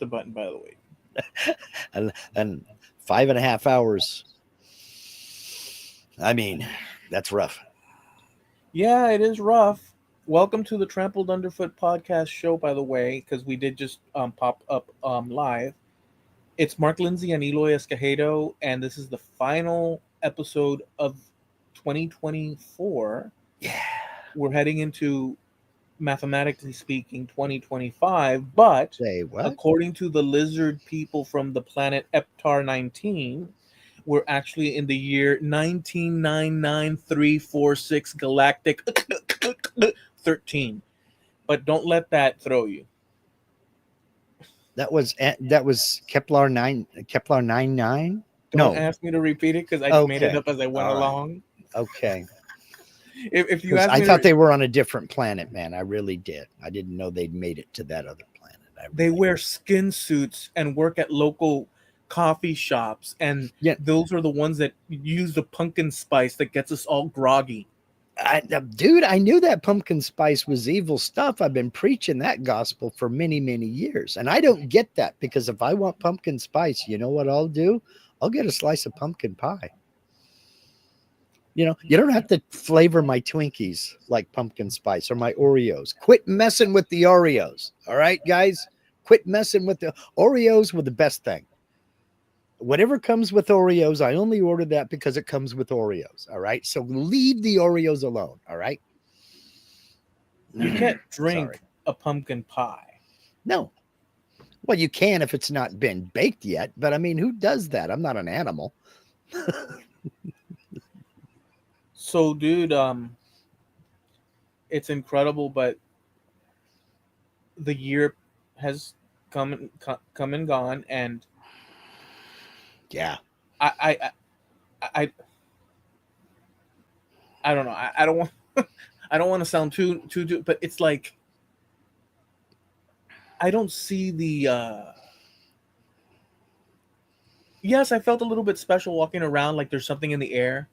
the button, by the way. And 5.5 hours. I mean, that's rough. Yeah, it is rough. Welcome to the Trampled Underfoot podcast show, by the way, because we did just pop up live. It's Mark Lindsay and Eloy Escajedo, and this is the final episode of 2024. Yeah. We're heading into, mathematically speaking, 2025, but Say what? according to the lizard people from the planet Eptar 19, we're actually in the year 1999346 galactic 13. But don't let that throw you. That was Kepler 99. Don't No. ask me to repeat it because I made it Okay. up as I went All right. along. Okay. If you Because ask I me thought to, they were on a different planet, man. I really did. I didn't know they'd made it to that other planet. I they really wear skin suits and work at local coffee shops, and Yeah. those are the ones that use the pumpkin spice that gets us all groggy. Dude, I knew that pumpkin spice was evil stuff. I've been preaching that gospel for many, many years. And I don't get that because if I want pumpkin spice, you know what I'll do? I'll get a slice of pumpkin pie. You don't have to flavor my Twinkies like pumpkin spice or my Oreos. Quit messing with the Oreos. All right, guys? Quit messing with the Oreos were the best thing. Whatever comes with Oreos, I only order that because it comes with Oreos. All right. So leave the Oreos alone. All right. You can't Sorry. drink a pumpkin pie. No. Well, you can if it's not been baked yet. But I mean, who does that? I'm not an animal. So, dude, it's incredible, but the year has come and gone, and Yeah. I I I, I don't know. I don't want I don't want to sound too, but it's like I don't see the. Yes, I felt a little bit special walking around, like there's something in the air,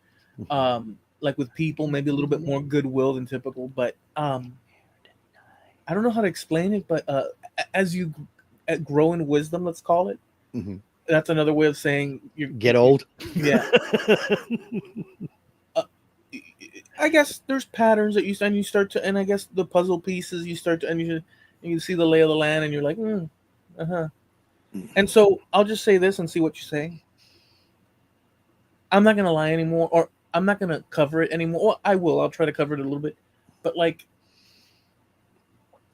like with people, maybe a little bit more goodwill than typical. But I don't know how to explain it. But as you grow in wisdom, let's call it. Mm-hmm. That's another way of saying Get old. yeah. uh, I guess there's patterns that you start to, and I guess the puzzle pieces you start to, and you see the lay of the land, and you're like, uh-huh. And so I'll just say this and see what you say. I'm not gonna lie anymore, or I'm not gonna cover it anymore. Well, I will. I'll try to cover it a little bit, but like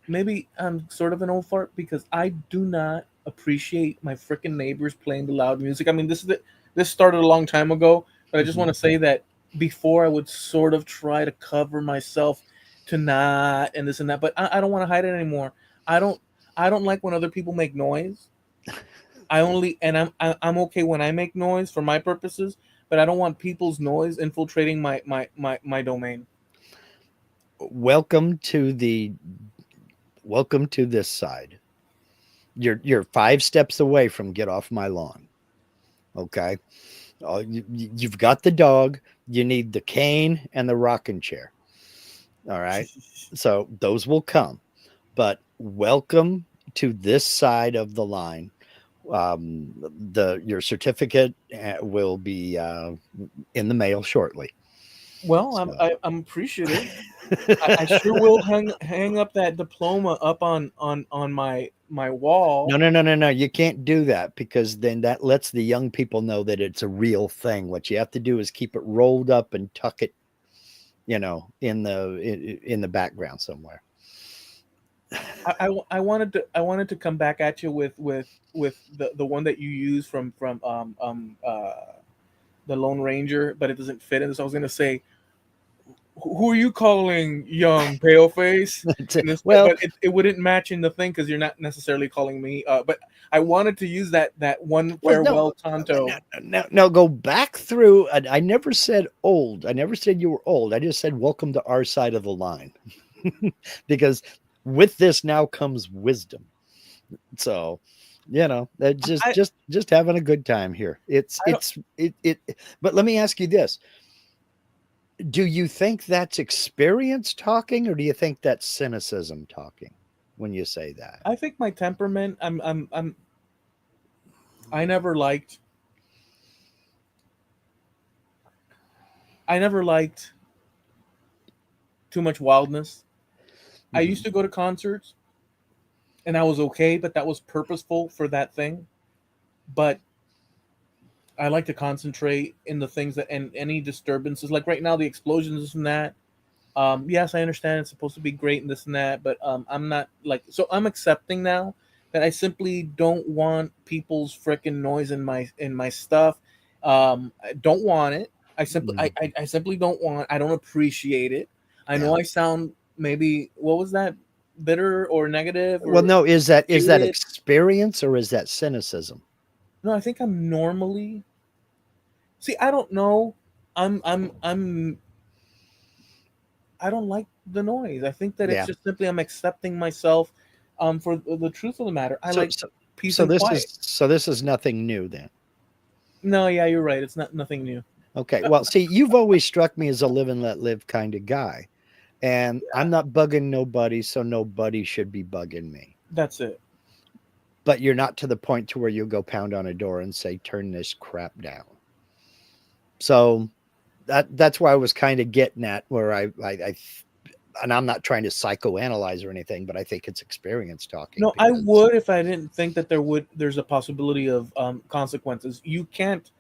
maybe I'm sort of an old fart because I do not appreciate my freaking neighbors playing the loud music. I mean, this started a long time ago, but I just want to say that before I would sort of try to cover myself to not and this and that, but I don't want to hide it anymore. I don't I don't like when other people make noise. I only and I'm okay when I make noise for my purposes, but I don't want people's noise infiltrating my domain. welcome to the welcome to this side. You're 5 steps away from get off my lawn. Okay. You've got the dog. You need the cane and the rocking chair. All right. So those will come. But welcome to this side of the line. Your certificate will be in the mail shortly. Well, So. I'm appreciative. I sure will hang up that diploma up on my No, wall. no, no, no, no. You can't do that because then that lets the young people know that it's a real thing. What you have to do is keep it rolled up and tuck it, in the background somewhere. I wanted to come back at you with the one that you use from the Lone Ranger, but it doesn't fit in this. I was gonna say, who are you calling young paleface? And this, Well, but it wouldn't match in the thing because you're not necessarily calling me. But I wanted to use that one well, no, farewell Tonto. no, go back through. I never said old. I never said you were old. I just said welcome to our side of the line, because with this now comes wisdom. So, that I just having a good time here. It's I don't. it's it. But let me ask you this: do you think that's experience talking, or do you think that's cynicism talking when you say that? I think my temperament. I never liked I never liked too much wildness. I Hmm. used to go to concerts and I was okay, but that was purposeful for that thing. But I like to concentrate in the things that and any disturbances. Like right now, the explosions this and that. Yes, I understand it's supposed to be great and this and that, but I'm not like so. I'm accepting now that I simply don't want people's freaking noise in my stuff. I don't want it. Hmm. I simply don't want. I don't appreciate it. I Yeah. know I sound maybe what was that bitter or negative Well, or no, is that jaded. experience or is that cynicism? No, I think I'm normally. See, I don't know. I'm I don't like the noise. I think that it's Yeah. just simply I'm accepting myself for the truth of the matter. I So like so peace so and this quiet. is so this is nothing new then. No, yeah, you're right. It's not nothing new. Okay. Well, see, you've always struck me as a live and let live kind of guy. And I'm not bugging nobody, so nobody should be bugging me. That's it. But you're not to the point to where you'll go pound on a door and say, turn this crap down. So that's why I was kind of getting at where I and I'm not trying to psychoanalyze or anything, but I think it's experience talking No, I because would if I didn't think that there's a possibility of consequences. You can't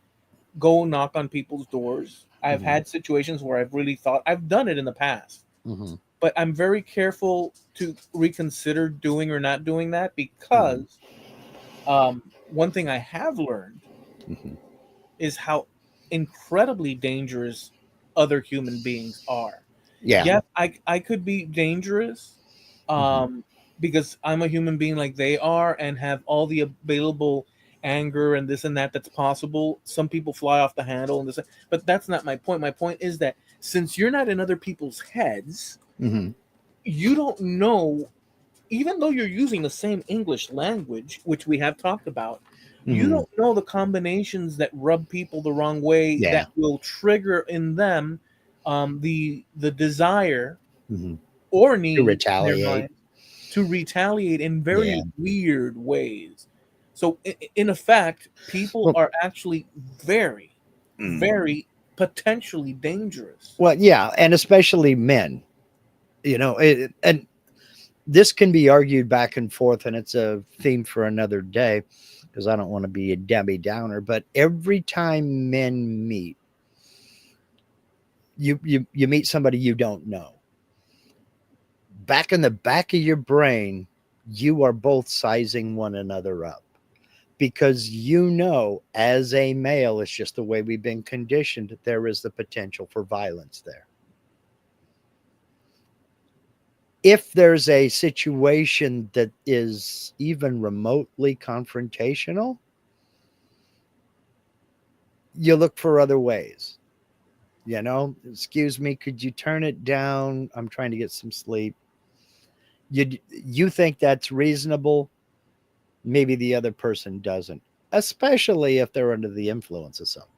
go knock on people's doors. I've Mhm, had situations where I've really thought I've done it in the past, mhm, but I'm very careful to reconsider doing or not doing that because mhm, one thing I have learned mhm. is how incredibly dangerous other human beings are. Yeah. Yes, I could be dangerous Mhm, um, because I'm a human being like they are and have all the available anger and this and that that's possible. Some people fly off the handle and this, but that's not my point. My point is that since you're not in other people's heads, mhm, you don't know even though you're using the same English language, which we have talked about, you mhm. don't know the combinations that rub people the wrong way Yeah. that will trigger in them the desire Mhm. or To need in their retaliate. mind to retaliate in Yeah. very weird ways. So, in effect, people Well, are actually very, mm. very potentially dangerous. Well, yeah, and especially men. And this can be argued back and forth, and it's a theme for another day because I don't want to be a Debbie Downer. But every time men meet, you meet somebody you don't know. Back in the back of your brain, you are both sizing one another up because as a male, it's just the way we've been conditioned. That there is the potential for violence there. If there's a situation that is even remotely confrontational, you look for other ways. Excuse me, could you turn it down? I'm trying to get some sleep. You think that's reasonable? Maybe the other person doesn't, especially if they're under the influence of something.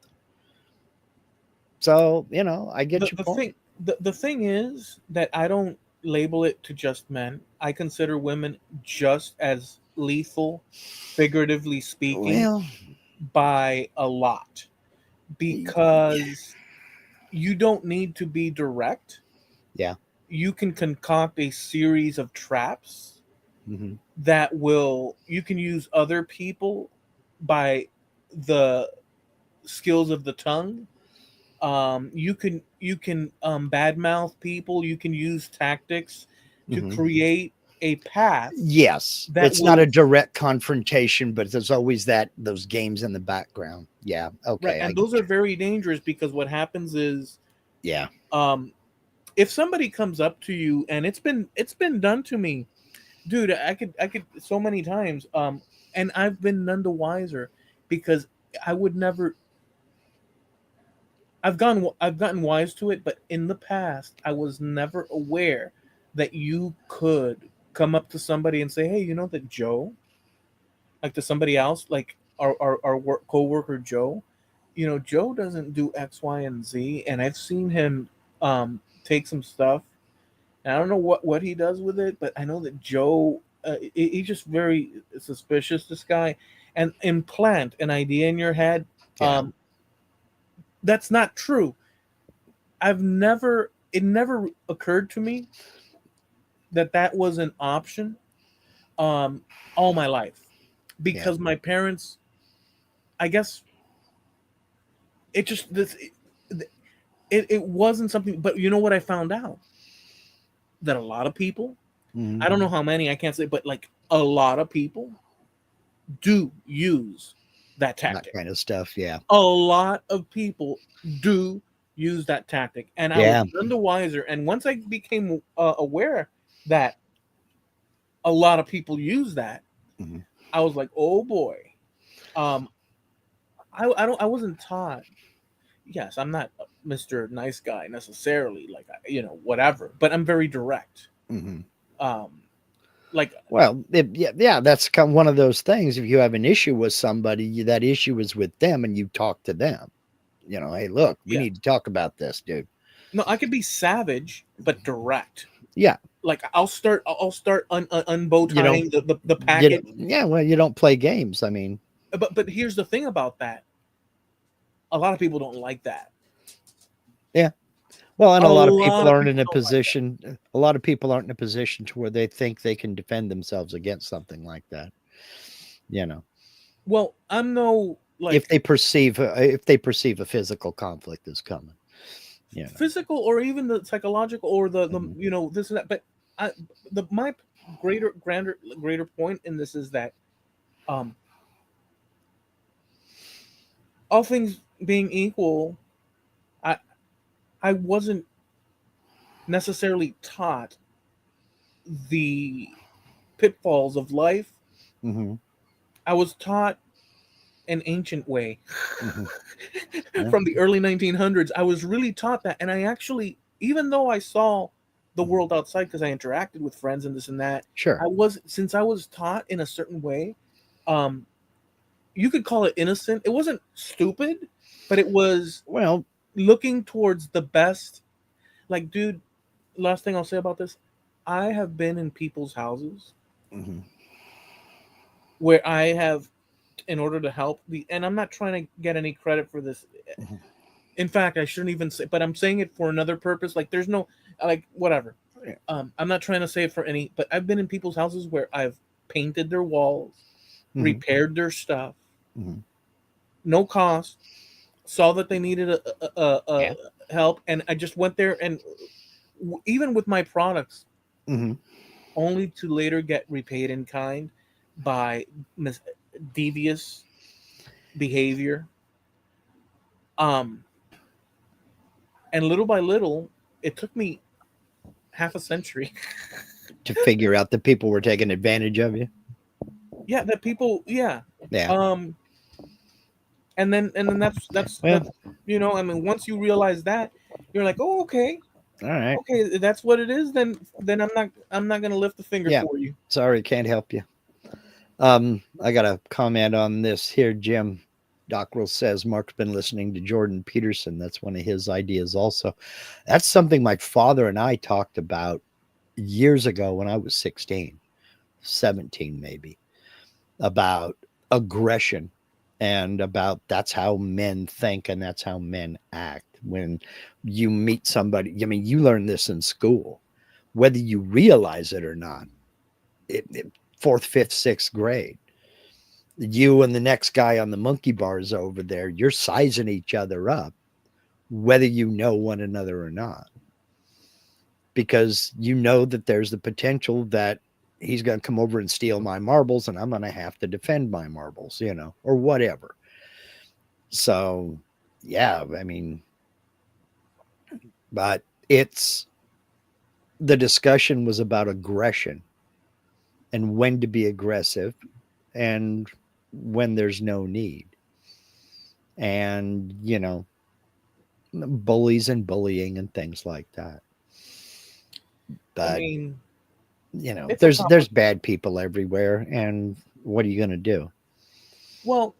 So, I get your The point. thing the thing is that I don't label it to just men. I consider women just as lethal, figuratively speaking, Well, by a lot because you don't need to be direct. yeah. You can concoct a series of traps Hmm. that will you can use other people by the skills of the tongue. You can badmouth people. You can use tactics to Hmm. create a path Yes, that it's not will a direct confrontation, but there's always those games in the background. Yeah, right. okay, I And get those are you. very dangerous because what happens is, Yeah. um, if somebody comes up to you, and it's been done to me, dude. I could so many times. And I've been none the wiser because I would never. I've gotten wise to it, but in the past, I was never aware that you could come up to somebody and say, "Hey, you know that Joe?" Like to somebody else, like our work coworker Joe. Joe doesn't do X, Y, and Z, and I've seen him take some stuff. And I don't know what he does with it, but I know that Joe, he's just very suspicious. This guy, and implant an idea in your head. Yeah. That's not true. It never occurred to me that that was an option um, all my life Yeah. because my parents, I guess, it just this it wasn't something. But you know what I found out, that a lot of people, Hmm. I don't know how many, I can't say, but like a lot of people do use that That tactic. kind of stuff. Yeah. A lot of people do use that tactic, and I was Yeah. none the wiser. And once I became aware that a lot of people use that, Hmm. I was like, oh boy. Um, I wasn't taught. Yes, I'm not Mr. Nice Guy necessarily, like whatever. But I'm very direct. Hmm. Um, like Well, yeah, yeah, that's kind of one of those things. If you have an issue with somebody, that issue is with them, and you talk to them. Hey, look, we yeah, need to talk about this, dude. no, I could be savage but direct. Yeah, Like I'll start unbow you don't, tying the package. yeah. Well, you don't play games. I mean, But here's the thing about that: a lot of people don't like that. yeah. Well, and A a lot of lot people of aren't people in a don't like that. position. A lot of people aren't in a position to where they think they can defend themselves against something like that. You know, Well, I'm no if like they perceive a physical conflict is coming. You know. physical or even the psychological or the Mhm. this and that. But I my greater point in this is that um all things being equal, I I wasn't necessarily taught the pitfalls of life. Mhm. I was taught an ancient way Mhm. Yeah. from the early 1900s. I was really taught that, and I actually, even though I saw the Mhm. world outside because I interacted with friends and this and that, Sure. since I was taught in a certain way. Um, you could call it innocent. It wasn't stupid, but it was Well, looking towards the best. Like, dude, last thing I'll say about this, I have been in people's houses mhm. where I have, in order to help and I'm not trying to get any credit for this. Mhm. In fact, I shouldn't even say, but I'm saying it for another purpose. Like, there's no, like, whatever. Yeah. I'm not trying to say it for any, but I've been in people's houses where I've painted their walls, Mhm. repaired their stuff, Mhm. no cost, saw that they needed a Yeah. help, and I just went there and even with my products, Mhm. only to later get repaid in kind by mis- devious behavior. Um, and little by little, it took me half a century. To figure out that people were taking advantage of you. Yeah, that people, yeah. Yeah. Um, and then Well, that's I mean, once you realize that, you're like, oh, okay, all right. okay, that's what it is. Then I'm not gonna lift a finger Yeah. for you. Sorry, can't help you. I got a comment on this here. Jim Dockrell says Mark's been listening to Jordan Peterson. That's one of his ideas, also. That's something my father and I talked about years ago when I was 16, 17, maybe, about aggression and about that's how men think and that's how men act. When you meet somebody, I mean, you learn this in school, whether you realize it or not. Fourth, fifth, sixth grade, you and the next guy on the monkey bars over there, you're sizing each other up, whether you know one another or not, because you know that there's the potential that he's going to come over and steal my marbles and I'm going to have to defend my marbles, or whatever. So, yeah, I mean, but the discussion was about aggression and when to be aggressive and when there's no need. And, bullies and bullying and things like that. I But, mean, it's a there's complicated. bad people everywhere, and what are you going to do? Well,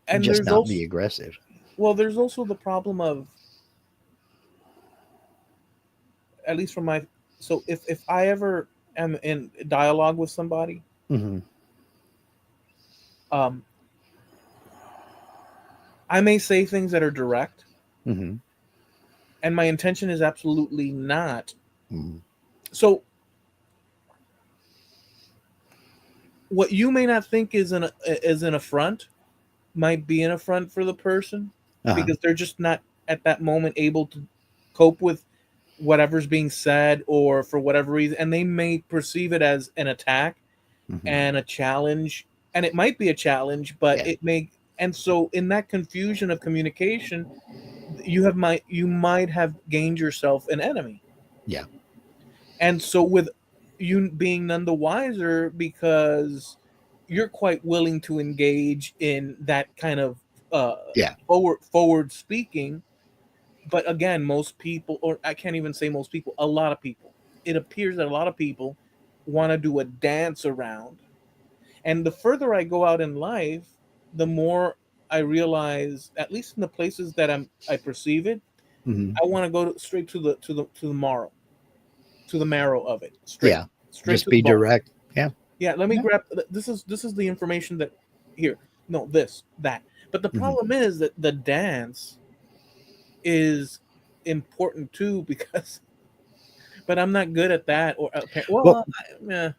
and Just there's not also be aggressive. there's also the problem of, at least from my, so if I ever am in dialogue with somebody, Hmm. Um, I may say things that are direct, Mm-hmm. and my intention is absolutely not. Mm-hmm. So, what you may not think is an affront might be an affront for the person Uh-huh. because they're just not at that moment able to cope with whatever's being said or for whatever reason, and they may perceive it as an attack Mm-hmm. and a challenge, and it might be a challenge, but Yeah. it may. And so, in that confusion of communication, you might have gained yourself an enemy. Yeah. And so, with you being none the wiser because you're quite willing to engage in that kind of uh, Yeah. forward speaking. But again, most people, or I can't even say most people, a lot of people, it appears that a lot of people want to do a dance around. And the further I go out in life, the more I realize, at least in the places that I perceive it, Mm-hmm. I want to go straight to the marrow, to the marrow of it, Yeah. straight Just to the be bone. direct. Yeah. Yeah, let me Yeah. grab this is the information that here. No, this, that. But the Mm-hmm. problem is that the dance is important too because but I'm not good at that or Well, yeah,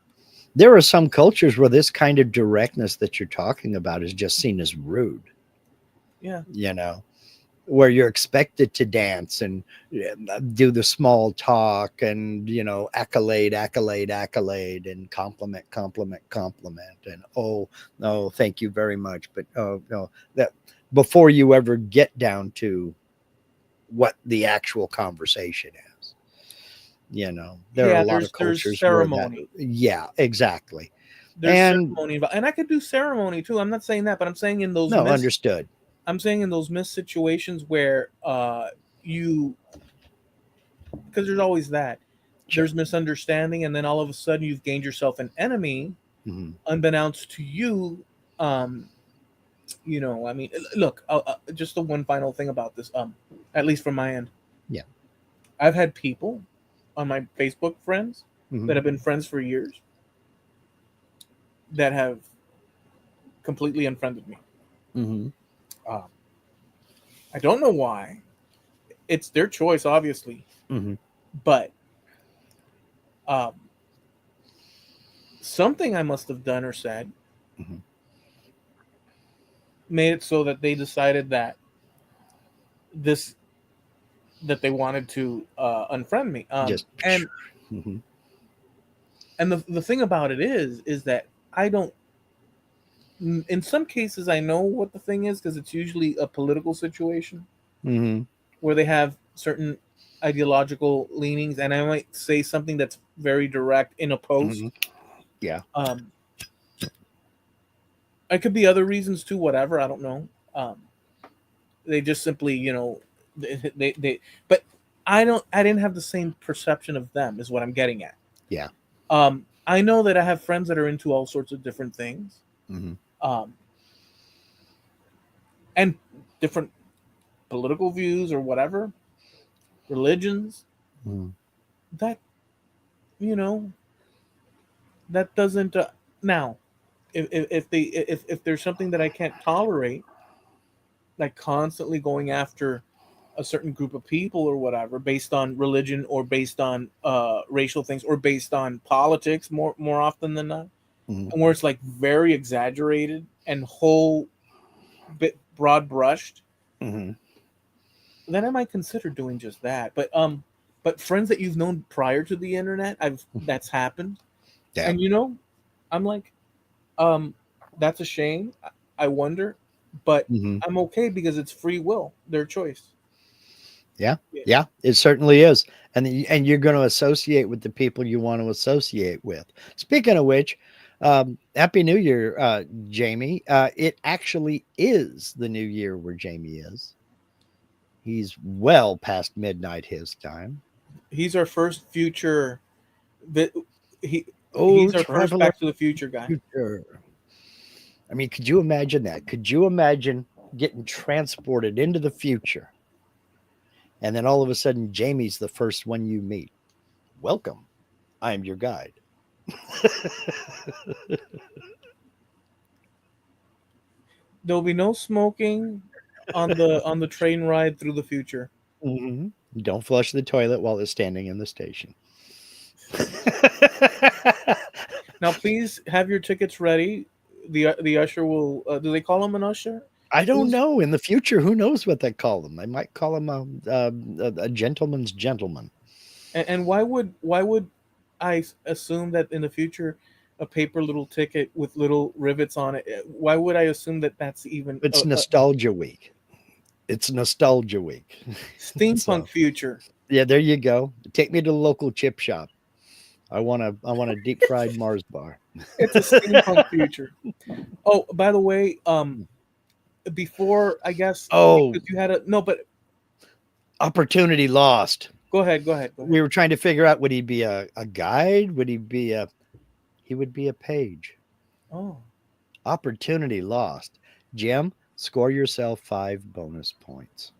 there are some cultures where this kind of directness that you're talking about is just seen as rude, yeah. you know, where you're expected to dance and do the small talk and, accolade, accolade, accolade, and compliment, compliment, compliment. And, oh, no, thank you very much. But, oh, no, that before you ever get down to what the actual conversation is. There are a Yeah, lot of there's cultures where that, ceremony. yeah, exactly. There's And ceremony involved. And I could do ceremony too. I'm not saying that, but no, understood. I'm saying in those missed situations where you because there's always that. Sure. There's misunderstanding and then all of a sudden you've gained yourself an enemy Hmm. unbeknownst to you. um I mean, look, just the one final thing about this, at least from my end, Yeah. I've had people on my Facebook friends Hmm. that have been friends for years that have completely unfriended me. Hmm. um, I don't know why. It's their choice, obviously, Hmm. but um, something I must have done or said Hmm. made it so that they decided this that they wanted to unfriend me. Just. And Hmm. the thing about it is that I don't. In some cases, I know what the thing is because it's usually a political situation Hmm. where they have certain ideological leanings, and I might say something that's very direct in a Hmm. post. Yeah. Um, it could be other reasons too. Whatever, I don't know. They just simply, they. But I don't. I didn't have the same perception of them. Is what I'm getting at. Yeah. I know that I have friends that are into all sorts of different things, Hmm. um, and different political views or whatever, religions. Hmm. That you know, that doesn't. Now, if there's something that I can't tolerate, like constantly going after a certain group of people or whatever based on religion or based on racial things or based on politics more often than not, Hmm. and where it's like very exaggerated and whole bit broad brushed, Hmm. then I might consider doing just that. But friends that you've known prior to the internet, I've that's happened, Yeah. and I'm like, um, that's a shame. I wonder, but Hmm. I'm okay because it's free will, their choice. Yeah. Yeah. Yeah. It certainly is. And you're going to associate with the people you want to associate with. Speaking of which, Happy New Year, Jamie. It actually is the new year where Jamie is. He's well past midnight his time. He's our first future. That he Oh, he's our first traveler Back to the Future guy. future. I mean, could you imagine that? Could you imagine getting transported into the future and then all of a sudden Jamie's the first one you meet? Welcome. I am your guide. There'll be no smoking on the train ride through the future. Mhm. Don't flush the toilet while it's standing in the station. Now, please have your tickets ready. The usher will. Do they call him an usher? I don't Who's know. In the future, who knows what they call them? They might call him a gentleman's gentleman. and why would assume that in the future a paper little ticket with little rivets on it? Why would I assume that that's even It's a nostalgia week. It's nostalgia week. steampunk So future? yeah, there you go. Take me to the local chip shop. I want a deep fried Mars bar. It's a steampunk future. Oh, by the way, before I guess Oh, because you had a no, but opportunity lost. go ahead, go ahead, go ahead. We were trying to figure out, would he be a guide? Would he be a he would be a page. Oh, Opportunity lost. Jim, score yourself 5 bonus points.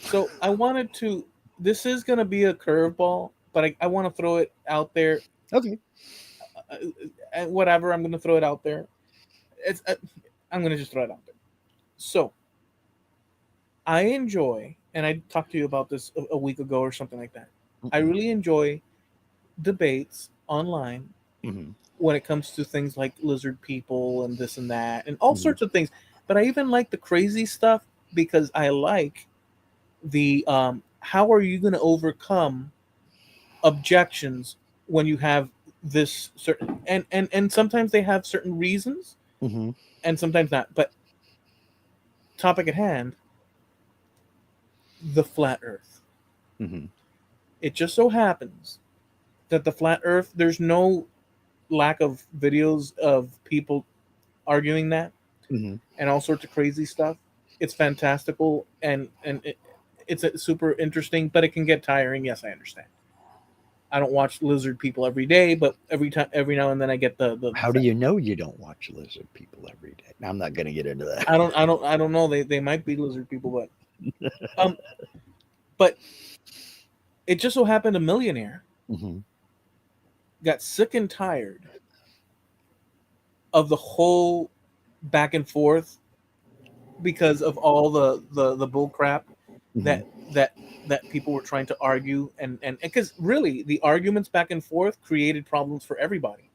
so I wanted to. This is gonna be a curveball, but I want to throw it out there. Okay. Whatever, I'm gonna throw it out there. It's I'm gonna just throw it out there. So I enjoy, and I talked to you about this a week ago or something like that. I Mm-mm. really enjoy debates online Mhm. when it comes to things like lizard people and this and that and all Mhm. sorts of things. But I even like the crazy stuff because I like the how are you going to overcome objections when you have this certain and sometimes they have certain reasons Mhm. and sometimes not. But topic at hand, the flat Earth. Mhm. It just so happens that the flat Earth, there's no lack of videos of people arguing that Mhm. and all sorts of crazy stuff. It's fantastical and it's super interesting, but it can get tiring. Yes, I understand. I don't watch lizard people every day, but every now and then I get the How do you know you don't watch lizard people every day? I'm not going to get into that. I don't know. They might be lizard people, um, but it just so happened a millionaire Mhm. got sick and tired of the whole back and forth because of all the bull crap Mhm. that that people were trying to argue and because really the arguments back and forth created problems for everybody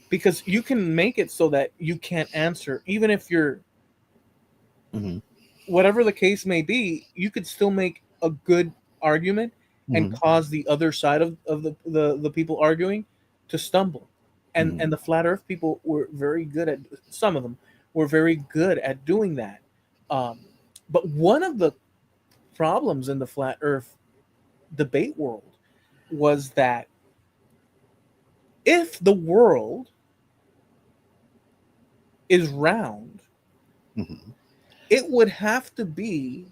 because you can make it so that you can't answer even if you're Mhm. whatever the case may be you could still make a good argument and Mhm. cause the other side of the people arguing to stumble Mhm. and the flat earth people were very good at some of them were very good at doing that um, but one of the problems in the flat earth debate world was that if the world is round, Mhm. it would have to be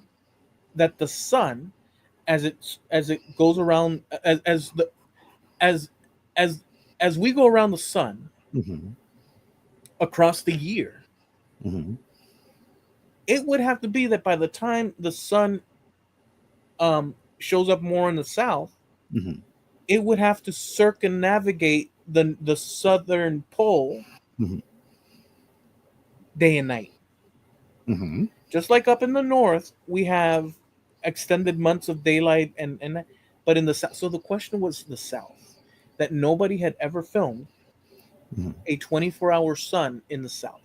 that the sun, as it goes around, as as as we go around the sun Mhm. across the year, Mhm. it would have to be that by the time the sun shows up more in the south, Mhm. it would have to circumnavigate the southern pole Mhm. day and night. Mhm. Just like up in the north, we have extended months of daylight but in the south. So the question was the south that nobody had ever filmed Mhm. a 24-hour sun in the south,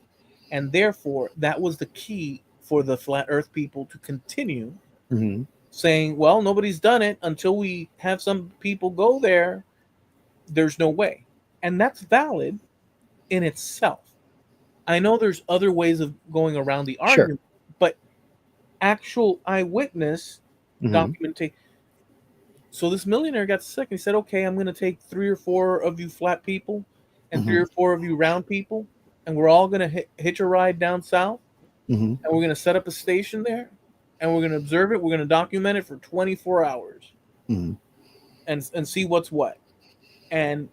and therefore that was the key for the flat Earth people to continue Mhm. saying, "Well, nobody's done it until we have some people go there. There's no way," and that's valid in itself. I know there's other ways of going around the Sure. argument, but actual eyewitness Mhm. documentation. So this millionaire got sick and he said, "Okay, I'm going to take three or four of you flat people and three Mhm. or four of you round people, and we're all going to hitch a ride down south, Mhm. and we're going to set up a station there, and we're going to observe it. We're going to document it for 24 hours Mhm. and see what's what." And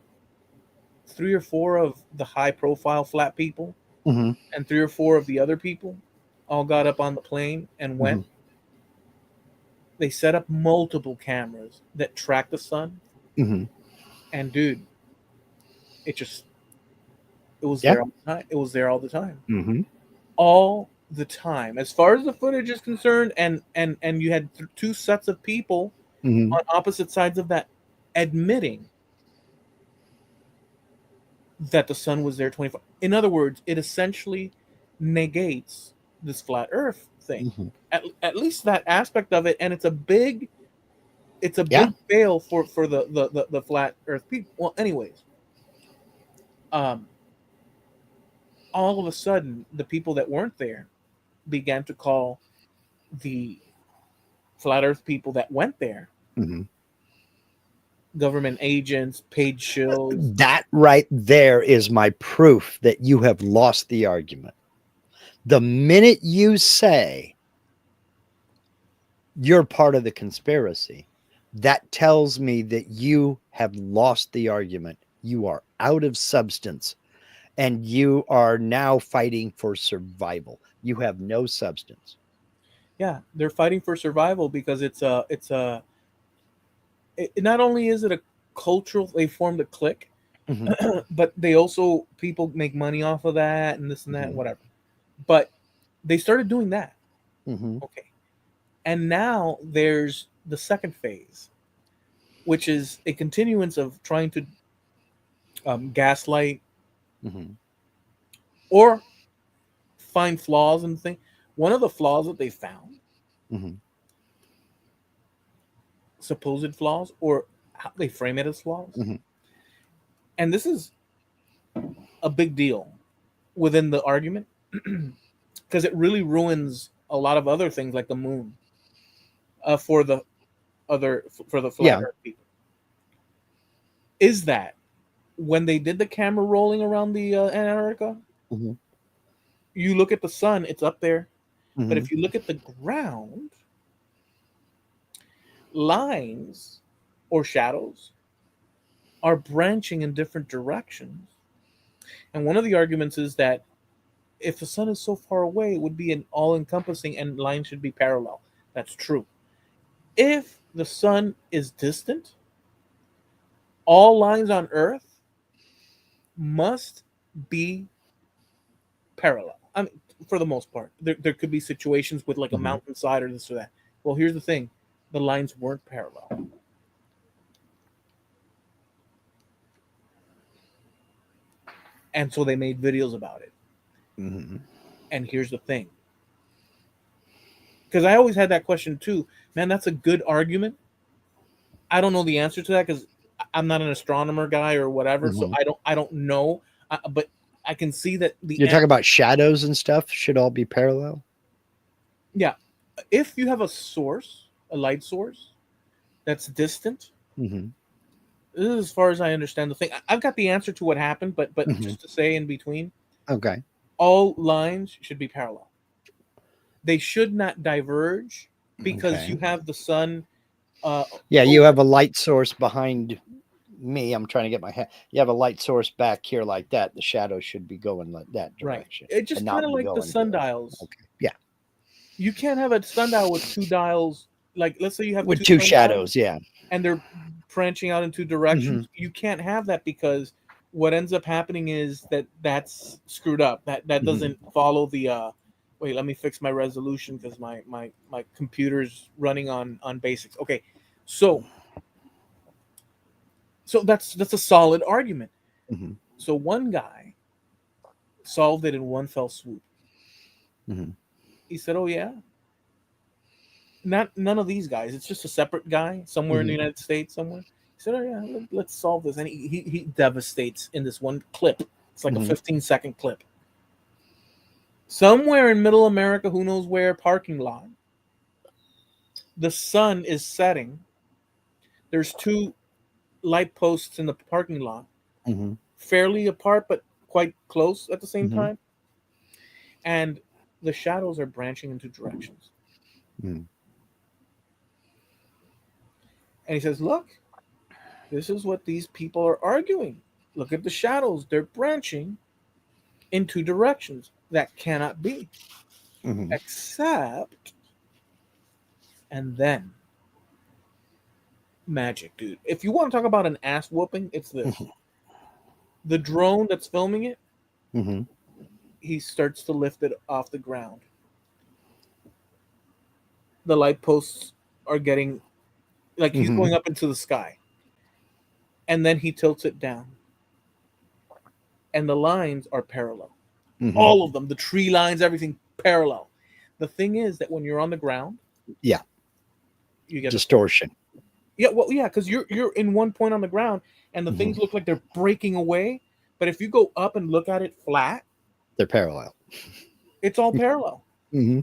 three or four of the high profile flat people Mhm. and three or four of the other people all got up on the plane and went. Mhm. They set up multiple cameras that track the sun, Mhm. and dude, it just it was Yeah. there all the time. It was there all the time. Mhm. all the time, as far as the footage is concerned, and you had two sets of people Hmm. on opposite sides of that admitting that the sun was there 24. In other words, it essentially negates this flat earth thing. Hmm. At least that aspect of it, and it's a Yeah. big fail for the flat earth people. Well, anyways, um all of a sudden the people that weren't there began to call the flat earth people that went there Hmm. government agents, paid shills. That right there is my proof that you have lost the argument. The minute you say you're part of the conspiracy, that tells me that you have lost the argument. You are out of substance and you are now fighting for survival. You have no substance. Yeah, they're fighting for survival because not only is it a cultural, they formed a clique, Hmm. but they also, people make money off of that and this and that and Hmm. whatever. But they started doing that. Hmm. Okay. And now there's the second phase, which is a continuance of trying to gaslight Hmm. or find flaws in the thing. One of the flaws that they found, Hmm. supposed flaws, or how they frame it as flaws, Hmm. and this is a big deal within the argument because it really ruins a lot of other things like the moon, for the for the flat Yeah. earth people, is that when they did the camera rolling around the Antarctica, Hmm. you look at the sun, it's up there, but Hmm. if you look at the ground, lines or shadows are branching in different directions. And one of the arguments is that if the sun is so far away, it would be an all encompassing and lines should be parallel. That's true. If the sun is distant, all lines on Earth must be parallel. I mean, for the most part, there could be situations with like a Hmm. mountainside or this or that. Well, here's the thing, the lines weren't parallel. And so they made videos about it. Hmm. And here's the thing, because I always had that question too. Man, that's a good argument. I don't know the answer to that because I'm not an astronomer guy or whatever, so Hmm. I don't know. But I can see that You're talking about shadows and stuff should all be parallel. yeah, if you have a source, a light source that's distant, Hmm. this is as far as I understand the thing. I've got the answer to what happened, but Hmm. just to say in between, Okay. all lines should be parallel. They should not diverge because Okay. you have the sun. Uh, Yeah, you over. have a light source behind me. I'm trying to get my head. You have a light source back here like that. The shadow should be going like that Right. direction It and just kind not of be like the going here. sundials. Okay. Yeah. You can't have a sundial with two dials. Like, let's say you have With two two sundials shadows. Yeah. and they're branching out in two Hmm. directions. You can't have that because what ends up happening is that that's screwed up. That Hmm. doesn't follow the. Wait, let me fix my resolution because my computer's running on basics. Okay, so that's a solid argument. Hmm. So one guy solved it in one fell swoop. Hmm. He said, "Oh yeah, not none of these guys. It's just a separate guy somewhere in the Hmm. United States somewhere." He said, "Oh yeah, let's solve this." And he devastates in this one clip. It's like a Hmm. 15-second clip. Somewhere in middle America, who knows where, parking lot. The sun is setting. There's two light posts in the parking lot, Hmm. fairly apart but quite close at the same Hmm. time. And the shadows are branching into directions. Hmm. And he says, "Look, this is what these people are arguing. Look at the shadows. They're branching in two directions. That cannot be. Hmm. Except," and then magic, dude. If you want to talk about an ass whooping, it's this. The drone that's filming it, Hmm. he starts to lift it off the ground. The light posts are getting like he's Mm-hmm. going up into the sky, and then he tilts it down, and the lines are parallel. Mm-hmm. All of them, the tree lines, everything parallel. The thing is that when you're on the ground, Yeah. you get distortion. Distortion. Yeah, well, yeah, because you're in one point on the ground, and the Mm-hmm. things look like they're breaking away. But if you go up and look at it flat, They're parallel. it's all parallel. Mm-hmm.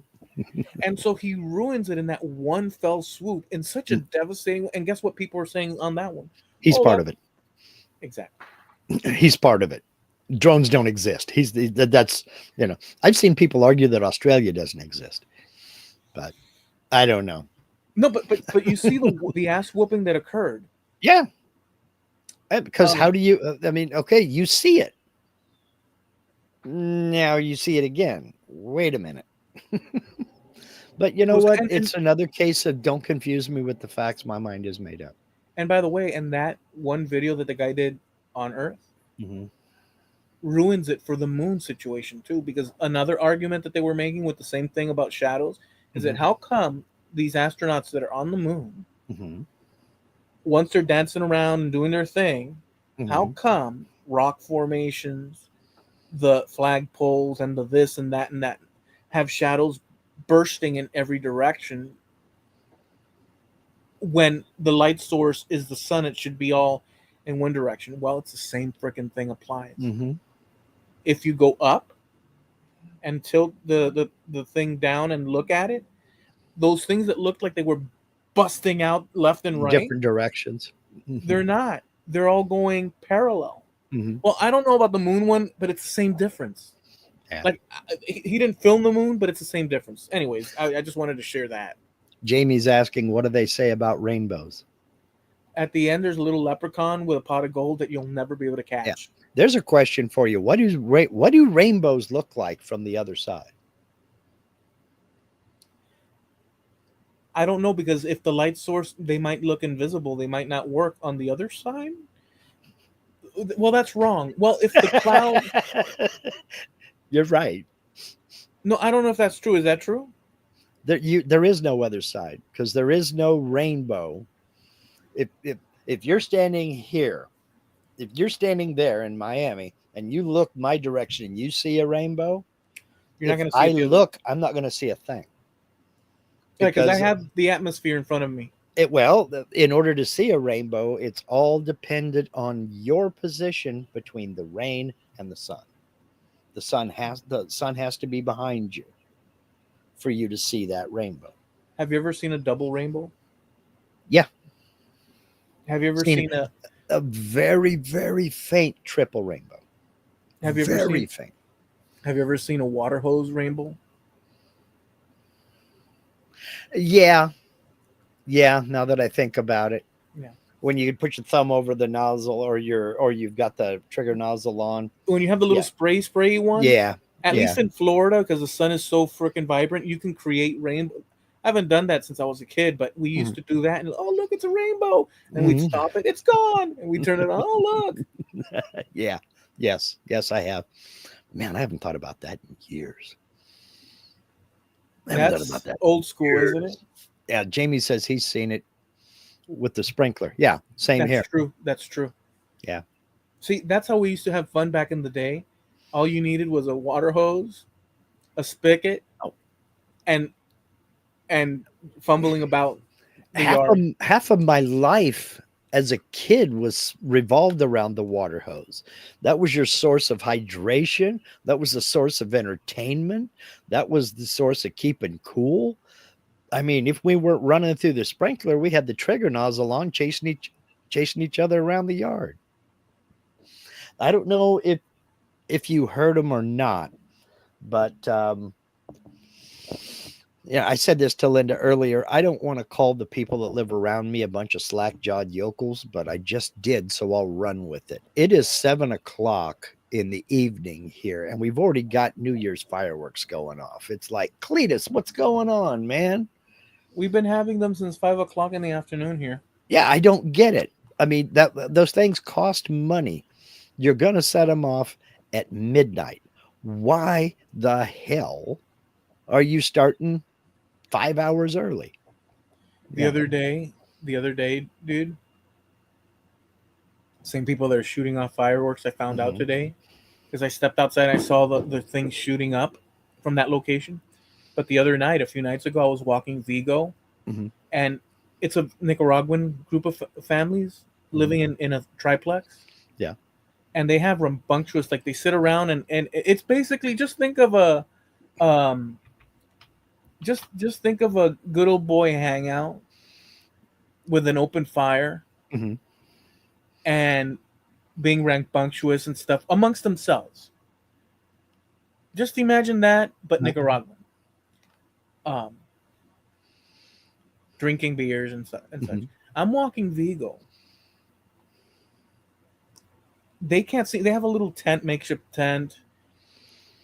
And so he ruins it in that one fell swoop in such a devastating. And guess what people are saying on that one? He's Oh, part that of it. exactly. He's part of it. Drones don't exist. That's, I've seen people argue that Australia doesn't exist, but I don't know. No, but you see the ass whooping that occurred. Yeah, because how Um, do you? I mean, okay, you see it now. You see it again. Wait a minute. But you it know was, what? and It's another case of don't confuse me with the facts. My mind is made up. and by the way, and that one video that the guy did on Earth Hmm. ruins it for the moon situation too. Because another argument that they were making with the same thing about shadows is that Hmm. how come these astronauts that are on the moon, Hmm. once they're dancing around and doing their thing, how Hmm. come rock formations, the flagpoles, and the this and that have shadows bursting in every direction when the light source is the sun? It should be all in one direction. Well, it's the same freaking thing applies. Hmm. If you go up and tilt the thing down and look at it, those things that looked like they were busting out left and right, Different directions. Hmm. they're not. They're all going parallel. Hmm. Well, I don't know about the moon one, but it's the same difference. Yeah. Like he didn't film the moon, but it's the same difference. Anyways, I just wanted to share that. Jamie's asking, what do they say about rainbows? At the end, there's a little leprechaun with a pot of gold that you'll never be able to Yeah. catch. There's a question for you. What do rainbows look like from the other side? I don't know because if the light source, they might look invisible. They might not work on the other side. Well, that's wrong. Well, if the cloud, You're right. no, I don't know if that's true. Is that true? There is no other side because there is no rainbow. If you're standing here, if you're standing there in Miami and you look my direction and you see a rainbow, You're not if going to see I it the other. look, I'm not going to see a thing Yeah, because I because have the atmosphere in front of me. in order to see a rainbow, it's all dependent on your position between the rain and the sun. The sun has to be behind you for you to see that rainbow. Have you ever seen a double rainbow? Yeah, Have you ever seen seen a? a very, very faint triple rainbow. Have you ever Very seen? faint. Have you ever seen a water hose rainbow? Yeah, yeah. Now that I think about it, Yeah. when you put your thumb over the nozzle or you've got the trigger nozzle on. When you have the little Yeah, spray one, yeah, at yeah. least in Florida, because the sun is so freaking vibrant, you can create rainbow. I haven't done that since I was a kid, but we used Mhm. to do that. And oh, look, it's a rainbow, and we'd Mhm. stop it. It's gone, and we turn it on. Oh, look. Yeah, yes, I have. Man, I haven't thought about that in years. I haven't thought about That's that old in school, isn't it? years. Yeah, Jamie says he's seen it with the sprinkler. Yeah, same That's here. true. That's true. Yeah. See, that's how we used to have fun back in the day. All you needed was a water hose, a spigot, Oh, and and fumbling about the half of yard. half of my life as a kid was revolved around the water hose. That was your source of hydration. That was the source of entertainment. That was the source of keeping cool. I mean, if we weren't running through the sprinkler, we had the trigger nozzle on, chasing each other around the yard. I don't know if you heard them or not, but yeah, I said this to Linda earlier. I don't want to call the people that live around me a bunch of slack-jawed yokels, but I just did, so I'll run with it. It is 7 o'clock in the evening here, and we've already got New Year's fireworks going off. It's like, Cletus, what's going on, man? We've been having them since 5 o'clock in the afternoon here. Yeah, I don't get it. I mean, those things cost money. You're going to set them off at midnight. Why the hell are you starting 5 hours early? The You other know. day, the other day, dude, same people that are shooting off fireworks I found out Hmm. today because I stepped outside and I saw the thing shooting up from that location. But the other night, a few nights ago, I was walking Vigo, Hmm. and it's a Nicaraguan group of families Hmm. living in a triplex, Yeah. and they have rambunctious, like they sit around and it's basically just think of a um just think of a good old boy hangout with an open fire Hmm. and being rambunctious and stuff amongst themselves. Just imagine that, but Nicaraguan. Um, Drinking beers and such. Hmm. I'm walking Vigo. They can't see. They have a little tent, makeshift tent,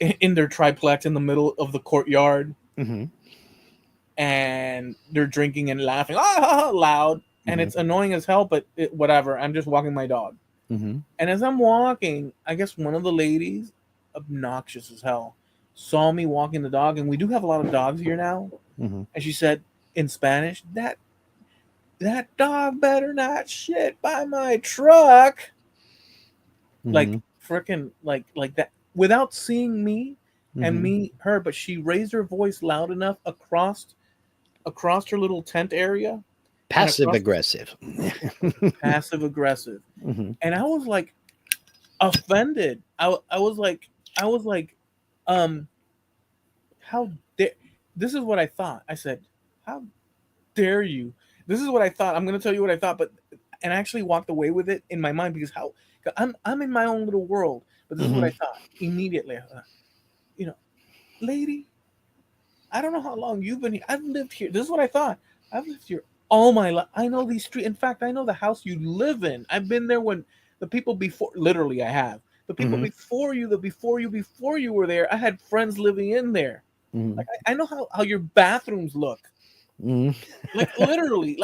in their triplex in the middle of the courtyard, Hmm. and they're drinking and laughing loud, and Hmm. it's annoying as hell. But whatever. I'm just walking my dog, Hmm. and as I'm walking, I guess one of the ladies, obnoxious as hell, saw me walking the dog, and we do have a lot of dogs here now. Hmm. And she said in Spanish, that dog better not shit by my truck. Like Hmm. freaking like that without seeing me and Hmm. me her, but she raised her voice loud enough across her little tent area and Passive across the aggressive. passive aggressive. Hmm. And I was like offended. I was like, um, how dare this is what I thought. I said, how dare you? This is what I thought. I'm gonna tell you what I thought, but and I actually walked away with it in my mind because how I'm in my own little world. But this is what Hmm. I thought immediately. You know, lady, I don't know how long you've been here. I've lived here. This is what I thought. I've lived here all my life. I know these streets. In fact, I know the house you live in. I've been there when the people before, literally, I have. The people Hmm. before you, before you were there, I had friends living in there. Hmm. Like, I know how your bathrooms look. Hmm. Like, literally,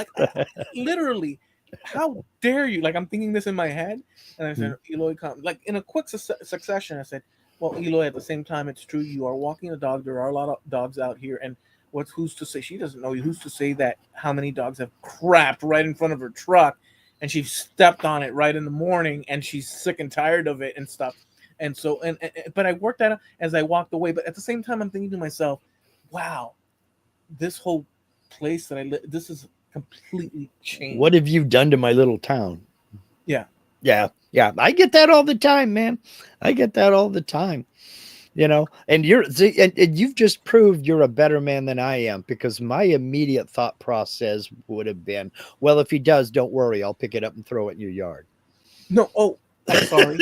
literally, how dare you? Like, I'm thinking this in my head. And I said, Eloy, come. Like, in a quick succession, I said, well, Eloy, at the same time, it's true. You are walking a dog. There are a lot of dogs out here. And who's to say? She doesn't know you. Who's to say that how many dogs have crapped right in front of her truck and she stepped on it right in the morning and she's sick and tired of it and stuff. And so, but I worked that out as I walked away. But at the same time, I'm thinking to myself, wow, this whole place that I live, this is completely What changed. have you done to my little town? Yeah. Yeah. Yeah. I get that all the time, man. I get that all the time. And and you've just proved you're a better man than I am, because my immediate thought process would have been, well, if he does, don't worry, I'll pick it up and throw it in your yard. No. Oh, I'm sorry.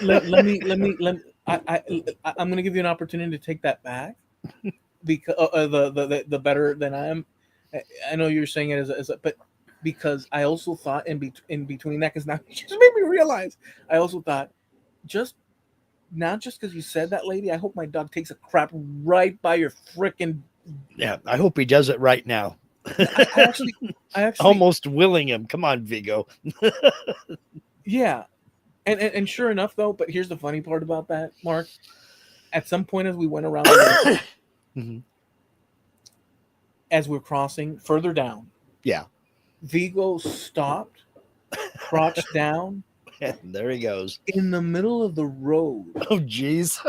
Well, let me. I'm going to give you an opportunity to take that back because the better than I am. I know you're saying it but because I also thought in between that, because now you just made me realize. I also thought just not just because you said that, lady. I hope my dog takes a crap right by your freaking. Yeah, I hope he does it right now. I actually, Almost willing him. Come on, Vigo. yeah. And sure enough, though. But here's the funny part about that, Mark. At some point, as we went around the lake, Hmm. as we're crossing further down, Yeah. Vigo stopped, crouched down There he goes. in the middle of the road. Oh, geez.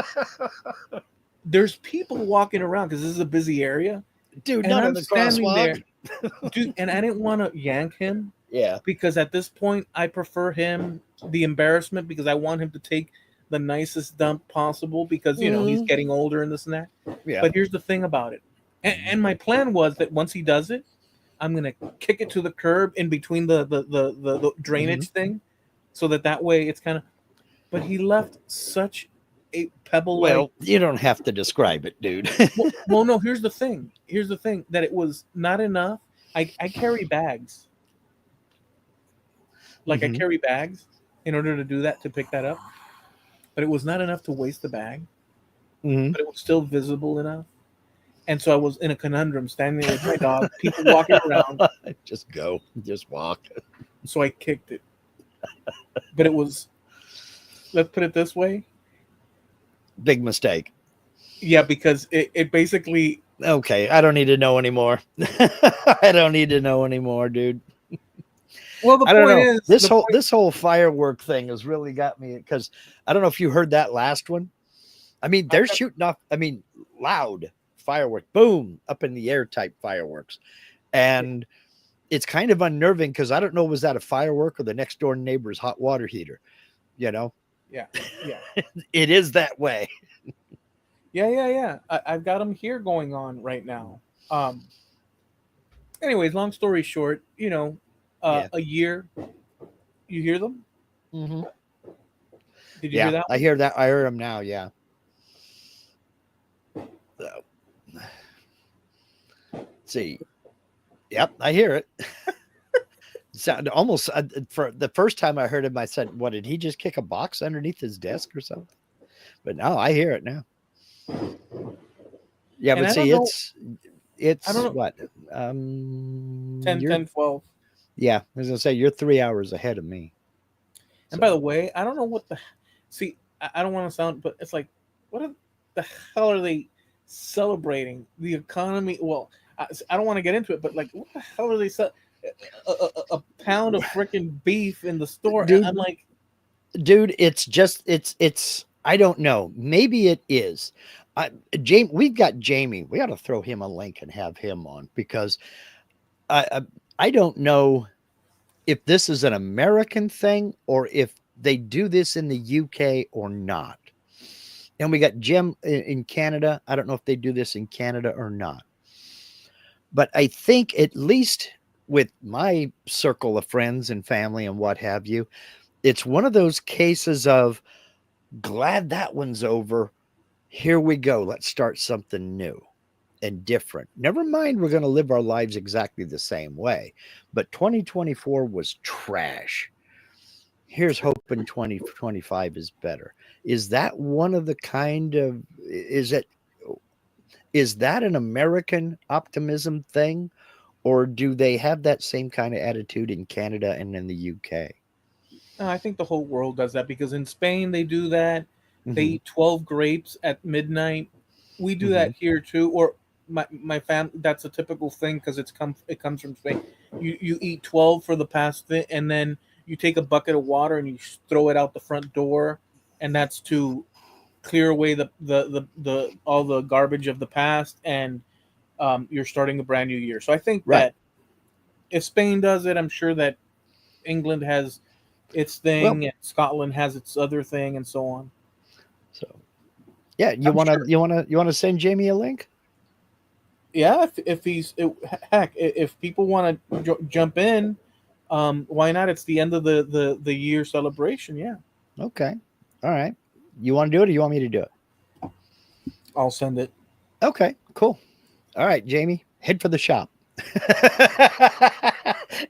There's people walking around because this is a busy area, Dude, and not on I'm the standing crosswalk. there, dude. And I didn't want to yank him Yeah. because at this point, I prefer him the embarrassment because I want him to take the nicest dump possible because he's Hmm. getting older and this and that. Yeah. But here's the thing about it, and my plan was that once he does it, I'm gonna kick it to the curb in between the Hmm. drainage thing, so that way it's kind of. But he left such a pebble like. Well, you don't have to describe it, dude. Well, no. Here's the thing. Here's the thing that it was not enough. I carry bags. Like I Hmm. carry bags in order to do that to pick that up. But it was not enough to waste the bag. Hmm. But it was still visible enough. And so I was in a conundrum, standing there with my dog, people walking around. Just go. Just walk. So I kicked it. But it was. Let's put it this way. Big mistake. Yeah, because it basically. Okay, I don't need to know anymore. I don't need to know anymore, dude. Well, the I don't point know. is This the whole point. this whole firework thing has really got me because I don't know if you heard that last one. I mean, I, they're shooting off. I mean, loud firework, boom, up in the air type fireworks, and it's kind of unnerving because I don't know was that a firework or the next door neighbor's hot water heater. You know, yeah, yeah, it is that way. yeah. I've got them here going on right now. Um. Anyways, long story short, Yeah. a year. You hear them? Hmm. Did you hear Yeah, that I one? hear that. I heard them now. Yeah. So, see. Yep, I hear it. Sound almost for the first time I heard him, I said, "What did he just kick a box underneath his desk or something?" But now I hear it now. Yeah, And but I don't see, know. I don't it's know. what 10, you're 10, 12. yeah. I was gonna say you're 3 hours ahead of me. And by the So way, I don't know what the. See, I don't want to sound, but it's like, what the hell are they celebrating? The economy. Well, I don't want to get into it, but like, what the hell are they? A pound of freaking beef in the store. I'm dude, like, dude, it's just it's. I don't know. Maybe it is. Jamie, we've got Jamie. We ought to throw him a link and have him on because I I, I don't know if this is an American thing or if they do this in the UK or not. And we got Jim in Canada. I don't know if they do this in Canada or not. But I think, at least with my circle of friends and family and what have you, it's one of those cases of glad that one's over. Here we go. Let's start something new and different. Never mind, we're going to live our lives exactly the same way. But 2024 was trash. Here's hoping 2025 is better. Is that one of the kind of, is that an American optimism thing, or do they have that same kind of attitude in Canada and in the UK? no, I think the whole world does that because in Spain they do that. They Hmm. eat 12 grapes at midnight. We do Hmm. that here too. Or my fam. That's a typical thing because it comes from Spain. You eat 12 for the past thing, and then you take a bucket of water and you throw it out the front door, and that's to clear away the all the garbage of the past, and you're starting a brand new year. So I think Right. that if Spain does it, I'm sure that England has its Well, thing, and Scotland has its other thing, and so on. so yeah, you I'm wanna sure. you wanna you wanna send Jamie a link? Yeah, if heck, if people want to jump in, why not? It's the end of the year celebration. Yeah, Okay. All right. You want to do it, or you want me to do it? I'll send it. Okay. Cool. All right, Jamie, head for the shop.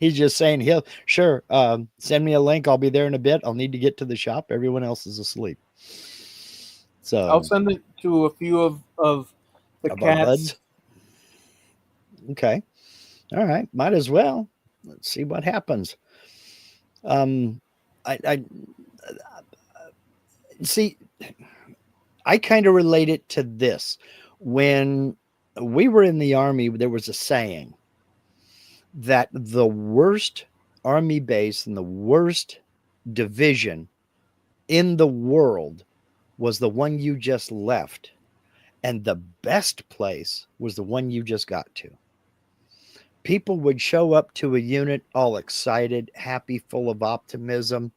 He's just saying he'll sure send me a link. I'll be there in a bit. I'll need to get to the shop. Everyone else is asleep. I'll So send it to a few of the of our buds. cats. Okay. All right. Might as well. Let's see what happens. Um, I see. I kind of relate it to this. When we were in the army, there was a saying that the worst army base and the worst division in the world was the one you just left, and the best place was the one you just got to. People would show up to a unit all excited, happy, full of optimism,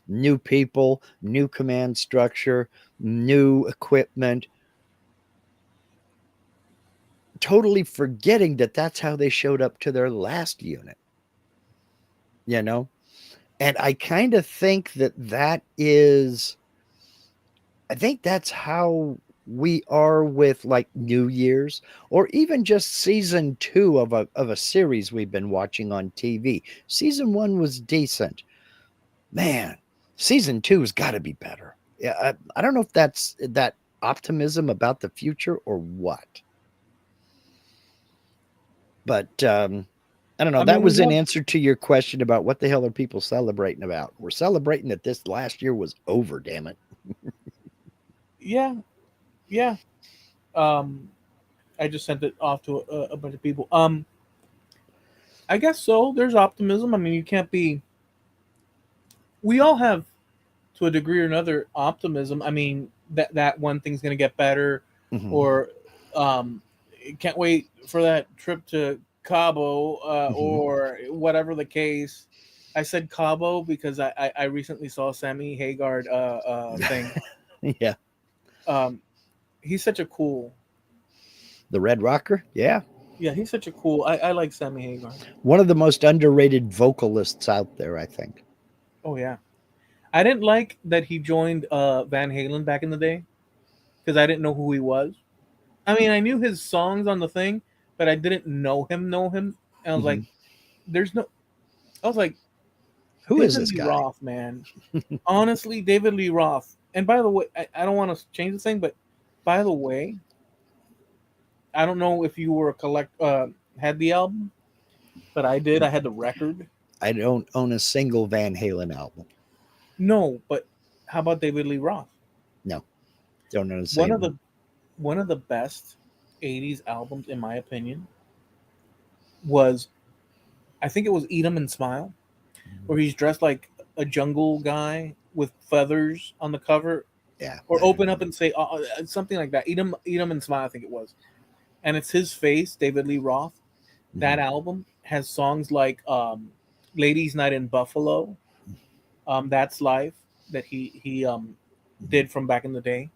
new people, new command structure, new equipment, totally forgetting that that's how they showed up to their last unit, you know? And I kind of think I think that's how we are with like New Year's, or even just season 2 of a series we've been watching on TV. Season 1 was decent. Man, season 2 has got to be better. Yeah, I don't know if that's that optimism about the future or what. But I don't know. I That mean, was an answer to your question about what the hell are people celebrating about. We're celebrating that this last year was over, damn it. Yeah, yeah. Um, I just sent it off to a bunch of people. I guess so. There's optimism. I mean, you can't be. We all have, to a degree or another, optimism. I mean, that one thing's gonna get better, Hmm. or um, can't wait for that trip to Cabo, Hmm. or whatever the case. I said Cabo because I recently saw Sammy Hagar thing. Yeah. Um, he's such a cool. The Red Rocker. Yeah. Yeah, he's such a cool. I like Sammy Hagar. One of the most underrated vocalists out there, I think. Oh yeah, I didn't like that he joined Van Halen back in the day because I didn't know who he was. I mean, I knew his songs on the thing, but I didn't know him. Know him, and I was like, Hmm. "There's no." I was like, Who is David this Lee guy? Roth, man. Honestly, David Lee Roth. And by the way, I don't want to change the thing, but by the way, I don't know if you were a had the album, but I did. I had the record. I don't own a single Van Halen album. No, but how about David Lee Roth? No, don't own a One of single. the one of the best '80s albums, in my opinion, was, I think it was "Eat 'Em and Smile," where he's dressed like a jungle guy with feathers on the cover, Yeah, or I don't "Open know. Up and Say," something like that. Eat 'em and Smile," I think it was, and it's his face, David Lee Roth. That Hmm. album has songs like "Ladies' Night in Buffalo," "That's Life," that he Hmm. did from back in the day,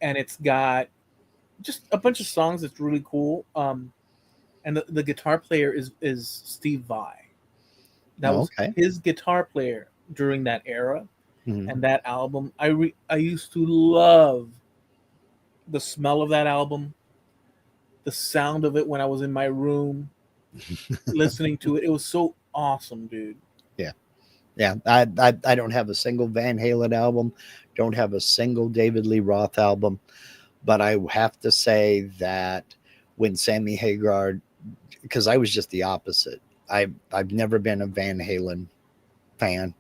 and it's got just a bunch of songs that's really cool. And the guitar player is Steve Vai. That Oh, was okay. his guitar player during that era, Hmm. and that album. I used to love the smell of that album, the sound of it when I was in my room listening to it. It was so awesome, dude. Yeah, yeah. I don't have a single Van Halen album. Don't have a single David Lee Roth album. But I have to say that when Sammy Hagar, because I was just the opposite. I've never been a Van Halen fan,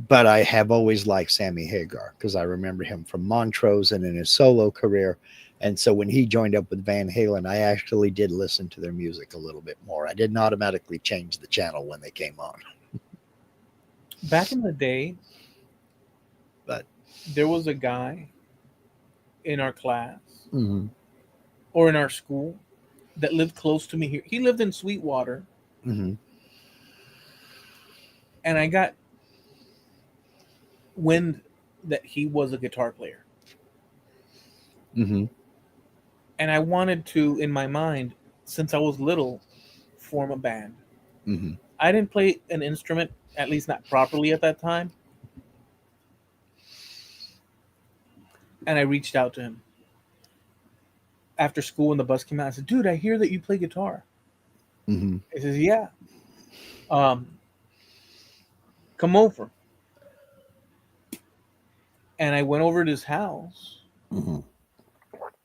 but I have always liked Sammy Hagar because I remember him from Montrose and in his solo career. And so when he joined up with Van Halen, I actually did listen to their music a little bit more. I didn't automatically change the channel when they came on, Back in the day, but there was a guy in our class mm-hmm, or in our school that lived close to me here. He lived in Sweetwater, mm-hmm, and I got wind that he was a guitar player. mm-hmm, And I wanted to, in my mind, since I was little, form a band. mm-hmm. I didn't play an instrument, at least not properly at that time, and I reached out to him after school when the bus came out. I said, "Dude, I hear that you play guitar." Mm-hmm. He says, "Yeah, um, come over." And I went over to his house. Mm-hmm.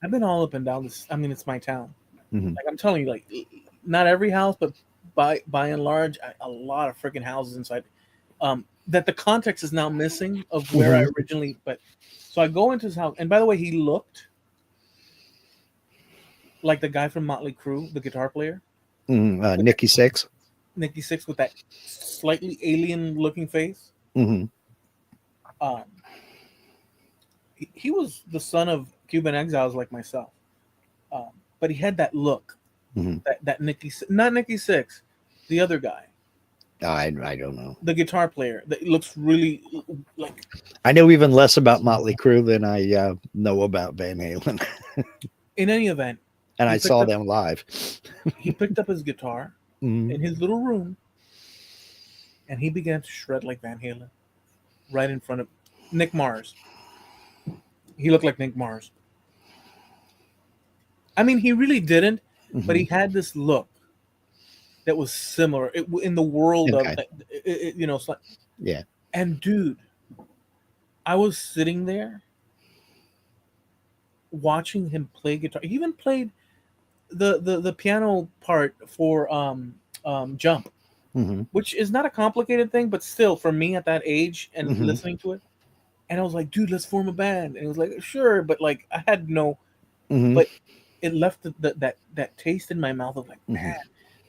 I've been all up and down this. I mean, it's my town. Mm-hmm. Like I'm telling you, like not every house, but by and large, a lot of freaking houses inside. That the context is now missing of where I Mm-hmm. originally. But so I go into his house, and by the way, he looked like the guy from Motley Crue, the guitar player, Mm-hmm. with that Nikki Six. Nikki Six with that slightly alien-looking face. Mm-hmm. Um, he was the son of Cuban exiles like myself, but he had that look, Mm-hmm. that not Nikki Six, the other guy, I don't know. the guitar player that looks really like. I know even less about Motley Crue than I know about Van Halen, In any event, and he I picked saw up them live. he picked up his guitar Mm-hmm. in his little room, and he began to shred like Van Halen right in front of Nick Mars. He looked like Nick Mars. I mean, he really didn't, but Mm-hmm. he had this look that was similar in the world of Okay. Yeah. and dude, I was sitting there watching him play guitar. He even played the piano part for Jump, Mm-hmm. which is not a complicated thing, but still for me at that age and Mm-hmm. listening to it, And I was like, dude, let's form a band. And it was like, sure, but like I had no, Hmm. but it left that taste in my mouth of like, Hmm. man,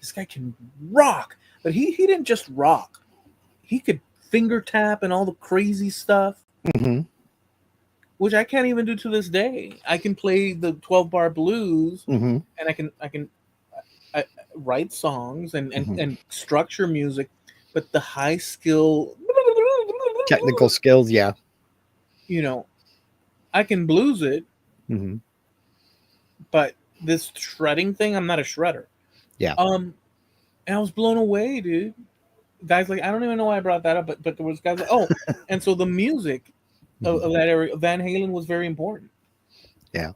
this guy can rock. But he didn't just rock. He could finger tap and all the crazy stuff, Hmm. which I can't even do to this day. I can play the 12-bar blues, Hmm. and I write songs Hmm. and structure music, but the high skill, Technical skills, yeah. you know, I can blues it, Hmm. but this shredding thing, I'm not a shredder. Yeah. Um, and I was blown away, dude. Guys, like I don't even know why I brought that up, but there was guys like, oh, and so the music Hmm. of that area, Van Halen was very important Yeah.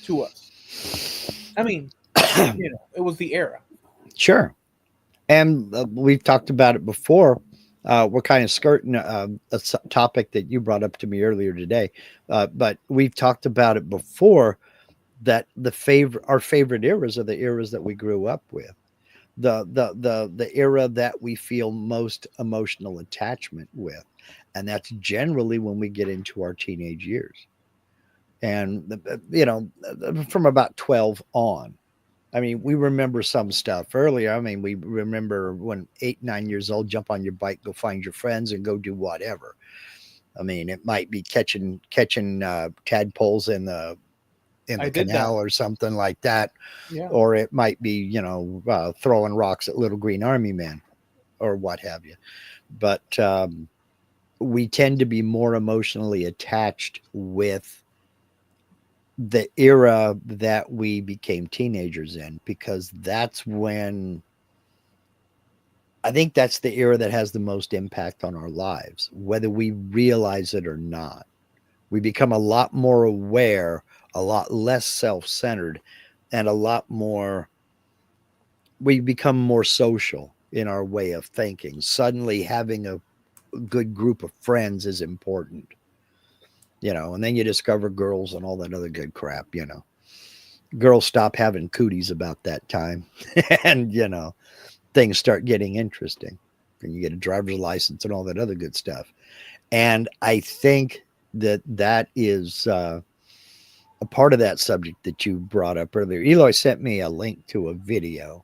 to us. I mean, it was the era. Sure. And we've talked about it before. We're kind of skirting topic that you brought up to me earlier today, but we've talked about it before. That our favorite eras are the eras that we grew up with, the era that we feel most emotional attachment with, and that's generally when we get into our teenage years, and from about 12 on. I mean, we remember some stuff earlier. I mean, we remember when 8, 9 years old, jump on your bike, go find your friends, and go do whatever. I mean, it might be catching tadpoles in I the did that. canal or something like that, Yeah, or it might be throwing rocks at little green army men or what have you. But we tend to be more emotionally attached with the era that we became teenagers in, because that's when I think that's the era that has the most impact on our lives, whether we realize it or not. We become a lot more aware, a lot less self centered, and a lot more, we become more social in our way of thinking. Suddenly, having a good group of friends is important, and then you discover girls and all that other good crap. Girls stop having cooties about that time, and, things start getting interesting. And you get a driver's license and all that other good stuff. And I think that is a part of that subject that you brought up earlier. Eloy sent me a link to a video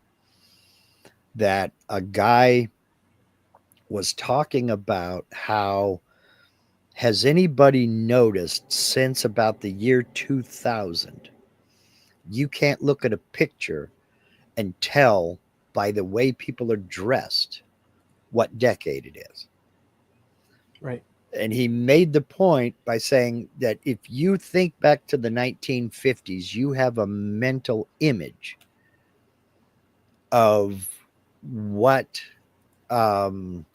that a guy was talking about how, has anybody noticed since about the year 2000, you can't look at a picture and tell by the way people are dressed what decade it is. right. And he made the point by saying that if you think back to the 1950s, you have a mental image of what. Um,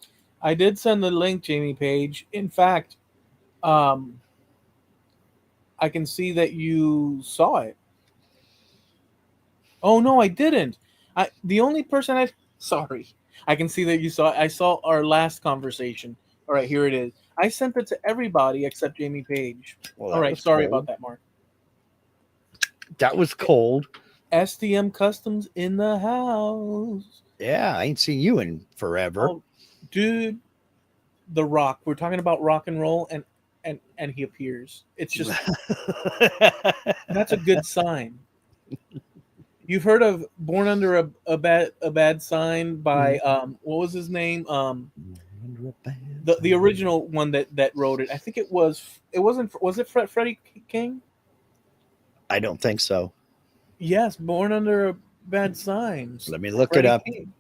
I did send the link, Jamie Page. In fact, um, I can see that you saw it. Oh no, I didn't. The only person I sorry. I can see that you saw it. I saw our last conversation. All right, here it is. I sent it to everybody except Jamie Page. well, All that right, was sorry about cold. that, Mark. That was cold. SDM Customs in the house. Yeah, I ain't seen you in forever. Oh, dude, The Rock. We're talking about rock and roll, and he appears. It's just that's a good sign. You've heard of "Born Under a Bad Sign" by what was his name? The original one that wrote it. I think it wasn't was it Freddie King? I don't think so. Yes, "Born Under a Bad Sign." Let me look it Freddie up. King.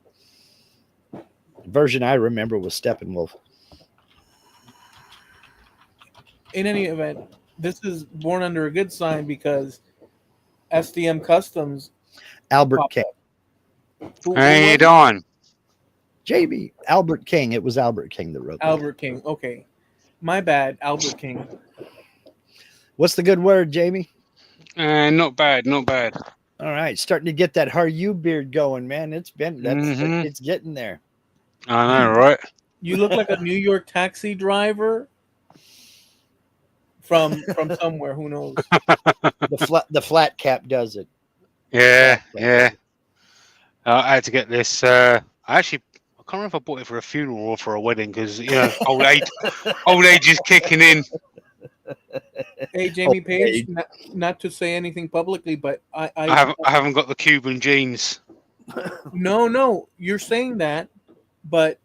The version I remember was Steppenwolf. In any event, this is "Born Under a Good Sign" because SDM Customs Albert popped King. up. Who Hey, was it? Don. JB. Albert King. It was Albert King that wrote that. Albert King. Okay, my bad, Albert King. What's the good word, Jamie? Not bad, not bad. All right, starting to get that Haru beard going, man. Mm-hmm. It's getting there. I know, You right? you look like a New York taxi driver from somewhere. Who knows? The flat cap does it. The Yeah, flat cap yeah. does it. I had to get this. I can't remember if I bought it for a funeral or for a wedding because old age is kicking in. Hey, Jamie Page, Okay. not to say anything publicly, but I haven't got the Cuban genes. no, you're saying that, but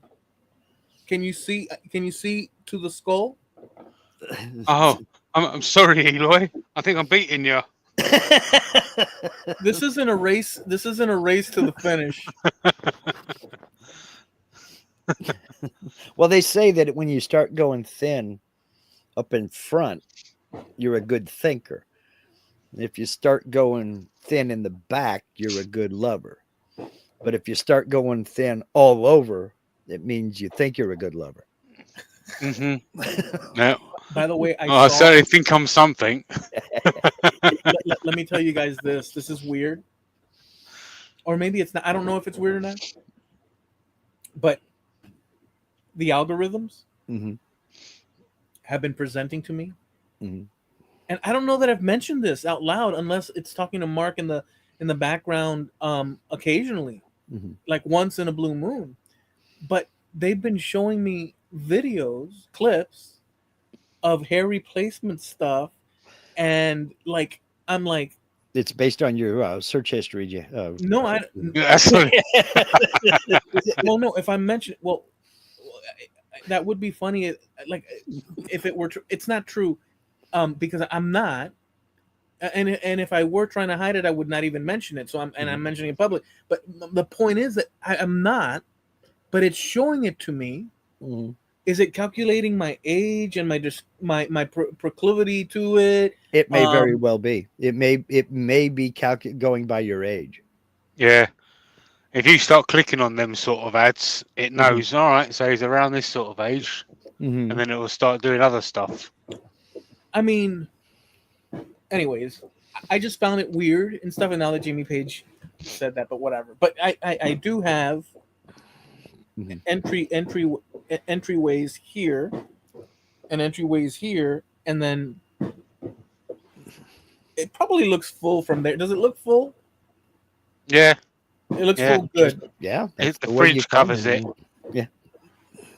can you see to the skull? Oh, I'm sorry, Eloy. I think I'm beating you. This isn't a race. This isn't a race to the finish. Well, they say that when you start going thin up in front, you're a good thinker. If you start going thin in the back, you're a good lover. But if you start going thin all over, it means you think you're a good lover. Yeah. By the way, I certainly think I'm something. let me tell you guys this. This is weird, or maybe it's not. I don't know if it's weird or not. But the algorithms Mhm. have been presenting to me, Mhm. and I don't know that I've mentioned this out loud unless it's talking to Mark in the background occasionally, Mhm. like once in a blue moon. But they've been showing me videos, clips of hair replacement stuff, and like I'm like, It's based on your search history. no, I Yeah, sorry. well, no, if I mention, well, that would be funny. Like, if it were true, it's not true, because I'm not, and if I were trying to hide it, I would not even mention it. So I'm mentioning it in public. But the point is that I am not, but it's showing it to me. Mhm. Is it calculating my age and my proclivity to it? It may very Um, well be. It may be going by your age. Yeah. If you start clicking on them sort of ads, it knows, all right, so he's around this sort of age, Mhm. and then it will start doing other stuff. I mean, anyways, I just found it weird and stuff. And now that Jimmy Page said that, but whatever. But I do have Mhm. entryways here and entryways here, and then it probably looks full from there. Does it look full? Yeah, It looks Yeah. full good. Yeah, that's the the way you fringe comb covers it. I it. mean, yeah,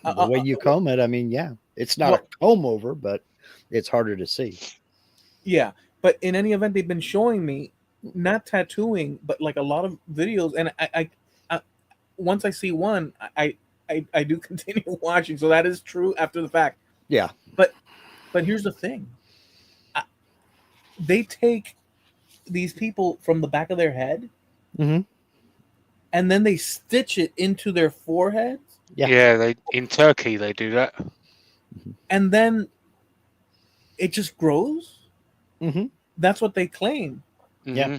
Uh, the uh, way uh, you comb it. I mean, yeah, it's not a well, comb over, but it's harder to see. yeah, but in any event, they've been showing me not tattooing, but like a lot of videos, and I once I see one, I do continue watching. So that is true after the fact. Yeah. But here's the thing: they take these people from the back of their head, Hmm. and then they stitch it into their foreheads, Yeah. Yeah, they in Turkey they do that. and then it just grows. Hmm. That's what they claim, Yeah. hmm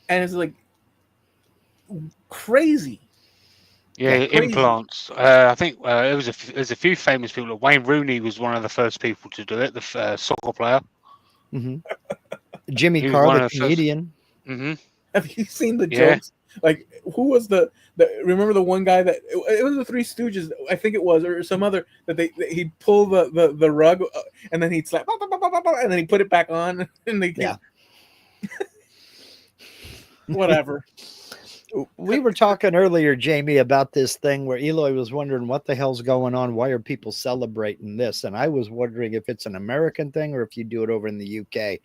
and it's like crazy. Yeah, Yeah. Crazy. implants. I think there's a few famous people. Wayne Rooney was one of the first people to do it. The soccer player. Hmm. Jimmy He was Carr, one the of the first. comedian. hmm Have you seen the Yeah. jokes? Like, who was the remember the one guy that it was the Three Stooges, I think it was, or some other that he'd pull the rug, and then he'd slap, "Bah, bah, bah, bah, bah, bah," and then he put it back on, and they keep, Yeah. whatever. We were talking earlier, Jamie, about this thing where Eloy was wondering what the hell's going on. Why are people celebrating this? And I was wondering if it's an American thing or if you do it over in the UK.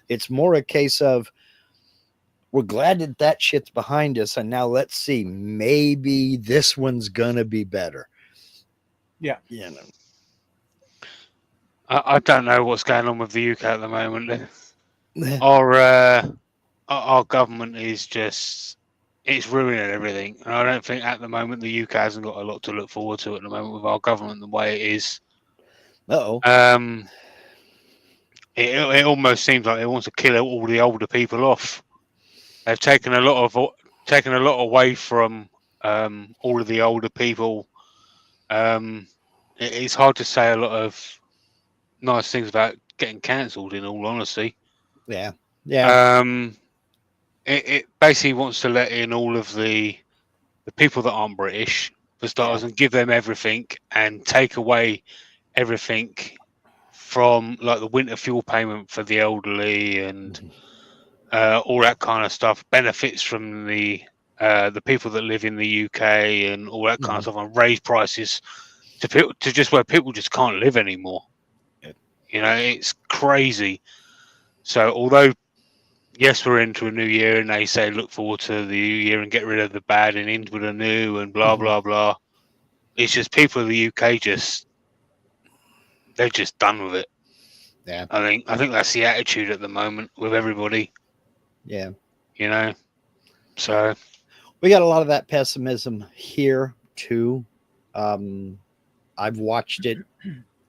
It's more a case of we're glad that that shit's behind us, and now let's see, maybe this one's gonna be better. Yeah. You know. I don't know what's going on with the UK at the moment. Our government is just it's ruining everything, and I don't think at the moment the UK hasn't got a lot to look forward to at the moment with our government the way it is. Uh-oh. It almost seems like they want to kill all the older people off. They've taken a lot away from all of the older people. It's hard to say a lot of nice things about getting cancelled. In all honesty, Yeah. Yeah. it basically wants to let in all of the people that aren't British for starters and give them everything and take away everything from like the winter fuel payment for the elderly and all that kind of stuff. Benefits from the the people that live in the UK and all that kind of Mhm. stuff, and raise prices to people to just where people just can't live anymore. Yeah. You know, it's crazy. So although yes, we're into a new year, and they say look forward to the new year and get rid of the bad and into the new and blah Mhm. blah blah. It's just people in the UK they're just done with it. Yeah. I think that's the attitude at the moment with everybody. Yeah. You know, so We got a lot of that pessimism here too. I've watched it.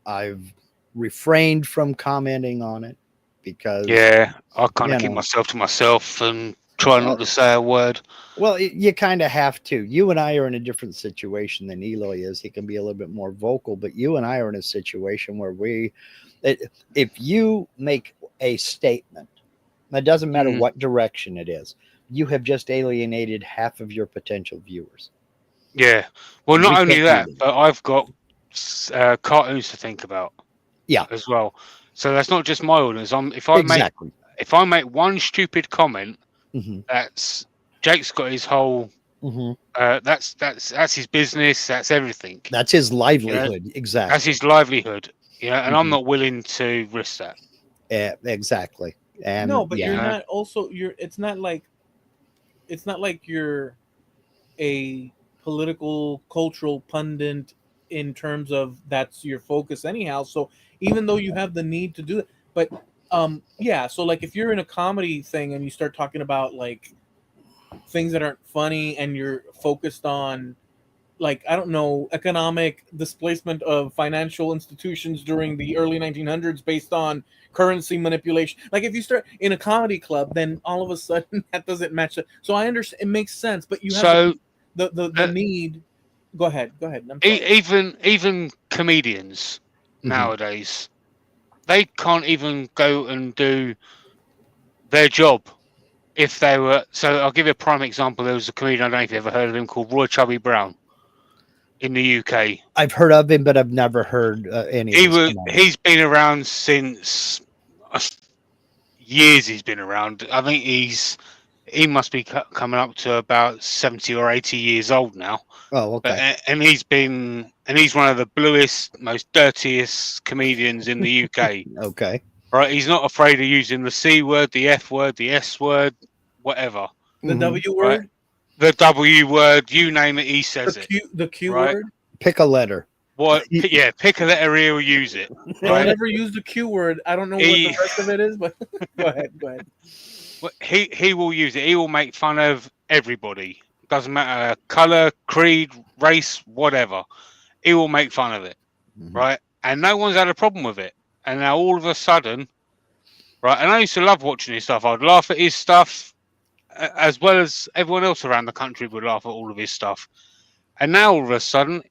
I've refrained from commenting on it because, yeah, I kind of you keep know, myself to myself and try uh, not to say a word. well, you kind of have to. You and I are in a different situation than Eloy is. He can be a little bit more vocal, but you and I are in a situation where if you make a statement, it doesn't matter Mm, what direction it is, you have just alienated half of your potential viewers. yeah, well, We not only can't do that, that. but I've got cartoons to think about Yeah, as well. So that's not just my audience. exactly. If I make one stupid comment, Hmm. that's Jake's got his whole. Hmm. That's his business. That's everything. That's his You know, livelihood. that's Exactly. his livelihood. You know, and I'm Hmm. not willing to risk that. Exactly. No, And but You you're yeah, know, not also you're it's not like you're a political cultural pundit in terms of that's your focus anyhow. So even though you have the need to do it, but yeah, so like if you're in a comedy thing and you start talking about like things that aren't funny and you're focused on like I don't know economic displacement of financial institutions during the early 1900s based on currency manipulation. Like if you start in a comedy club, then all of a sudden that doesn't match up. So I understand it makes sense, but you have so the uh, need. Go ahead. I'm sorry. even comedians hmm, nowadays, they can't even go and do their job if they were. So I'll give you a prime example. There was a comedian, I don't know if you ever heard of him, called Roy Chubby Brown in the UK. I've heard of him, but I've never heard any of his comedy. He's been around since uh, years. He's been around. I think he must be coming up to about 70 or 80 years old now. Oh, But okay. and he's one of the bluest, most dirtiest comedians in the UK. Okay. Right? He's not afraid of using the C word, the F word, the S word, whatever. The Hmm. W Right? word, The W word, you name it, he the says it. Q Right? word. Pick a letter. What? Yeah, pick a letter, he'll use it. Don't Right? ever use the Q word. I don't know what the He rest of it is, but go ahead. Go ahead. he will use it. He will make fun of everybody. Doesn't matter color, creed, race, whatever. He will make fun of it. Hmm. Right? And no one's had a problem with it. And now all of a sudden, right? And I used to love watching his stuff. I'd laugh at his stuff as well as everyone else around the country would laugh at all of his stuff. And now all of a sudden,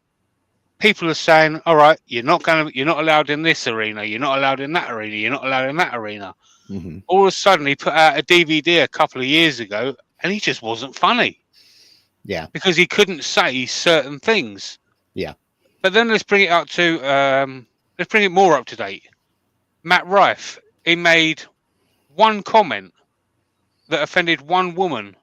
people are saying, "All right, you're not allowed in this arena. You're not allowed in that arena. You're not allowed in that arena." Hmm. All of a sudden, he put out a DVD a couple of years ago, and he just wasn't funny Yeah. because he couldn't say certain things. Yeah. But then let's bring it more up to date. Matt Rife, he made one comment that offended one woman,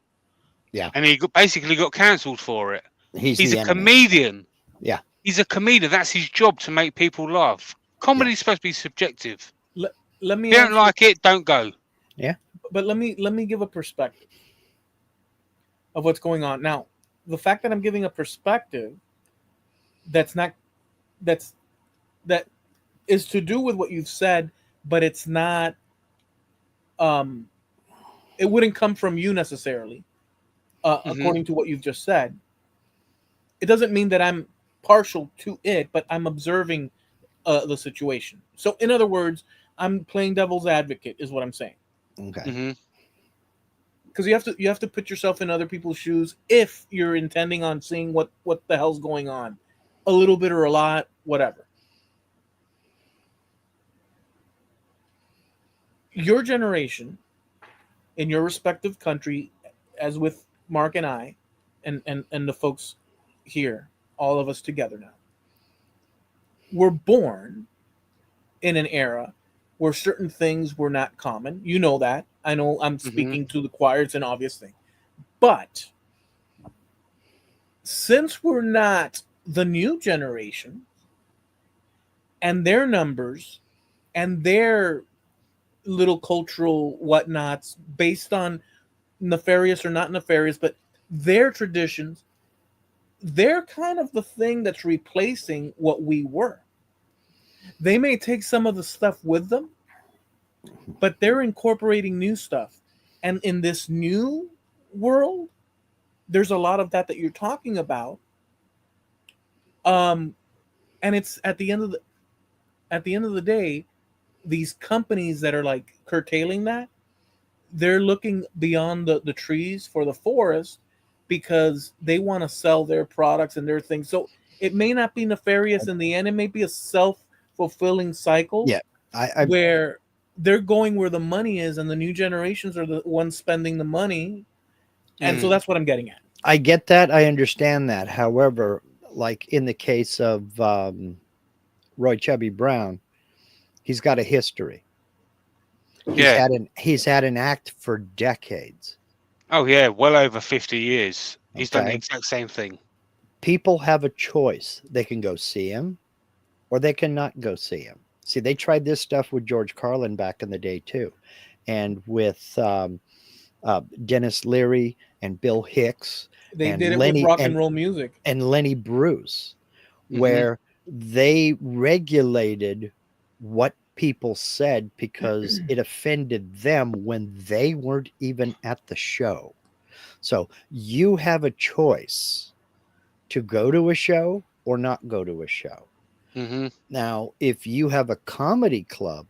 Yeah. and basically got cancelled for it. He's He's a the enemy. comedian. Yeah. He's a comedian. That's his job, to make people laugh. Yeah. Comedy's supposed to be subjective. Let, let If me you don't answer, like it, don't go. Yeah. but let me give a perspective of what's going on now. The fact that I'm giving a perspective that's not that's that is to do with what you've said, but it's not. Um, it wouldn't come from you necessarily, Hmm. according to what you've just said. It doesn't mean that I'm partial to it, but I'm observing the situation. So, in other words, I'm playing devil's advocate, is what I'm saying. Okay. Hmm. Because you have to put yourself in other people's shoes if you're intending on seeing what the hell's going on, a little bit or a lot, whatever. Your generation in your respective country, as with Mark and I, and the folks here, all of us together now, were born in an era where certain things were not common. You know that. I know I'm Hmm. speaking to the choir. It's an obvious thing. But since we're not the new generation and their numbers and their little cultural whatnots based on nefarious or not nefarious, but their traditions, they're kind of the thing that's replacing what we were. They may take some of the stuff with them, but they're incorporating new stuff. And in this new world, there's a lot of that you're talking about. Um, and it's at the end of the day, these companies that are like curtailing that, they're looking beyond the trees for the forest because they want to sell their products and their things. So it may not be nefarious in the end. It may be a self-fulfilling cycle Yeah, I where they're going where the money is and the new generations are the ones spending the money. And so Mm. that's what I'm getting at. I get that. I understand that. However, like in the case of Roy Chubby Brown, he's got a history. Yeah. He's had an act for decades. Oh yeah, well over 50 years. He's done the Okay, exact same thing. people have a choice. They can go see him, or they can not go see him. See, they tried this stuff with George Carlin back in the day too, and with Dennis Leary and Bill Hicks They and did it with Lenny rock and roll music. and Lenny Bruce, Hmm. where they regulated what people said because it offended them when they weren't even at the show. So you have a choice to go to a show or not go to a show. Hmm. Now, if you have a comedy club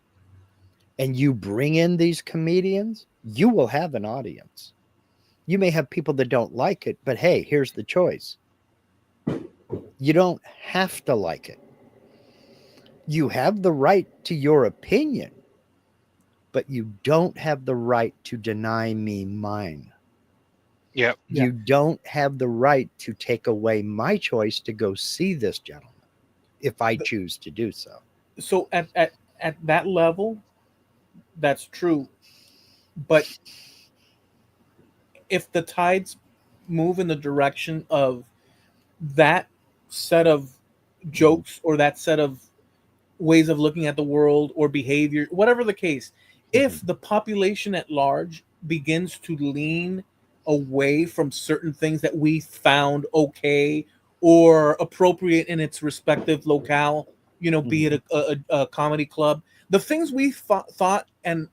and you bring in these comedians, you will have an audience. You may have people that don't like it, but hey, here's the choice. You don't have to like it. You have the right to your opinion, but you don't have the right to deny me mine. Yeah. Yeah. You don't have the right to take away my choice to go see this gentleman if I choose to do so. So at that level, that's true. But if the tides move in the direction of that set of Mhm, jokes or that set of ways of looking at the world or behavior, whatever the case, mhm, if the population at large begins to lean away from certain things that we found okay or appropriate in its respective locale, be mhm. it a comedy club, the things we thought and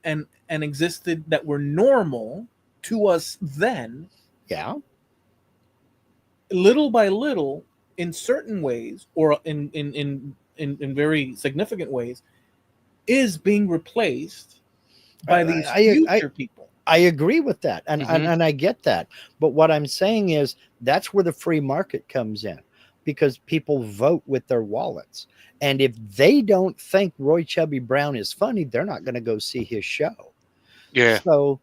existed that were normal to us then, Yeah. little by little, in certain ways or in very significant ways, is being replaced by these I future people. I agree with that, Hmm. and I get that. But what I'm saying is that's where the free market comes in, because people vote with their wallets, and if they don't think Roy Chubby Brown is funny, they're not going to go see his show. Yeah. So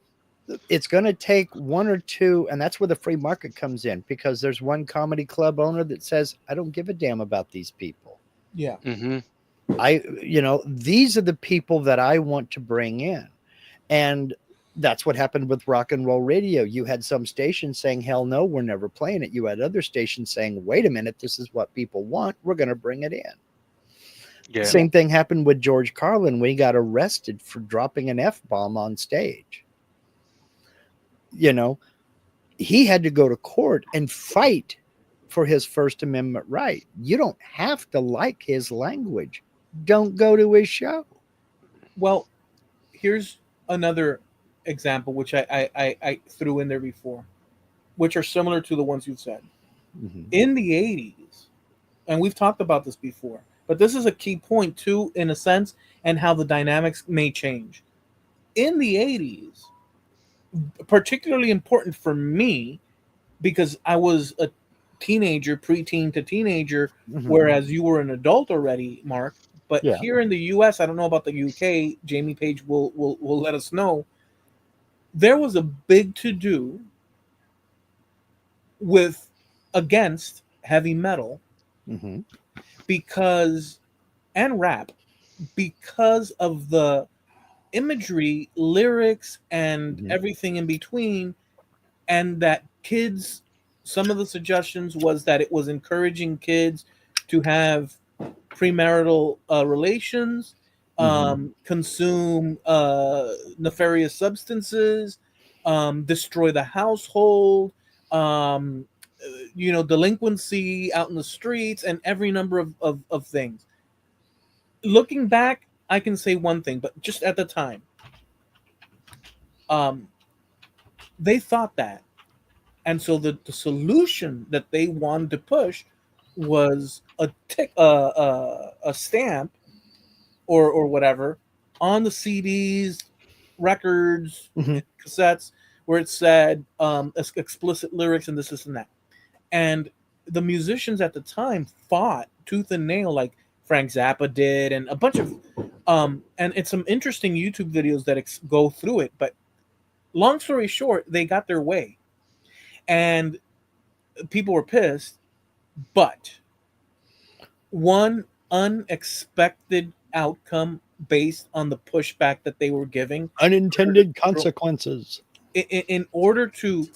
it's going to take one or two, and that's where the free market comes in, because there's one comedy club owner that says, I don't give a damn about these people. Yeah. Hmm. These are the people that I want to bring in. And that's what happened with rock and roll radio. You had some stations saying, hell no, we're never playing it. You had other stations saying, wait a minute, this is what people want. We're going to bring it in. Yeah. Yeah. Same thing happened with George Carlin when he got arrested for dropping an F bomb on stage. You know, he had to go to court and fight for his First Amendment right. You don't have to like his language. Don't go to his show. Well, here's another example which I threw in there before, which are similar to the ones you've said. Mhm. In the 80s, and we've talked about this before, but this is a key point too, in a sense, and how the dynamics may change. In the 80s, particularly important for me because I was a teenager, preteen to teenager, Mhm. whereas you were an adult already, Mark. But Yeah. here in the U.S., I don't know about the UK. Jamie Page will let us know. There was a big to do with against heavy metal Mhm. because and rap because of the imagery, lyrics, and Mhm. everything in between, and that kids some of the suggestions was that it was encouraging kids to have premarital relations, consume nefarious substances, destroy the household, um, delinquency out in the streets, and every number of things. Looking back, I can say one thing, but just at the time, um, they thought that. And so the solution that they wanted to push was a stamp or whatever on the CDs, records, Mhm. cassettes, where it said explicit lyrics and this and that. And the musicians at the time fought tooth and nail, like Frank Zappa did, and a bunch of and it's some interesting YouTube videos that go through it. But long story short, they got their way, and people were pissed. But one unexpected outcome based on the pushback that they were giving, Unintended consequences. in order to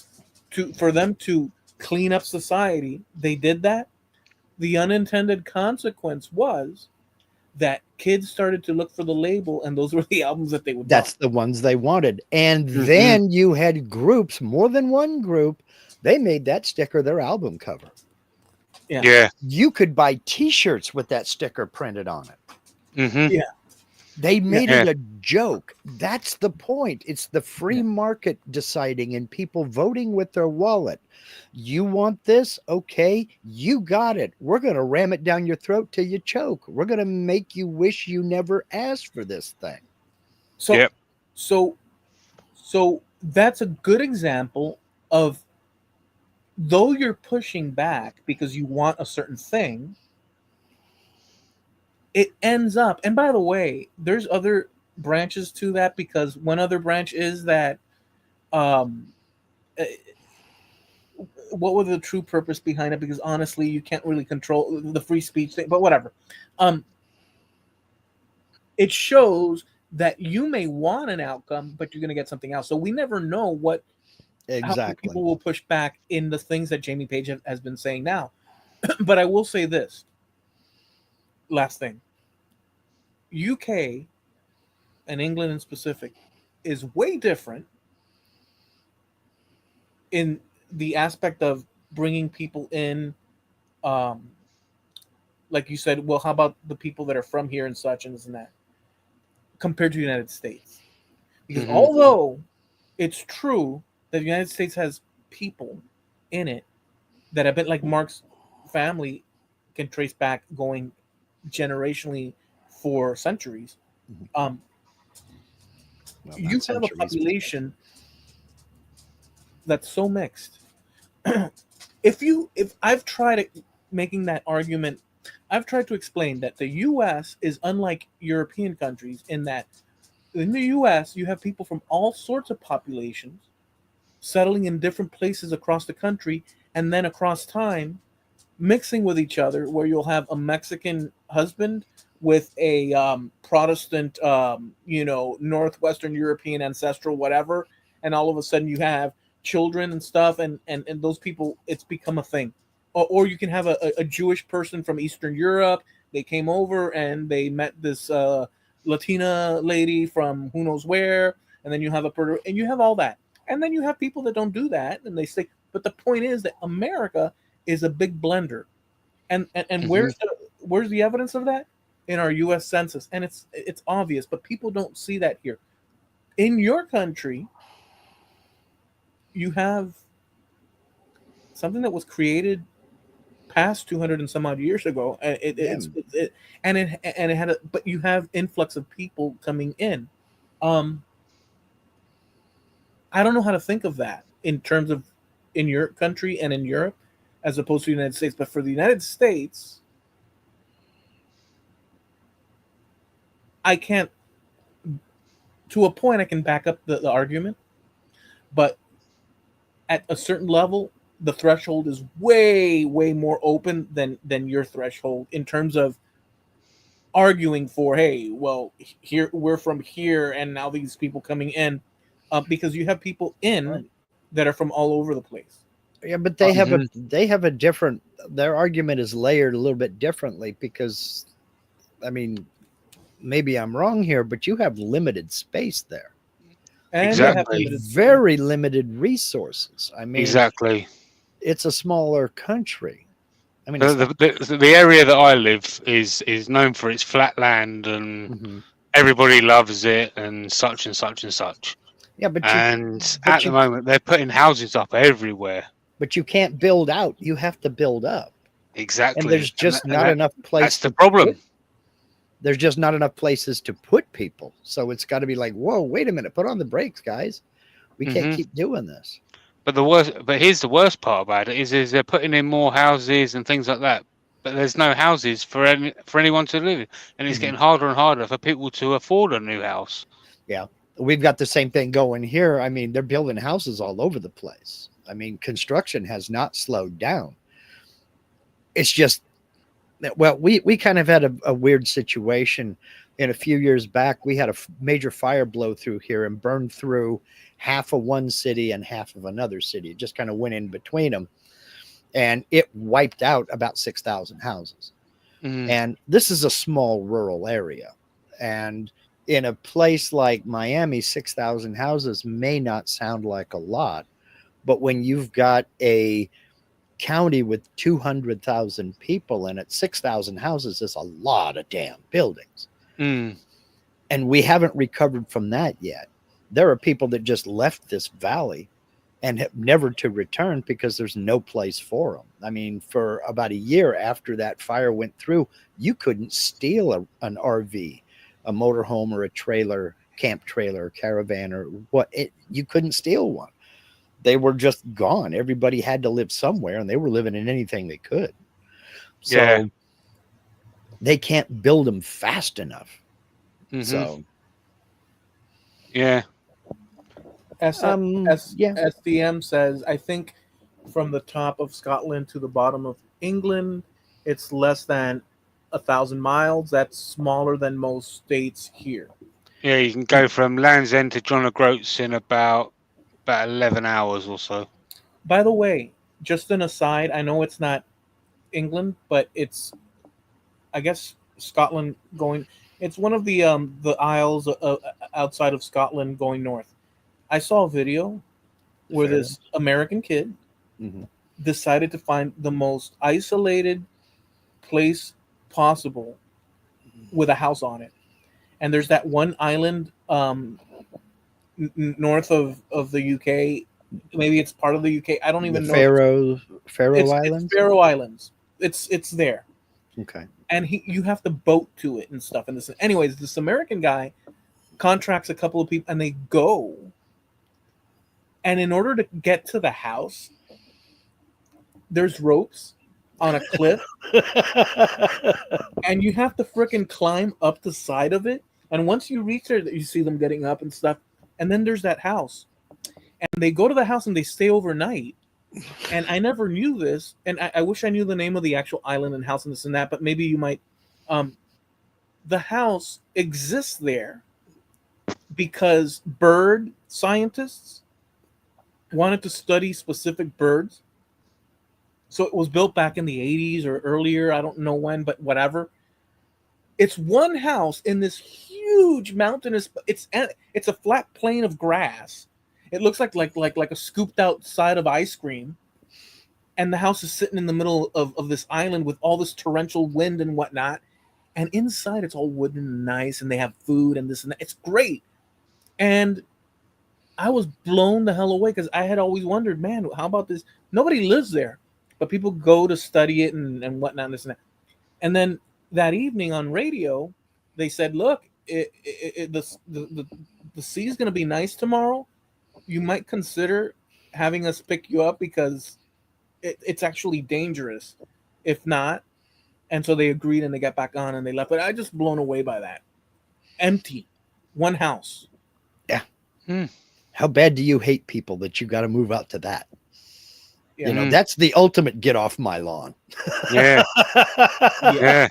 for them to clean up society, they did that. The unintended consequence was that kids started to look for the label, and those were the albums that they would buy. That's the ones they wanted. And Mhm. then you had groups, more than one group, they made that sticker their album cover. Yeah. Yeah. You could buy t-shirts with that sticker printed on it. Mm-hmm. Yeah. They made Yeah. it a joke. That's the point. It's the free Yeah. market deciding and people voting with their wallet. You want this? Okay, you got it. We're going to ram it down your throat till you choke. We're going to make you wish you never asked for this thing. So Yep. so that's a good example of, though you're pushing back because you want a certain thing, it ends up, and by the way, there's other branches to that, because one other branch is that um eh, what was the true purpose behind it, because honestly you can't really control the free speech thing, but whatever. um it shows that you may want an outcome, but you're going to get something else. So we never know how many Exactly. people will push back in the things that Jamie Page has been saying now. But I will say this last thing: UK and England in specific is way different in the aspect of bringing people in. Um, like you said, well, how about the people that are from here and such and this and that, compared to the United States? Because Mm-hmm. although it's true that the United States has people in it that have been, like Mark's family can trace back going generationally for centuries. Mhm. Um, Well, you not have a centuries. population that's so mixed. If I've tried making that argument, I've tried to explain that the U.S. is unlike European countries in that in the U.S. you have people from all sorts of populations settling in different places across the country, and then across time mixing with each other, where you'll have a Mexican husband with a Protestant, Northwestern European ancestral whatever, and all of a sudden you have children and stuff, and those people, it's become a thing. Or you can have a Jewish person from Eastern Europe. They came over and they met this Latina lady from who knows where, and then you have and you have all that, and then you have people that don't do that, and they say. But the point is that America is a big blender, and Mm-hmm. where's the evidence of that? In our U.S. Census, and it's obvious, but people don't see that here. In your country, you have something that was created past 200 and some odd years ago, and Yeah. it had but you have influx of people coming in. um I don't know how to think of that in terms of in your country and in Europe as opposed to the United States, but for the United States, I can't, to a point I can back up the argument, but at a certain level the threshold is way more open than your threshold in terms of arguing for, hey, well, here we're from here and now these people coming in, because you have people in Right. that are from all over the place. Yeah, but they have Mhm. a different. Their argument is layered a little bit differently because, I mean, maybe I'm wrong here, but you have limited space there. And You they have have Exactly. limited food. very limited resources. I mean, Exactly. it's a smaller country. I mean, The, it's the, not. the area that I live is known for its flat land, and Mhm. everybody loves it, and such and such and such. Yeah, And but at the you moment, they're putting houses up everywhere. but you can't build out. You have to build up, and Exactly, there's just not enough place that's the to problem. put. There's just not enough places to put people. So it's got to be like, whoa, wait a minute, put on the brakes, guys. We can't Hmm. keep doing this. But here's the worst part about it is they're putting in more houses and things like that. But there's no houses for anyone to live in, and it's Mhm. getting harder and harder for people to afford a new house. Yeah, we've got the same thing going here. I mean, they're building houses all over the place. I mean, construction has not slowed down. It's just, well, we kind of had a weird situation. In a few years back, we had a major fire blow through here and burned through half of one city and half of another city. It just kind of went in between them, and it wiped out about 6,000 houses. Mm. And this is a small rural area. And in a place like Miami, 6,000 houses may not sound like a lot. But when you've got a county with 200,000 people in it, 6,000 houses is a lot of damn buildings. Mm. And we haven't recovered from that yet. There are people that just left this valley and have never to return because there's no place for them. I mean, for about a year after that fire went through, you couldn't steal an RV, a motorhome, or a trailer, camp trailer, caravan, or you couldn't steal one. They were just gone. Everybody had to live somewhere, and they were living in anything they could. Yeah. So they can't build them fast enough. Hmm. So, Yeah. yeah. SDM says, I think from the top of Scotland to the bottom of England, it's less than 1,000 miles. That's smaller than most states here. Yeah. You can go from Land's End to John O'Groats in about 11 hours or so. By the way, just an aside, I know it's not England, but it's, I guess, Scotland going. It's one of the isles outside of Scotland going north. I saw a video where Fair this American kid enough. decided to find the most isolated place possible with a house on it. And there's that one island north of the UK. Maybe it's part of the UK. I don't The even know. Faroe It's Islands. Faroe Islands. It's there, Okay. and you have to boat to it and stuff. And this, anyways, this American guy contracts a couple of people, and they go. And in order to get to the house, there's ropes on a cliff, and you have to fricking climb up the side of it. And once you reach there, you see them getting up and stuff. And then there's that house, and they go to the house and they stay overnight. And I never knew this, and I wish I knew the name of the actual island and house and this and that. But maybe you might. Um, the house exists there because bird scientists wanted to study specific birds. So it was built back in the 80s or earlier. I don't know when, but whatever. It's one house in this huge mountainous. It's a flat plain of grass. It looks like a scooped out side of ice cream, and the house is sitting in the middle of this island with all this torrential wind and whatnot. And inside, it's all wooden and nice, and they have food and this and that. It's great. And I was blown the hell away because I had always wondered, man, how about this? Nobody lives there, but people go to study it and whatnot and this and that. And then that evening on radio, they said, "Look, the sea's going to be nice tomorrow. You might consider having us pick you up because it's actually dangerous. If not." And so they agreed and they got back on and they left. But I just blown away by that. Empty, one house. Yeah. Hmm. How bad do you hate people that you got to move out to that? Yeah. You know, that's the ultimate get off my lawn. Yeah. Yeah. Yeah.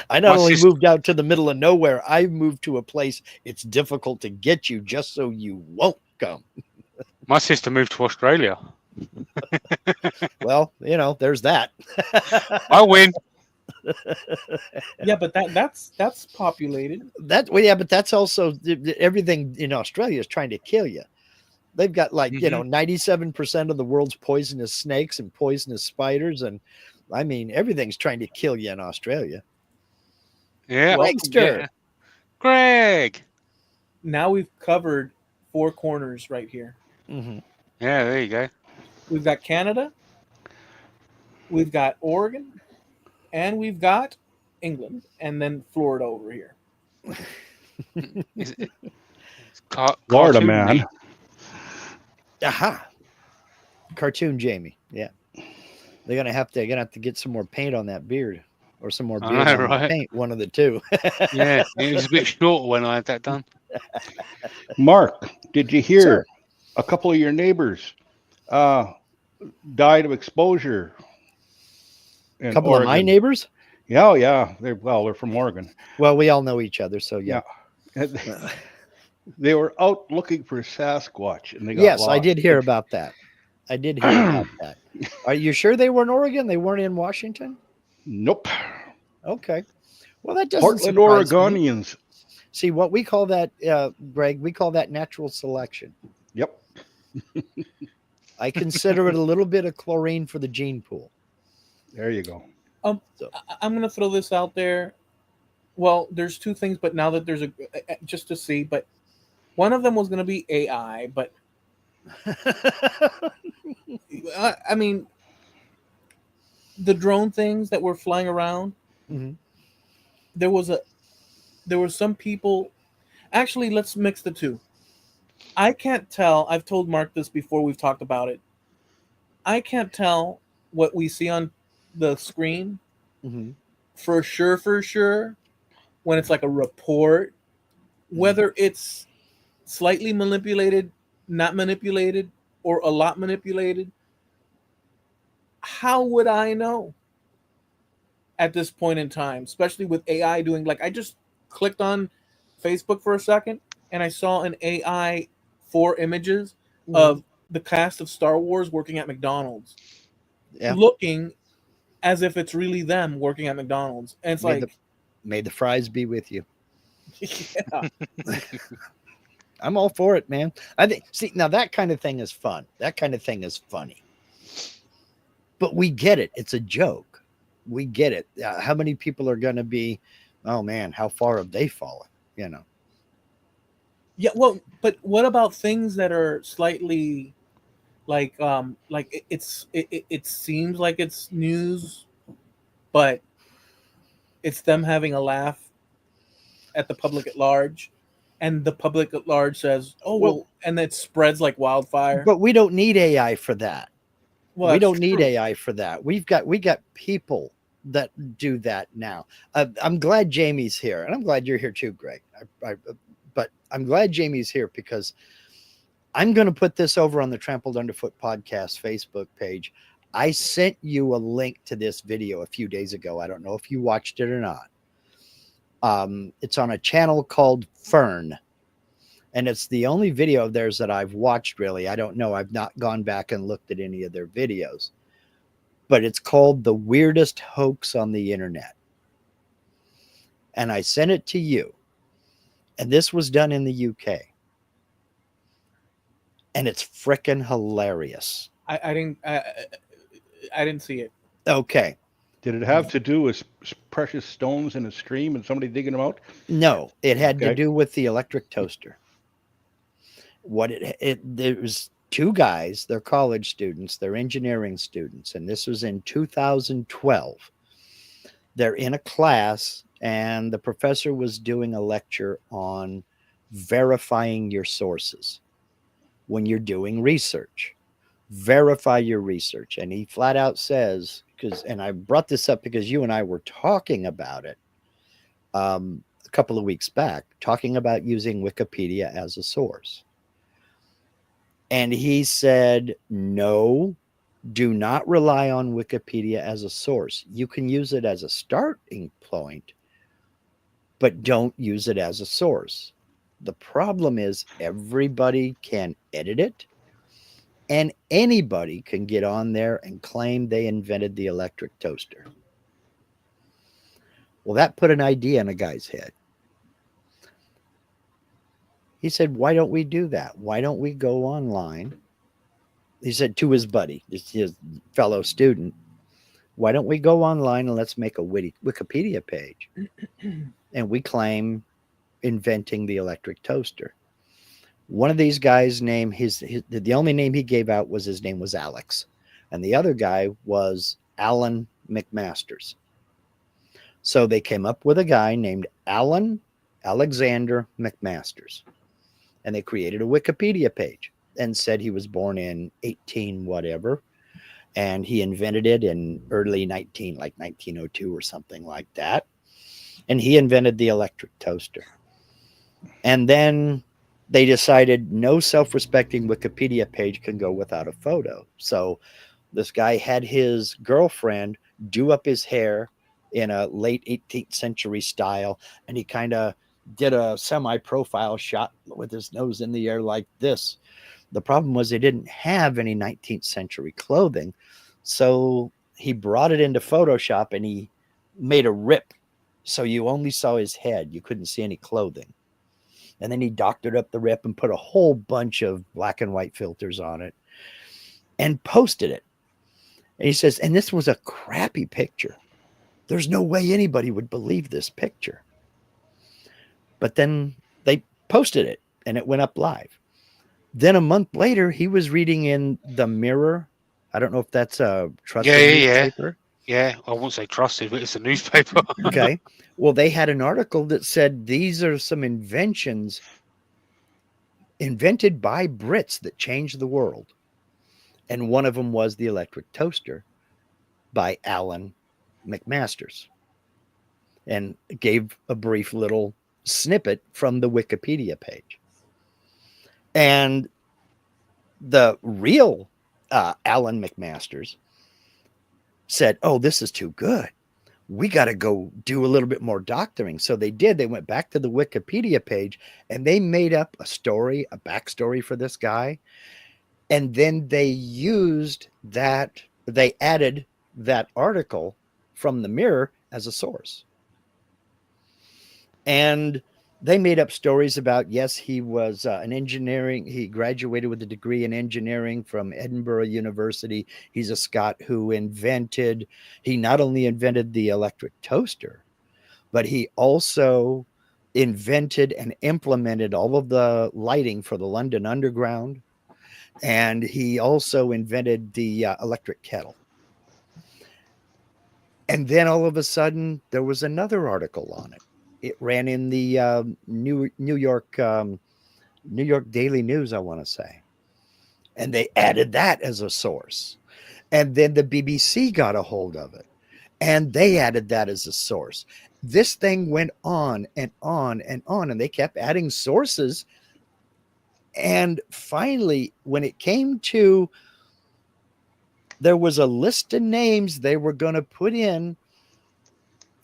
I not My only sister- moved out to the middle of nowhere, I moved to a place it's difficult to get you just so you won't come. My sister moved to Australia. Well, there's that. I win. Yeah, but that's populated. Yeah, but that's also everything in Australia is trying to kill you. They've got 97% of the world's poisonous snakes and poisonous spiders, and I mean everything's trying to kill you in Australia. Yeah. Well, Gregster. Greg. now we've covered 4 corners right here. Mm-hmm. Yeah, there you go. We've got Canada, we've got Oregon, and we've got England, and then Florida over here. It's Florida cartoon man. meat. Aha. Cartoon Jamie. Yeah. They're gonna have to get some more paint on that beard. Or some more beard I on know, that right? paint. One of the two. Yeah, it was a bit short when I had that done. Mark, did you Sir. hear a couple of your neighbors died of exposure A in couple of my Oregon? neighbors? Yeah. They're from Oregon. Well, we all know each other, so yeah. They were out looking for Sasquatch and they got Yes, lost. I did hear about that. I did hear about that. Are you sure they were in Oregon? They weren't in Washington? Nope. Okay. Well, that doesn't Portland, surprise me. Oregonians. See, what we call that, Greg, we call that natural selection. Yep. I consider it a little bit of chlorine for the gene pool. There you go. I'm gonna throw this out there. Well, there's 2 things, but now that there's just to see, but one of them was gonna be AI, but I mean, the drone things that were flying around. Mhm. There were some people. Actually, let's mix the 2. I can't tell. I've told Mark this before. We've talked about it. I can't tell what we see on the screen Mhm. for sure when it's like a report, whether it's slightly manipulated, not manipulated, or a lot manipulated. How would I know at this point in time, especially with AI doing, like, I just clicked on Facebook for a second and I saw an AI 4 images of the cast of Star Wars working at McDonald's, Yeah. looking as if it's really them working at McDonald's. And it's May the fries be with you. yeah. I'm all for it, man. I think, see, now that kind of thing is fun. That kind of thing is funny. But we get it. It's a joke. We get it. How many people are going to be, oh man, how far have they fallen? Yeah, well, but what about things that are slightly like it seems like it's news, but it's them having a laugh at the public at large, and the public at large says, "Oh well," and it spreads like wildfire. But we don't need AI for that. Well, We that's don't need true. AI for that. We got people that do that now. I'm glad Jamie's here, and I'm glad you're here too, Greg. But I'm glad Jamie's here because I'm going to put this over on the Trampled Underfoot podcast Facebook page. I sent you a link to this video a few days ago. I don't know if you watched it or not. It's on a channel called Fern. And it's the only video of theirs that I've watched, really. I don't know. I've not gone back and looked at any of their videos. But it's called The Weirdest Hoax on the Internet. And I sent it to you. And this was done in the UK. And it's frickin' hilarious. I didn't see it. Okay. Did it have to do with precious stones in a stream and somebody digging them out? No, it had to Okay. do with the electric toaster. There was 2 guys, they're college students, they're engineering students, and this was in 2012. They're in a class, and the professor was doing a lecture on verifying your sources when you're doing research. Verify your research. And he flat out says, and I brought this up because you and I were talking about it a couple of weeks back, talking about using Wikipedia as a source. And he said, no, do not rely on Wikipedia as a source. You can use it as a starting point, but don't use it as a source. The problem is everybody can edit it and anybody can get on there and claim they invented the electric toaster. Well, that put an idea in a guy's head. He said, why don't we do that? Why don't we go online? He said to his buddy, his fellow student, why don't we go online and let's make a Wikipedia page? And we claim inventing the electric toaster. One of these guys' name, the only name he gave out was his name was Alex. And the other guy was Alan McMasters. So they came up with a guy named Alan Alexander McMasters. And they created a Wikipedia page and said he was born in 18 whatever. And he invented it in early 1902 or something like that. And he invented the electric toaster. And then they decided no self-respecting Wikipedia page can go without a photo. So this guy had his girlfriend do up his hair in a late 18th century style. And he kind of did a semi-profile shot with his nose in the air like this. The problem was they didn't have any 19th century clothing. So he brought it into Photoshop and he made a rip. So you only saw his head. You couldn't see any clothing. And then he doctored up the rip and put a whole bunch of black and white filters on it and posted it. And he says, and this was a crappy picture. There's no way anybody would believe this picture. But then they posted it and it went up live. Then a month later, he was reading in the Mirror. I don't know if that's a trusted newspaper. Yeah, I won't say trusted, but it's a newspaper. Okay. Well, they had an article that said these are some inventions invented by Brits that changed the world. And one of them was the electric toaster by Alan McMasters. And gave a brief little snippet from the Wikipedia page. And the real Alan McMasters said, oh, this is too good. We got to go do a little bit more doctoring. So they did. They went back to the Wikipedia page and they made up a story, a backstory for this guy. And then they used that. They added that article from the Mirror as a source. And they made up stories about, yes, he was an engineering. He graduated with a degree in engineering from Edinburgh University. He's a Scot who he not only invented the electric toaster, but he also invented and implemented all of the lighting for the London Underground. And he also invented the electric kettle. And then all of a sudden, there was another article on it. It ran in the New York Daily News, I want to say. And they added that as a source. And then the BBC got a hold of it. And they added that as a source. This thing went on and on and on. And they kept adding sources. And finally, when it came to, there was a list of names they were going to put in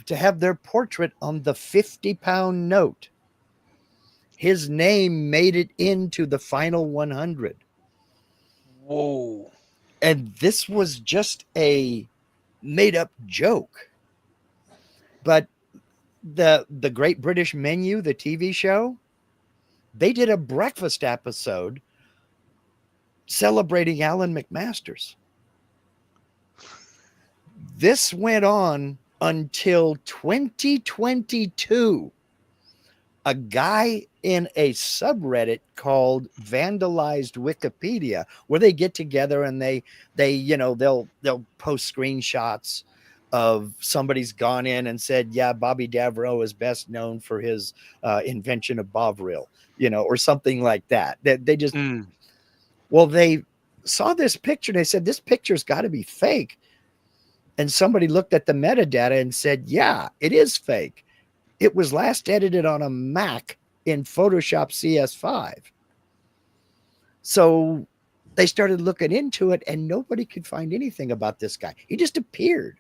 to have their portrait on the 50-pound note. His name made it into the final 100. Whoa. And this was just a made-up joke. But the Great British Menu, the TV show, they did a breakfast episode celebrating Alan McMasters. This went on until 2022. A guy in a subreddit called Vandalized Wikipedia, where they get together and they'll post screenshots of somebody's gone in and said, yeah, Bobby Davro is best known for his invention of Bovril, or something like that. They just, well, they saw this picture and they said, this picture's got to be fake. And somebody looked at the metadata and said, yeah, it is fake. It was last edited on a Mac in Photoshop CS5. So they started looking into it and nobody could find anything about this guy. He just appeared.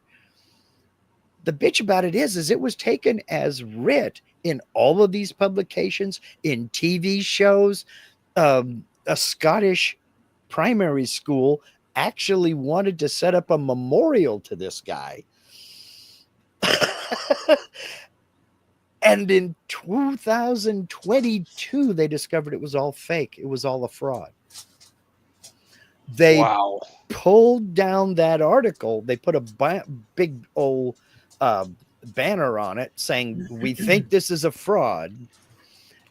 The bitch about it is it was taken as writ in all of these publications, in TV shows. A Scottish primary school actually wanted to set up a memorial to this guy. And in 2022, they discovered it was all fake. It was all a fraud. They Wow. pulled down that article. They put a big old banner on it saying, "We think this is a fraud."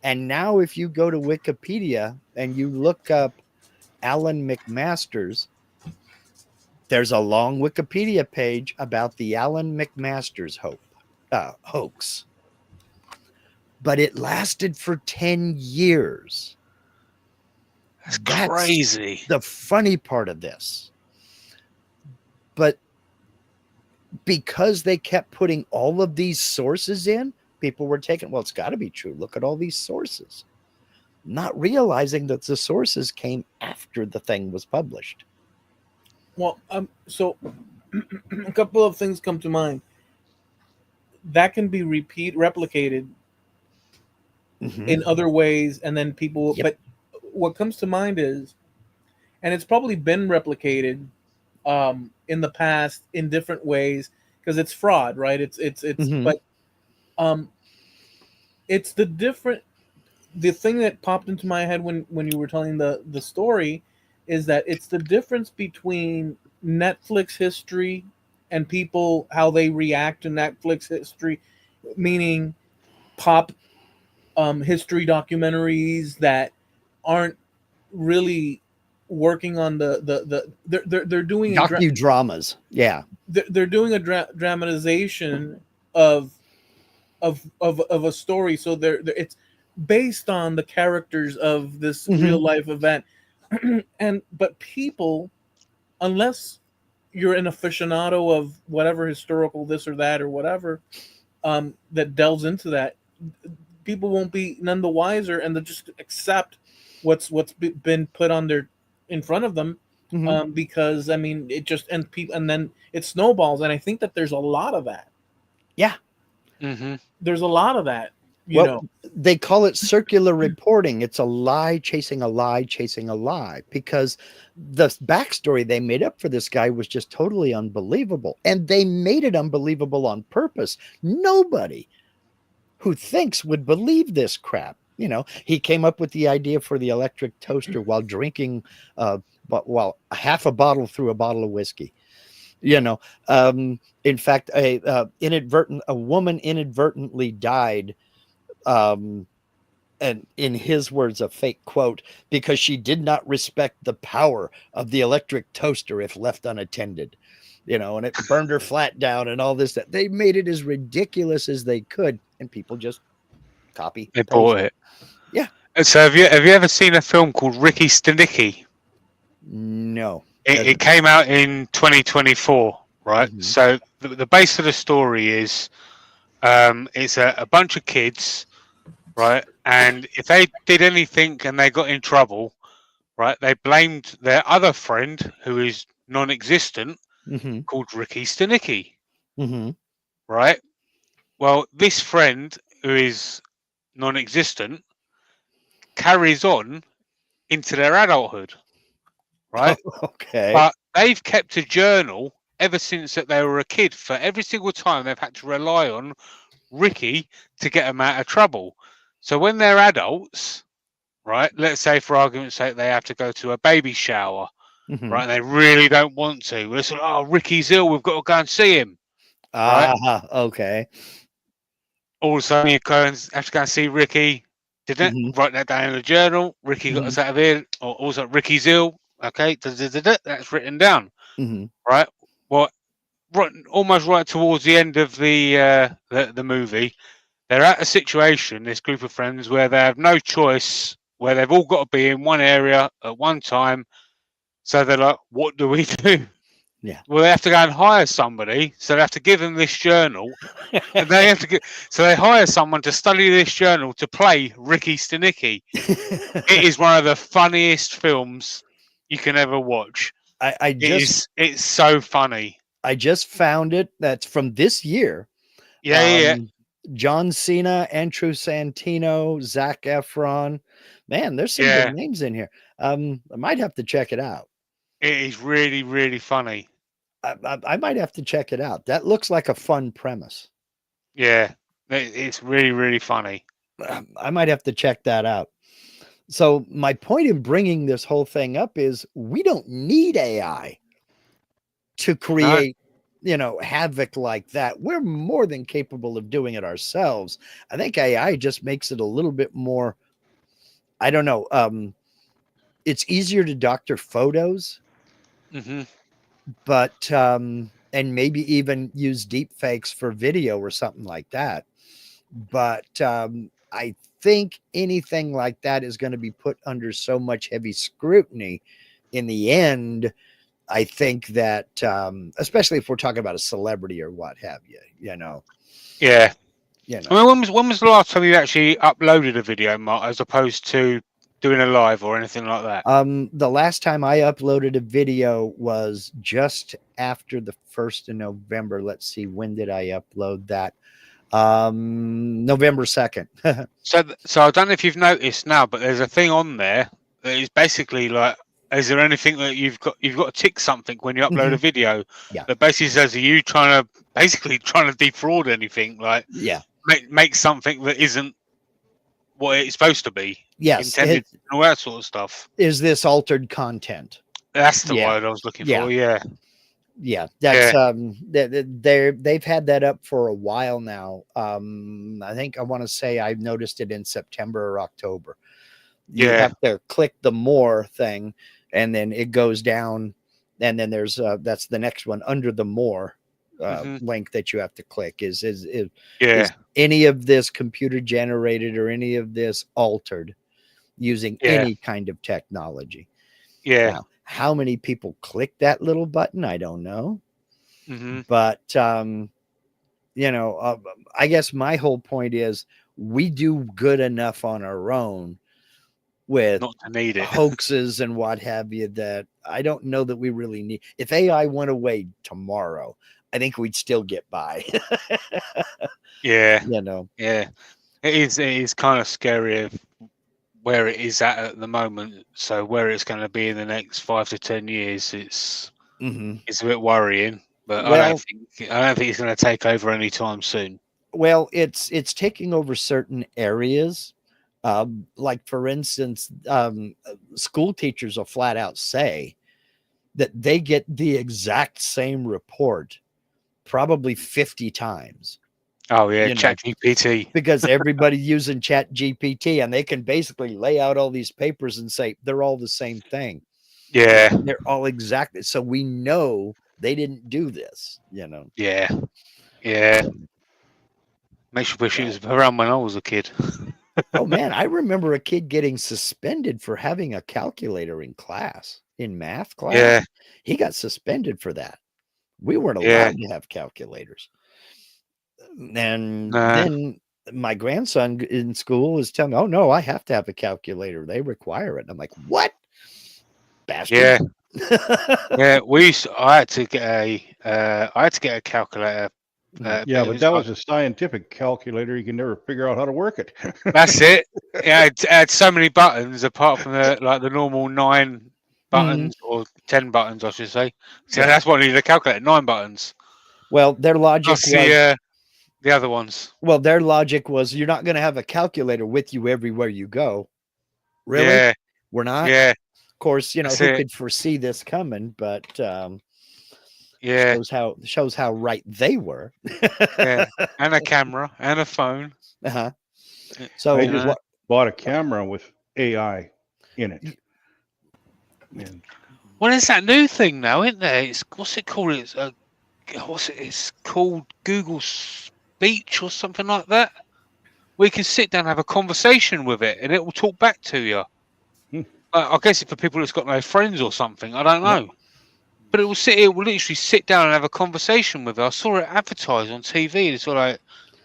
And now if you go to Wikipedia and you look up Alan McMasters, there's a long Wikipedia page about the Alan McMasters hoax. But it lasted for 10 years. That's crazy. The funny part of this. But because they kept putting all of these sources in, people were taking, well, it's got to be true. Look at all these sources. Not realizing that the sources came after the thing was published. Well, so a couple of things come to mind. That can be replicated in other ways, and then people. Yep. But what comes to mind is, and it's probably been replicated in the past in different ways because it's fraud, right? It's but it's the thing that popped into my head when you were telling the story is that it's the difference between Netflix history and people, how they react to Netflix history, meaning pop history documentaries that aren't really working on they're doing docudramas. Yeah. They're doing a dramatization of a story, so it's based on the characters of this real life event. But people, unless you're an aficionado of whatever historical this or that or whatever that delves into that, people won't be none the wiser, and they'll just accept what's been put on their in front of them, because I mean it just and then it snowballs, and I think that there's a lot of that. Yeah, there's a lot of that. You know, they call it circular reporting. It's a lie chasing a lie chasing a lie, because the backstory they made up for this guy was just totally unbelievable, and they made it unbelievable on purpose. Nobody who thinks would believe this crap. You know, he came up with the idea for the electric toaster while drinking while half a bottle through a bottle of whiskey. You know, in fact, a woman inadvertently died, and in his words, a fake quote, because she did not respect the power of the electric toaster if left unattended. You know, and it burned her flat down and all this. That they made it as ridiculous as they could, and people just copy. They bought it. Yeah. So have you ever seen a film called Ricky Stenicki? No. It came out in 2024, right? So the base of the story is it's a bunch of kids, right? And if they did anything and they got in trouble, right, they blamed their other friend who is non-existent, called Ricky Stenicki, right? Well, this friend who is non-existent carries on into their adulthood, right? Okay. But they've kept a journal ever since that they were a kid. For every single time they've had to rely on Ricky to get them out of trouble. So when they're adults, right, let's say for argument's sake they have to go to a baby shower, right, and they really don't want to. They say, "Oh, Ricky's ill, we've got to go and see him." Right? Okay. All of a sudden you go and have to go and see Ricky. Didn't write that down in the journal. Ricky got us out of here. Or also Ricky's ill. Okay, that's written down. Right. Well, almost right towards the end of the movie, they're at a situation, this group of friends, where they have no choice, where they've all got to be in one area at one time. So they're like, what do we do? Yeah. Well, they have to go and hire somebody. So they have to give them this journal. And they have to so they hire someone to study this journal to play Ricky Stenicki. It is one of the funniest films you can ever watch. It's so funny. I just found it. That's from this year. Yeah. John Cena, Andrew Santino, Zac Efron. Man, there's some good names in here. I might have to check it out. It is really, really funny. I might have to check it out. That looks like a fun premise. Yeah, it's really, really funny. I might have to check that out. So my point in bringing this whole thing up is we don't need AI to create, havoc like that. We're more than capable of doing it ourselves. I think AI just makes it a little bit more, I don't know. It's easier to doctor photos, Hmm. but and maybe even use deep fakes for video or something like that. But I think anything like that is going to be put under so much heavy scrutiny in the end. I think that especially if we're talking about a celebrity or what have you, Yeah. you know. I mean, when was the last time you actually uploaded a video, Mark, as opposed to doing a live or anything like that? The last time I uploaded a video was just after the 1st of November. Let's see, when did I upload that? November 2nd. So I don't know if you've noticed now, but there's a thing on there that is basically like, is there anything that you've got to tick something when you upload a Mhm. video Yeah. that basically says, are you trying to defraud anything, like Yeah. make something that isn't what it's supposed to be Yes. intended and all that sort of stuff. Is this altered content? That's the Yeah. word I was looking Yeah. for. Yeah. Yeah, that's Yeah. they've had that up for a while now. I think I want to say I noticed it in September or October. You Yeah. have to click the more thing, and then it goes down, and then there's that's the next one under the more Hmm. link that you have to click. Is Yeah. any of this computer generated or any of this altered using Yeah. any kind of technology? Yeah. Now, how many people click that little button? I don't know. Hmm. But, I guess my whole point is we do good enough on our own with Not to need it. hoaxes and what have you that I don't know that we really need. If AI went away tomorrow, I think we'd still get by. Yeah. you know, Yeah. It is. It is kind of scary of where it is at the moment. So where it's going to be in the next 5 to 10 years, Mhm. it's a bit worrying. But Well, I don't think it's going to take over anytime soon. it's taking over certain areas. Like for instance, school teachers will flat out say that they get the exact same report probably 50 times, Oh yeah, you know, Chat GPT. because everybody using Chat GPT and they can basically lay out all these papers and say they're all the same thing. Yeah. They're all exactly. So we know they didn't do this. Yeah. Yeah. Um, Makes you wish it but was around when I was a kid. oh man, I remember a kid getting suspended for having a calculator in class, in math class. Yeah. He got suspended for that. We weren't Yeah. allowed to have calculators. And Nah. then my grandson in school is telling me, "Oh no, I have to have a calculator. They require it." And I'm like, "What, bastard?" Yeah. Yeah. I had to get a calculator. Yeah, It but was that like, was a scientific calculator. You can never figure out how to work it. that's it. It had so many buttons apart from the normal 9 Mhm. buttons or 10 buttons, I should say. So Yeah. that's what I needed a calculator. 9 buttons. Well, their logic Plus was the other ones. you're not going to have a calculator with you everywhere you go. Really? Yeah. We're not. Yeah. Of course, That's who it. could foresee this coming, but Yeah. shows how right they were. Yeah. And a camera and a phone. Uh-huh. y- So I You just know. what bought a camera with AI in it. And Well, there's that new thing now, isn't there? It's what's it called? It's called Google Speech or something like that. We can sit down and have a conversation with it, and it will talk back to you. Hmm. I guess it's for people that's got no friends or something. I don't Yep. know, but it will sit. It will literally sit down and have a conversation with it. I saw it advertised on TV. It's all like,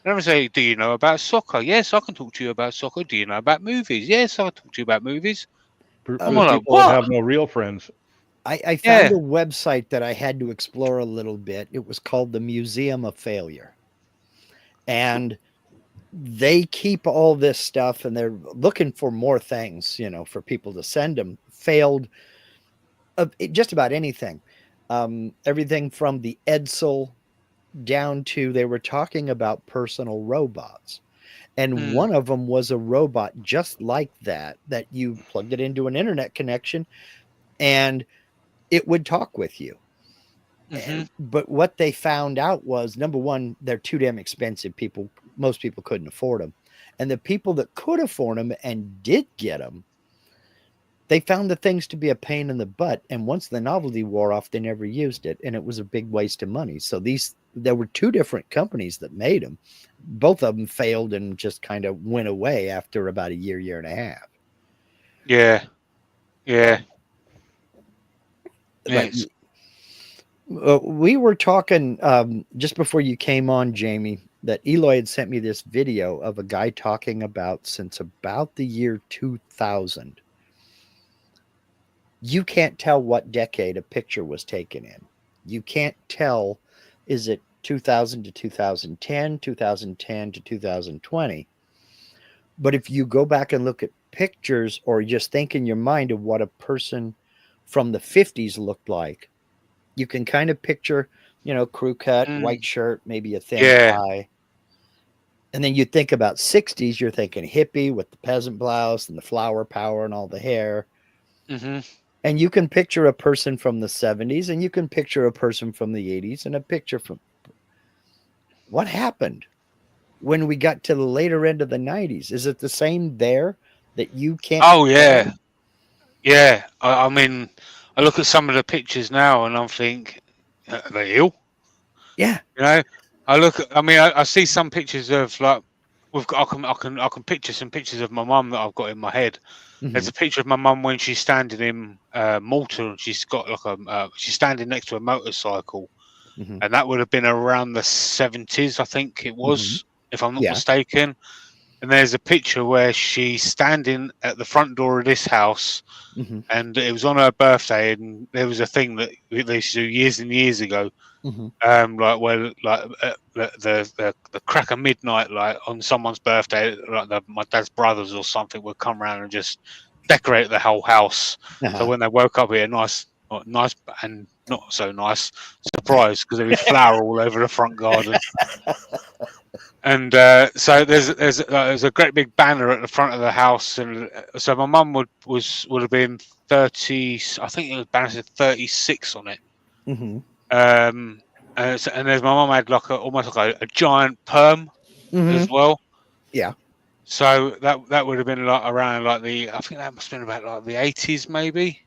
never say, "Do you know about soccer?" Yes, I can talk to you about soccer. Do you know about movies? Yes, I can talk to you about movies. For I'm the um, all like, people that what? have no real friends. I found Yeah, a website that I had to explore a little bit. It was called the Museum of Failure. And they keep all this stuff and they're looking for more things, for people to send them failed of just about anything. Everything from the Edsel down to they were talking about personal robots. And Mm. one of them was a robot just like that you plugged it into an internet connection and it would talk with you. Mm-hmm. But what they found out was, number one, they're too damn expensive. Most people couldn't afford them. And the people that could afford them and did get them, they found the things to be a pain in the butt. And once the novelty wore off, they never used it. And it was a big waste of money. So there were two different companies that made them. Both of them failed and just kind of went away after about a year and a half. Yeah. Yeah. But Yes. we were talking just before you came on, Jamie, that Eloy had sent me this video of a guy talking about since about the year 2000. You can't tell what decade a picture was taken in. You can't tell, is it 2000 to 2010, 2010 to 2020? But if you go back and look at pictures or just think in your mind of what a person from the 50s looked like, you can kind of picture, crew cut, white shirt, maybe a thin Yeah. tie. And then you think about 60s, you're thinking hippie with the peasant blouse and the flower power and all the hair. Mm-hmm. And you can picture a person from the 70s and you can picture a person from the 80s and a picture from what happened when we got to the later end of the 90s. Is it the same there that you can't Oh yeah. tell? Yeah. I mean, I look at some of the pictures now and I'm think, are they ill? Yeah. You know, I see some pictures of like I can picture some pictures of my mum that I've got in my head. There's a picture of my mum when she's standing in Malta and she's got like she's standing next to a motorcycle, and that would have been around the 70s, I think it was, if I'm not Yeah. mistaken. And there's a picture where she's standing at the front door of this house, and it was on her birthday, and there was a thing that they used to do years and years ago. Like where like the crack of midnight, like on someone's birthday, like my dad's brothers or something would come around and just decorate the whole house. So when they woke up, here, nice and not so nice surprise because there was flower all over the front garden. And so there's a great big banner at the front of the house, and so my mum would have been 30. I think the banner said 36 on it. And there's my mum had like almost like a giant perm as well. Yeah. So that would have been like around like I think that must have been about like the 80s maybe.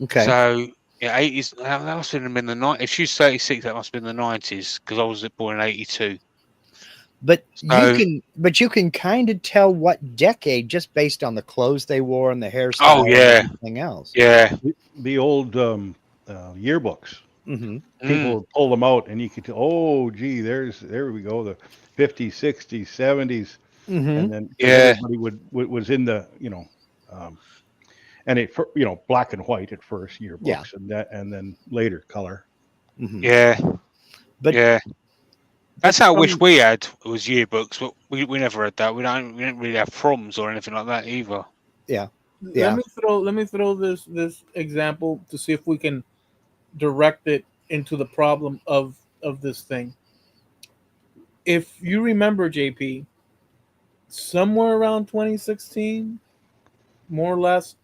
Okay. So yeah, 80s. That must have been the 90s. If she's 36, that must have been the 90s because I was born in 82. But So, you can kind of tell what decade just based on the clothes they wore and the hairstyle oh yeah, and everything else. yeah. The old yearbooks. Mm-hmm. People would pull them out, and you could tell. Oh, gee, there we go. The 50s, 60s, 70s, and then because Yeah. everybody was in the and it black and white at first yearbooks, and then later color. Yeah. But yeah. That's how I wish we had was yearbooks, but we never had that. We didn't really have proms or anything like that either. Yeah. Let me throw this example to see if we can direct it into the problem of this thing. If you remember, JP, somewhere around 2016, more or less,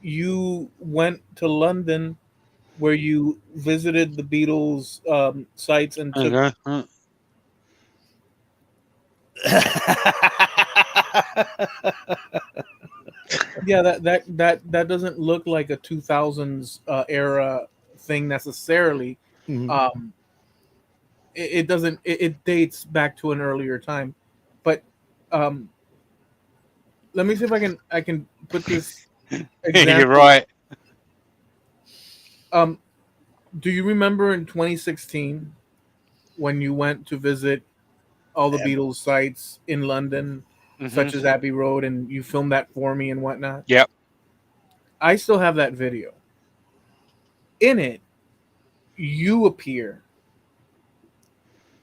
you went to London where you visited the Beatles sites and took. Okay. Yeah, that doesn't look like a 2000s era thing necessarily. Um, it doesn't. It dates back to an earlier time, but let me see if I can put this example. You're right. Do you remember in 2016 when you went to visit all the Beatles sites in London, such as Abbey Road, and you filmed that for me and whatnot? Yep. I still have that video. In it, you appear,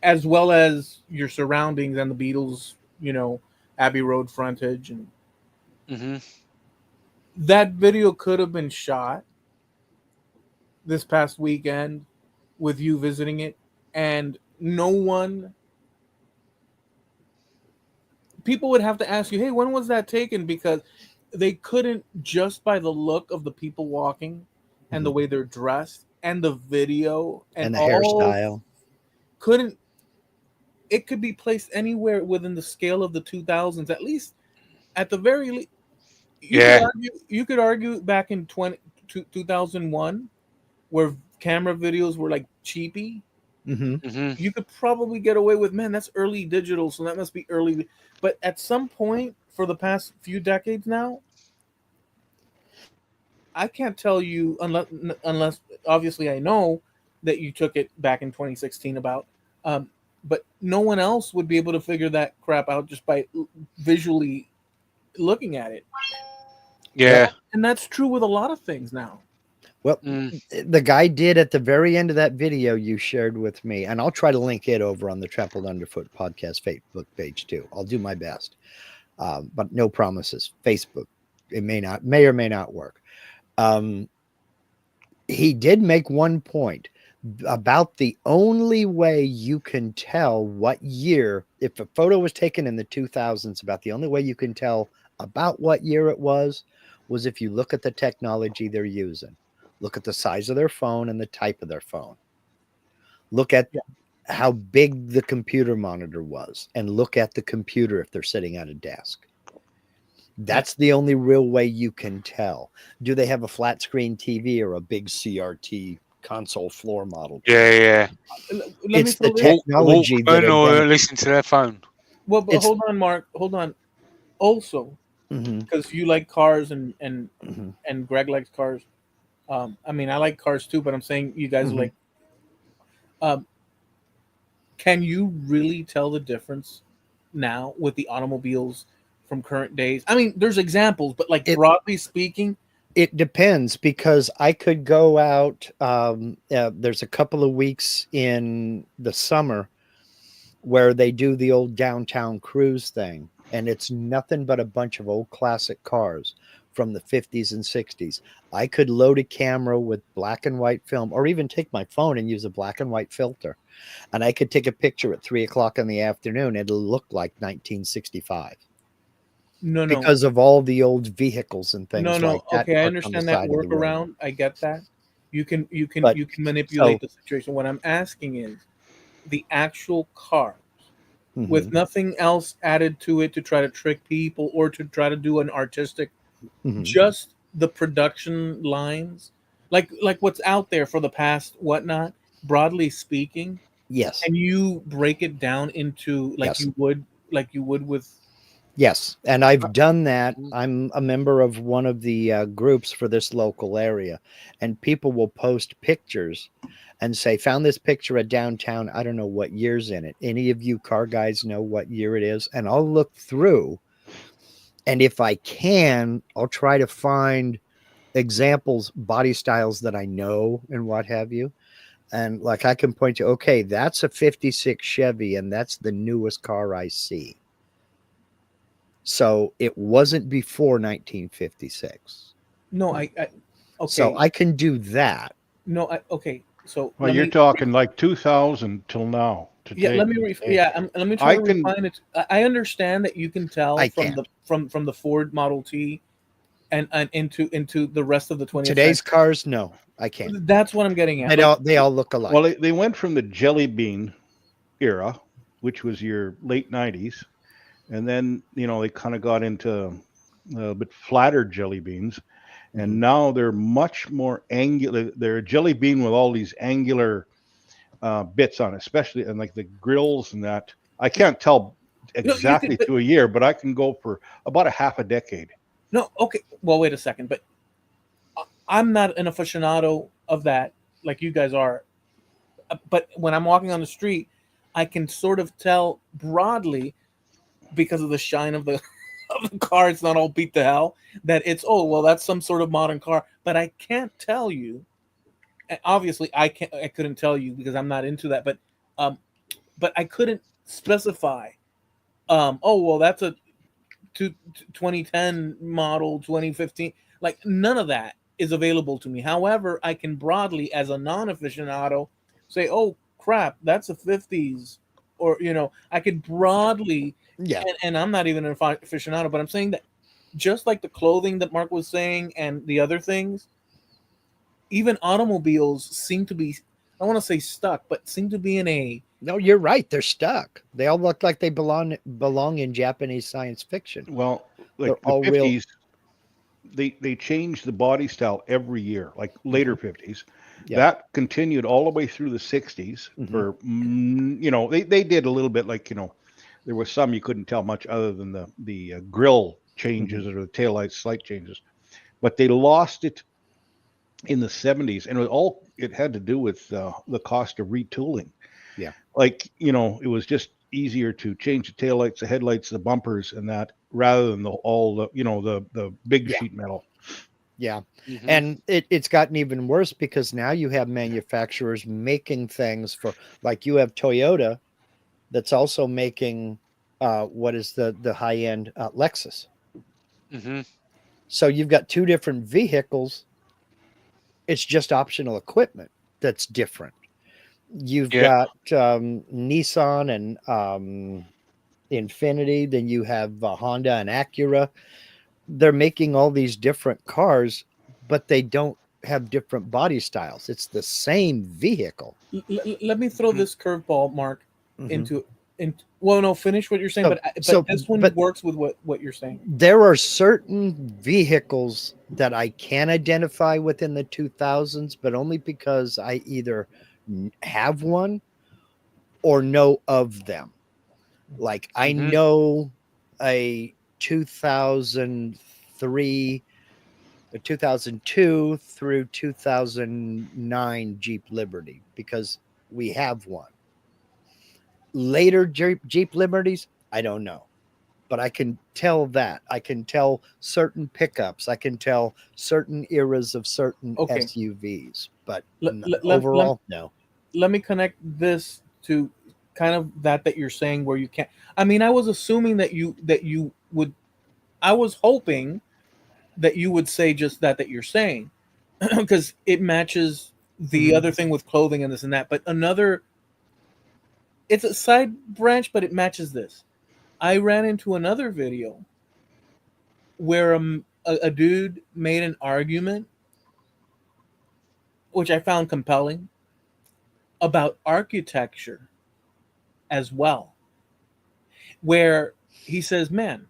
as well as your surroundings and the Beatles, Abbey Road frontage, and that video could have been shot this past weekend with you visiting it, and no one, people would have to ask you, hey, when was that taken? Because they couldn't, just by the look of the people walking and the way they're dressed and the video and And the all, hairstyle. couldn't, it could be placed anywhere within the scale of the 2000s, at least, at the very least. Yeah. You could argue back in 2001, where camera videos were like cheapy, Mm-hmm. Hmm. you could probably get away with, man, that's early digital, so that must be early. But at some point for the past few decades now, I can't tell you, unless obviously I know that you took it back in 2016 about, um, but no one else would be able to figure that crap out just by visually looking at it. Yeah. And that's true with a lot of things now. Well, Mm. the guy did at the very end of that video you shared with me, and I'll try to link it over on the Trampled Underfoot podcast Facebook page too. I'll do my best, but no promises. Facebook, it may or may not work. He did make one point about the only way you can tell what year, if a photo was taken in the 2000s, about the only way you can tell about what year it was if you look at the technology they're using. Look at the size of their phone and the type of their phone. Look at how big the computer monitor was, and look at the computer if they're sitting at a desk. That's the only real way you can tell. Do they have a flat screen TV or a big CRT console floor model TV? Yeah. Let me It's the throw this. technology that Walkman or identifies. listen to their phone. Well, but It's- hold on, Mark. Hold on. Also, Mhm, because you like cars and mhm, Greg likes cars. I mean, I like cars too, but I'm saying you guys mhm. like. Um, can you really tell the difference now with the automobiles from current days? I mean, there's examples, but like It broadly speaking, it depends, because I could go out. There's a couple of weeks in the summer where they do the old downtown cruise thing, and it's nothing but a bunch of old classic cars from the 50s and 60s. I could load a camera with black and white film, or even take my phone and use a black and white filter, and I could take a picture at 3 o'clock in the afternoon. It'll look like 1965 no, because of all the old vehicles and no, things like no. that Okay, I parked on the understand that side of the road. workaround. I get that. But You can manipulate so, the situation. What I'm asking is the actual car mhm, with nothing else added to it to try to trick people or to try to do an artistic, mhm. just the production lines, like what's out there for the past whatnot, broadly speaking, Yes, and you break it down into yes. like you would with. Yes, and I've done that. Mm. I'm a member of one of the groups for this local area, and people will post pictures and say, "Found this picture at downtown. I don't know what year's in it. Any of you car guys know what year it is?" And I'll look through, and if I can, I'll try to find examples, body styles that I know, and what have you. And like I can point to, okay, that's a '56 Chevy, and that's the newest car I see. So it wasn't before 1956. No, So okay, I can do that. no, okay. So Well, you're talking like 2000 till now, to let take. me Okay. let me try I to can, refine it. I understand that you can tell I from can. the Ford Model T and into the rest of the 20th Today's century. cars, no, I can't. That's what I'm getting at. Like, They all look well, alike. they went from the jelly bean era, which was your late 90s, and then, they kind of got into a bit flatter jelly beans, Mhm. and now they're much more angular. They're a jelly bean with all these angular bits on it, especially and like the grills and that. I can't tell no, you could. exactly to a year, but I can go for about a half a decade. No, okay. Well, wait a second, but I'm not an aficionado of that like you guys are. But when I'm walking on the street, I can sort of tell broadly because of the shine of the of the car. It's not all beat to hell that it's, oh well, that's some sort of modern car. But I can't tell you. And obviously, I couldn't tell you because I'm not into that. Um, but I couldn't specify. Oh well, that's a 2010 model, 2015. Like none of that is available to me. However, I can broadly, as a non-aficionado, say, "Oh crap, that's a '50s," or I could broadly, Yeah. and I'm not even an aficionado, but I'm saying that just like the clothing that Mark was saying and the other things, even automobiles seem to be, I want to say stuck, but seem to be in a No, you're right. They're stuck. They all look like they belong in Japanese science fiction. Well, They're like the all real. 50s, they changed the body style every year, like later 50s. Yeah. That continued all the way through the 60s Mhm. for, they did a little bit like, there was some you couldn't tell much other than the grill changes or the taillights slight changes, but they lost it in the 70s, and it had to do with the cost of retooling. Yeah. Like, it was just easier to change the taillights, the headlights, the bumpers, and that rather than all the big Yeah. sheet metal. Yeah. Mhm. And it's gotten even worse because now you have manufacturers making things for, like, you have Toyota that's also making what is the high end Lexus. Mhm. So you've got two different vehicles. It's just optional equipment that's different. You've Yeah. got Nissan and Infinity. Then you have Honda and Acura. They're making all these different cars, but they don't have different body styles. It's the same vehicle. let me throw Mhm. this curveball, Mark, Mhm. into well, no, finish what you're saying, So, but this one but works with what you're saying. there are certain vehicles that I can identify within the 2000s, but only because I either have one or know of them. Like I Mhm. know a 2003, a 2002 through 2009 Jeep Liberty because we have one. Later Jeep Liberties, I don't know. But I can tell that. I can tell certain pickups. I can tell certain eras of certain Okay, SUVs. But let, let, let, let, overall, no. let me connect this to kind of that you're saying where you can't. I mean, I was assuming that you would. I was hoping that you would say just that you're saying, because it matches the Mhm. other thing with clothing and this and that. But another, it's a side branch, but it matches this. I ran into another video where a dude made an argument, which I found compelling, about architecture as well, where he says, "Man,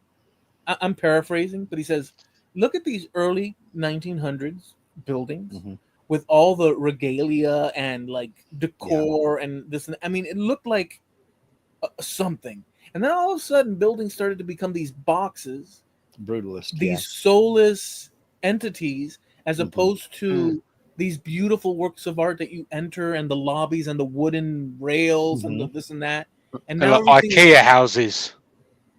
I'm paraphrasing, but he says, look at these early 1900s buildings Mhm. with all the regalia and like Yeah. decor and this and I mean, it looked like something. And then all of a sudden, buildings started to become these boxes, Brutalist. Yeah. these soulless entities, as Mhm. opposed to these beautiful works of art that you enter and the lobbies and the wooden rails and the Mhm. this and that. And They're now like everything is IKEA houses.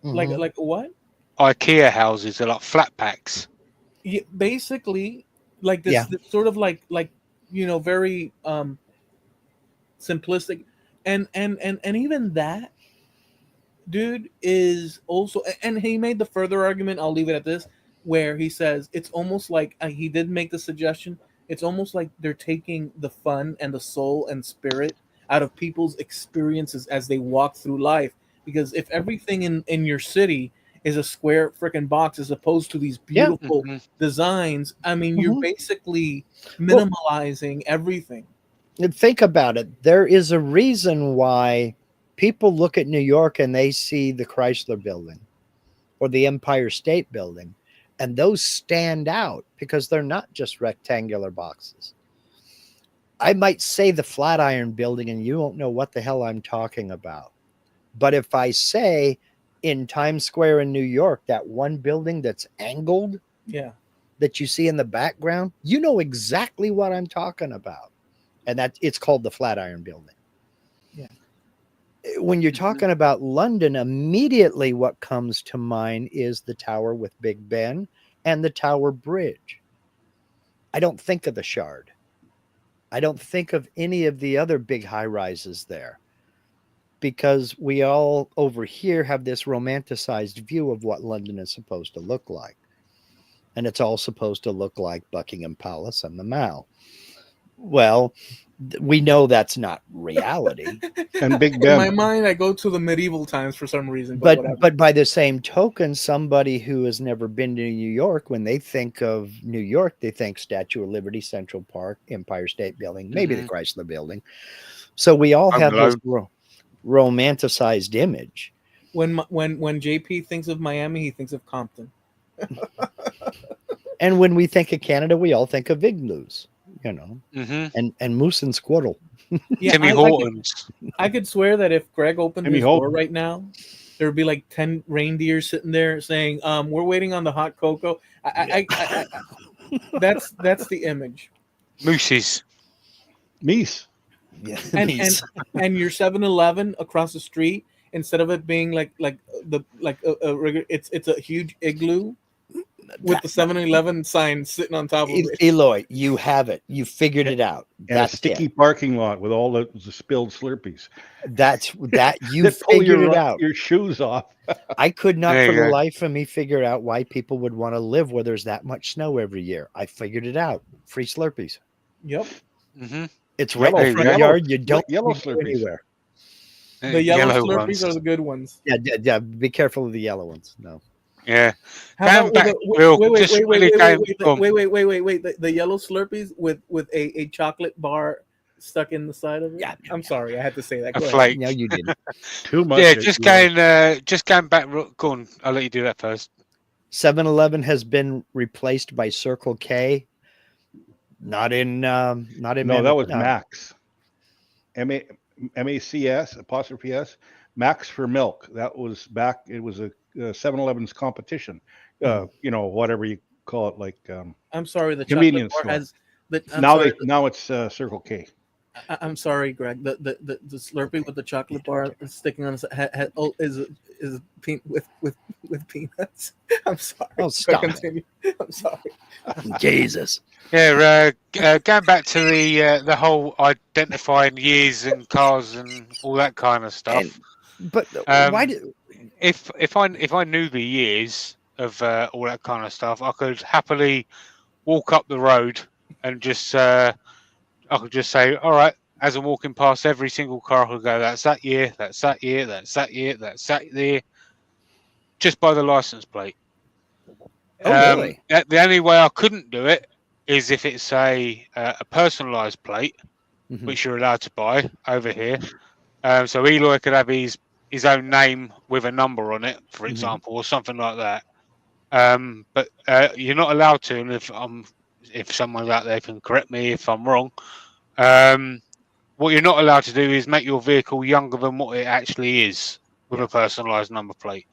Mhm. like what? IKEA houses are like flat packs. Yeah, basically like Yeah. this sort of like very simplistic, and even that dude is also, and he made the further argument, I'll leave it at this, where he says it's almost like he did make the suggestion, it's almost like they're taking the fun and the soul and spirit out of people's experiences as they walk through life, because if everything in your city is a square freaking box as opposed to these Yeah. beautiful Mhm. designs, I mean, you're Mhm. basically Well, minimalizing everything. and think about it. There is a reason why people look at New York and they see the Chrysler Building or the Empire State Building, and those stand out because they're not just rectangular boxes. I might say the Flatiron Building, and you won't know what the hell I'm talking about. But if I say in Times Square in New York, that one building that's angled Yeah. that you see in the background, you know exactly what I'm talking about. And that it's called the Flatiron Building. Yeah. When you're Mhm. talking about London, immediately what comes to mind is the tower with Big Ben and the Tower Bridge. I don't think of the Shard. I don't think of any of the other big high rises there because we all over here have this romanticized view of what London is supposed to look like. and it's all supposed to look like Buckingham Palace and the Mall. Well, we know that's not reality. And Big In my Ben. mind, I go to the medieval times for some reason, but whatever. But by the same token, somebody who has never been to New York, when they think of New York, they think Statue of Liberty, Central Park, Empire State Building, maybe the Chrysler Building. So we all Home have this Alone. romanticized image. When JP thinks of Miami, he thinks of Compton. And when we think of Canada, we all think of igloos, you know, Mm-hmm. and moose and squirtle. Yeah, Timmy I Hortons. could swear that if Greg opened Timmy his door Hortons. right now, there would be like 10 reindeers sitting there saying, "We're waiting on the hot cocoa." That's the image. Mooses. Meese. Yeah, And meese. and your 7-Eleven across the street, instead of it being like a regular, it's a huge igloo with the 7-Eleven sign sitting on top of it. Eloy, you have it. You figured it out. And That's a sticky it. parking lot with all the spilled Slurpees. That you That pull figured it out. your shoes off. I could not There for you the go. life of me figure out why people would want to live where there's that much snow every year. I figured it out. Free Slurpees. Yep. Mm-hmm. It's right in Yellow- the front yellow- yard. You don't yellow need to go Slurpees. anywhere. The yellow Slurpees ones. are the good ones. Yeah. Be careful of the yellow ones. No. Yeah. How Going about back, Will, just really going- go on. wait. The yellow Slurpees with a chocolate bar stuck in the side of it. Yeah. I'm sorry, I had to say that. A Go ahead. flake. No, you didn't. Too much. Yeah, of just you. going back. Go on. I'll let you do that first. 7-Eleven has been replaced by Circle K. Not in. No, that was Max. MACS apostrophe S. Max for milk. That was back. It was a 7-Eleven's competition. You know, whatever you call it, like I'm sorry, the chocolate Convenience bar store. has. I'm now sorry, now it's Circle K. I'm sorry, Greg. The Slurpee with the chocolate bar sticking on is with peanuts. I'm sorry. Oh, stop it. Continue. I'm sorry. Jesus. Yeah, going back to the whole identifying years and cars and all that kind of stuff. But why do? If I knew the years of all that kind of stuff, I could happily walk up the road and just I could just say, all right, as I'm walking past every single car, I could go, that's that year, that's that year, that's that year, that's that year, just by the license plate. Oh, really? The only way I couldn't do it is if it's a personalised plate, Mhm. which you're allowed to buy over here. So Eloy could have his own name with a number on it, for example, or something like that. But you're not allowed to, and if someone out there can correct me if I'm wrong, what you're not allowed to do is make your vehicle younger than what it actually is with a personalised number plate.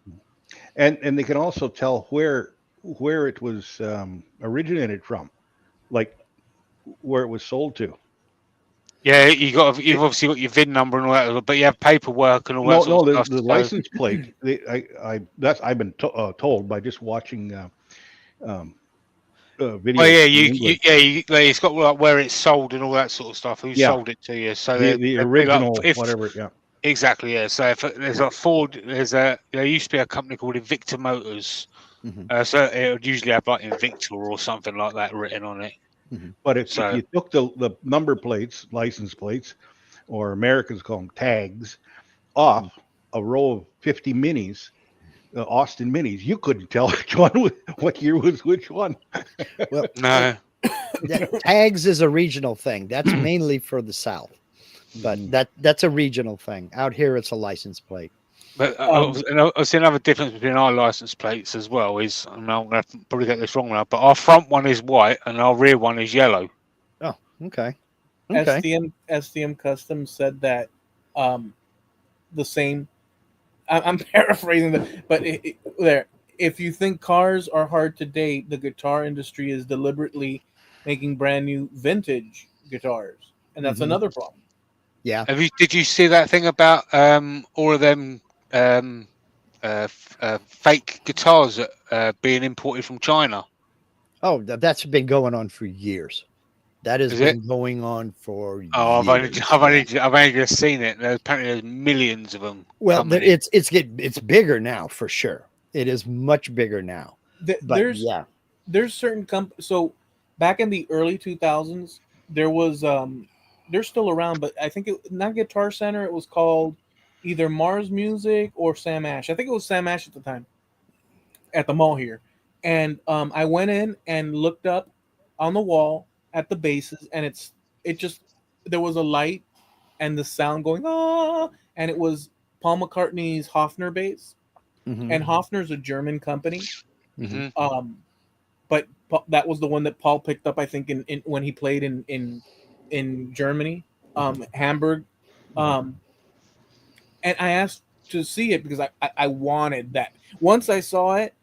And they can also tell where it was originated from, like where it was sold to. Yeah, you've obviously got your VIN number and all that, but you have paperwork and all that. No, sort of the stuff, so- license plate. I've been told by just watching videos. Oh yeah, in English. it's got like where it's sold and all that sort of stuff. Who Yeah. sold it to you? So the they'd be original, like, whatever. Yeah. exactly, yeah. So if there's a Ford, there used to be a company called Invicta Motors. Mhm. So it would usually have like Invicta or something like that written on it. But if So- you took the number plates, license plates, or Americans call them tags, off a row of 50 minis, Austin minis, you couldn't tell what year was which one. Well, No, tags is a regional thing. That's mainly for the South, but that's a regional thing. Out here, it's a license plate. but I've seen another difference between our license plates as well. Is, and I'm going to probably get this wrong now, but our front one is white and our rear one is yellow. Oh, okay. Okay. STM Customs said that the same. I'm paraphrasing that, but there. If you think cars are hard to date, the guitar industry is deliberately making brand new vintage guitars, and that's Mhm. another problem. Yeah. Did you see that thing about all of them fake guitars being imported from China? Oh, that's been going on for years. That has Is been going on for Oh, years. I've only just seen it. Apparently, there's millions of them. Well, coming in. it's bigger now for sure. It is much bigger now. But There's yeah, there's certain so back in the early 2000s there was they're still around, but I think it not Guitar Center, it was called either Mars Music or Sam Ash. I think it was Sam Ash at the time at the mall here. And I went in and looked up on the wall at the bases, and it just there was a light and the sound going ah, and it was Paul McCartney's Hofner bass, Mhm. and Hofner's a German company. Mhm. Um, but that was the one that Paul picked up, I think, in when he played in Germany, Hamburg, um, and I asked to see it because I wanted that. Once I saw it,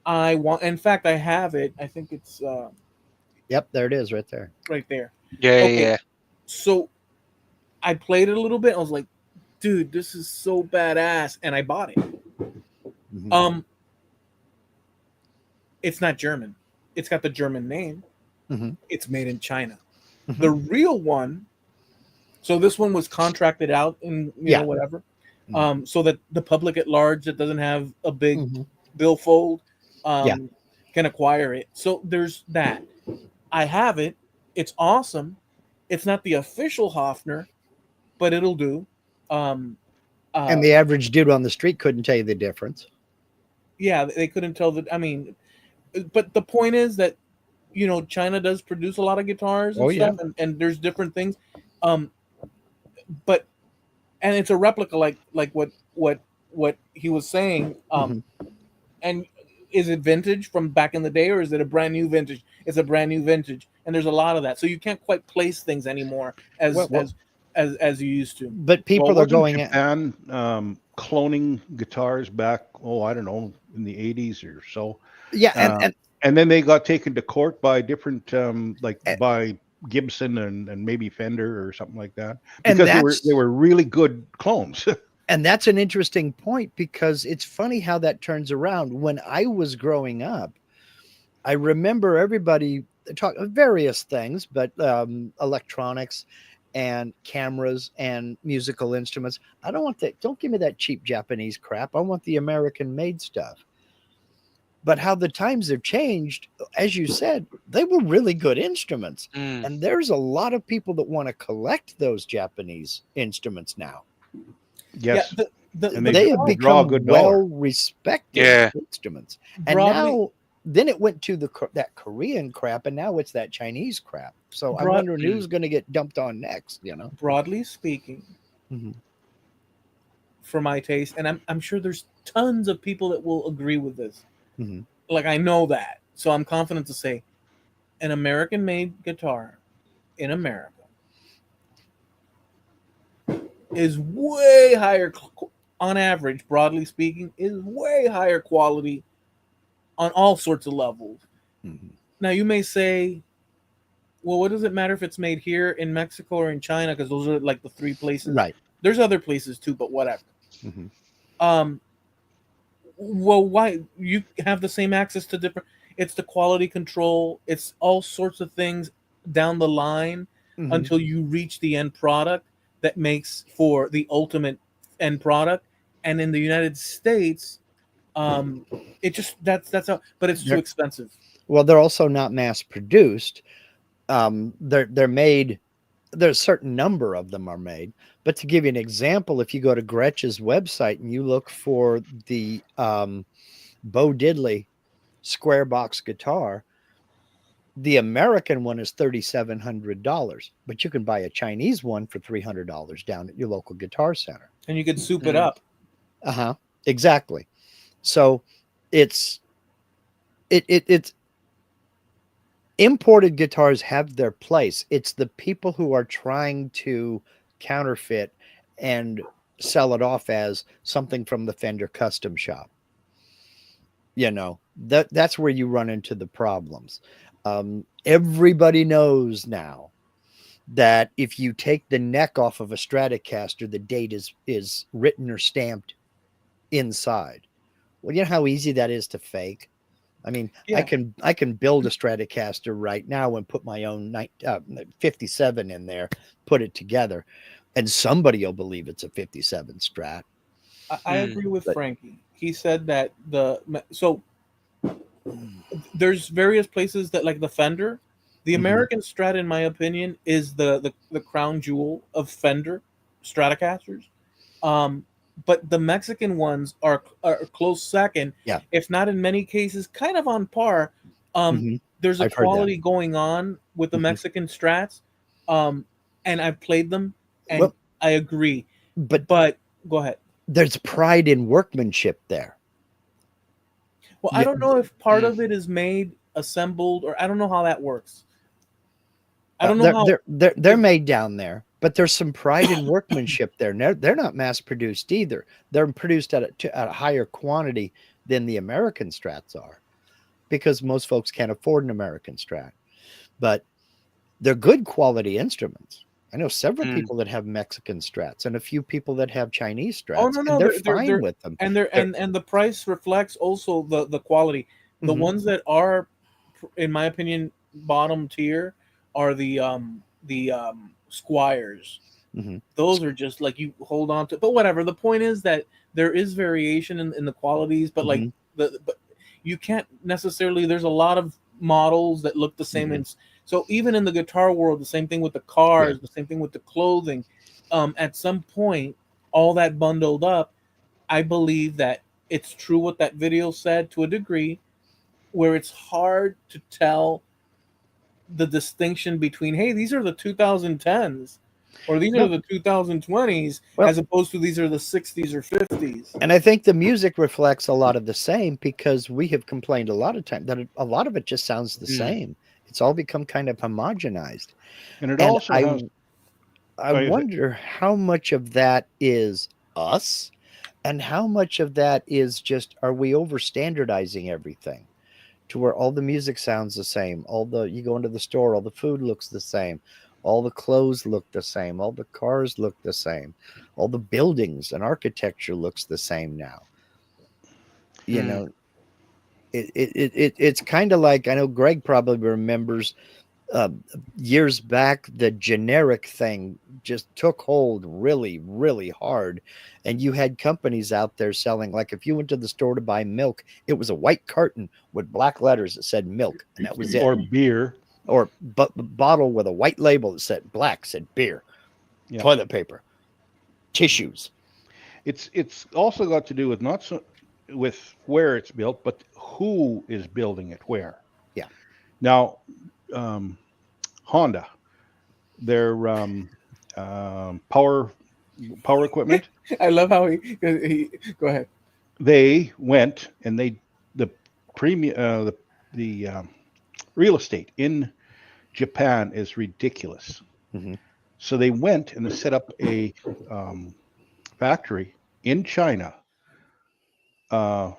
I want. In fact, I have it. I think it's Yep, there it is, right there. right there. Yeah, Okay, yeah. so I played it a little bit. I was like, dude, this is so badass, and I bought it. Mhm. Um, it's not German. It's got the German name. Mhm. It's made in China. Mhm. The real one. So this one was contracted out in Yeah. whatever, Mhm. so that the public at large that doesn't have a big Mhm. billfold Yeah. can acquire it. So there's that. I have it. It's awesome. It's not the official Hofner, but it'll do. Um, And uh, the average dude on the street couldn't tell you the difference. yeah, they couldn't tell that. I mean, but the point is that China does produce a lot of guitars Oh and yeah. stuff, and there's different things. Um, but and it's a replica, like what he was saying. Mhm. And is it vintage from back in the day, or is it a brand new vintage? It's a brand new vintage, and there's a lot of that. So you can't quite place things anymore Well, as you used to. but Well, people are wasn't going at Japan cloning guitars back? Oh, I don't know, in the '80s or so. yeah, Uh, and then they got taken to court by different, like by Gibson and maybe Fender or something like that, and because they that's were really good clones. and that's an interesting point because it's funny how that turns around. When I was growing up, I remember everybody talk various things, but electronics and cameras and musical instruments. I don't want that. Don't give me that cheap Japanese crap. I want the American made stuff. But how the times have changed, as you said, they were really good instruments. Mm. And there's a lot of people that want to collect those Japanese instruments now. Yeah, Yes, and the They have draw a become good dollar. well respected Yeah. instruments. And broadly now, then it went to that Korean crap, and now it's that Chinese crap. So I'm broad, wondering who's going to get dumped on next, you know? broadly speaking, Mhm. for my taste, and I'm sure there's tons of people that will agree with this. Mhm. Like I know that, so I'm confident to say an American-made guitar in America is way higher on average, broadly speaking, is way higher quality on all sorts of levels. Mhm. Now you may say, well, what does it matter if it's made here in Mexico or in China, because those are like the three places. Right. There's other places too, but whatever. Mhm. um well, why you have the same access to different, it's the quality control, it's all sorts of things down the line Mhm. until you reach the end product that makes for the ultimate end product. And in the United States, it just that's how, but it's too They're, expensive. well, they're also not mass produced. They're made. There's a certain number of them are made. But to give you an example, if you go to Gretsch's website and you look for the Bo Diddley square box guitar, the American one is $3,700, but you can buy a Chinese one for $300 down at your local guitar center. And you could soup it Mm. up. Uh-huh. Exactly. So it's it's imported guitars have their place. It's the people who are trying to counterfeit and sell it off as something from the Fender custom shop. You know, that's where you run into the problems. Everybody knows now that if you take the neck off of a Stratocaster, the date is written or stamped inside. Well, you know how easy that is to fake. I mean, Yeah. I can build a Stratocaster right now and put my own 57 in there, put it together, and somebody will believe it's a 57 Strat. I agree with But Frankie. He said that so there's various places that like the Fender. The Mhm. American Strat, in my opinion, is the crown jewel of Fender Stratocasters. Um, but the Mexican ones are a close second, Yeah. if not in many cases, kind of on par. Um, Mhm. there's a I've heard that. quality going on with the Mhm. Mexican Strats, um, and I've played them, and Well, I agree. but But go ahead. there's pride in workmanship there. Well, I Yeah, don't know if part Mm. of it is made, assembled, or I don't know how that works. I don't know they're how. they're made down there, but there's some pride in workmanship there. They're not mass produced either. They're produced at a higher quantity than the American Strats are, because most folks can't afford an American Strat. But they're good quality instruments. I know several Mm. people that have Mexican Strats and a few people that have Chinese Oh Strats, no, and no, they're they're fine with them. and they're They're and the price reflects also the quality. The Mhm, ones that are, in my opinion, bottom tier are the Squires. mhm. Those are just like you hold on to. But whatever. The point is that there is variation in the qualities, but like Mhm, but you can't necessarily. There's a lot of models that look the same, mhm. and so even in the guitar world, the same thing with the Yeah. cars, the same thing with the clothing. At some point, all that bundled up, I believe that it's true what that video said to a degree, where it's hard to tell the distinction between, hey, these are the 2010s or these are No, the 2020s, well, as opposed to these are the 60s or 50s. and I think the music reflects a lot of the same, because we have complained a lot of time that a lot of it just sounds the Mm. same. It's all become kind of homogenized. And it And also has. I Like I said, wonder how much of that is us and how much of that is just, are we over standardizing everything to where all the music sounds the same? All the, you go into the store, all the food looks the same, all the clothes look the same, all the cars look the same, all the buildings and architecture looks the same now. You Mm. know, it's kind of like, I know Greg probably remembers, uh, years back, the generic thing just took hold really, really hard. And you had companies out there selling, like if you went to the store to buy milk, it was a white carton with black letters that said milk, and that was it. or beer. Or bottle with a white label that said black, said beer, Yeah. toilet paper, tissues. It's also got to do with not so with where it's built, but who is building it where. Yeah. Now, um, Honda, their power equipment, I love how he go ahead. they went and the premium the real estate in Japan is ridiculous. Hmm. So they went and set up a um, factory in China,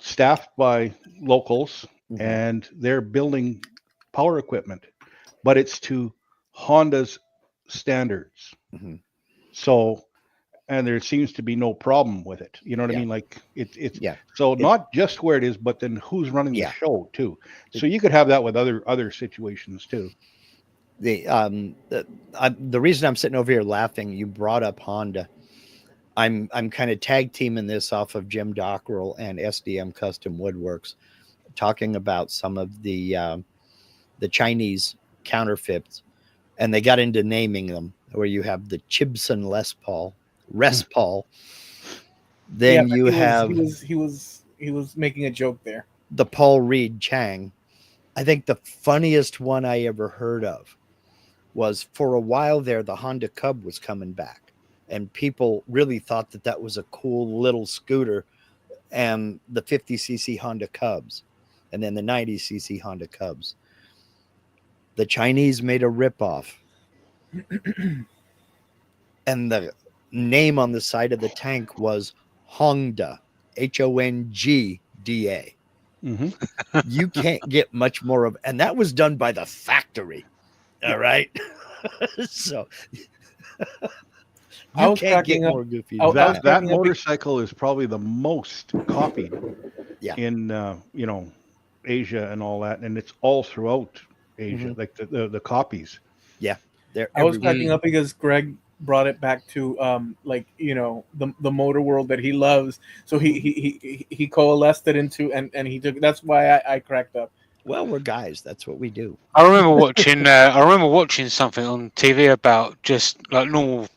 staffed by locals, Hmm. and they're building power equipment, but it's to Honda's standards. Hmm. So, and there seems to be no problem with it. You know what I Yeah. mean? Like it's Yeah. so It, not just where it is, but then who's running the yeah. show too. It, So you could have that with other situations too. the reason I'm sitting over here laughing, you brought up Honda. I'm kind of tag teaming this off of Jim Dockrell and SDM Custom Woodworks, talking about some of the Chinese counterfeits, and they got into naming them, where you have the Chibson Les Paul. Yeah, Then but you he have was making a joke there. the Paul Reed Chang. I think the funniest one I ever heard of was, for a while there, the Honda Cub was coming back, and people really thought that that was a cool little scooter, and the 50cc Honda Cubs, and then the 90cc Honda Cubs. The Chinese made a ripoff, and the name on the side of the tank was Hongda, Hongda. Hmm. You can't get much more of, and that was done by the factory. All Yeah, right. So I you was can't get cracking up. more goofy I than was that that. that cracking up. motorcycle is probably the most copied Yeah. in Asia and all that, and it's all throughout Asia, Hmm. like the copies. Yeah. They're I was everywhere. cracking Mm. up because Greg brought it back to like the motor world that he loves. So he coalesced it into and he took. That's why I cracked up. Well, we're guys. That's what we do. I remember watching. I remember watching something on TV about just like normal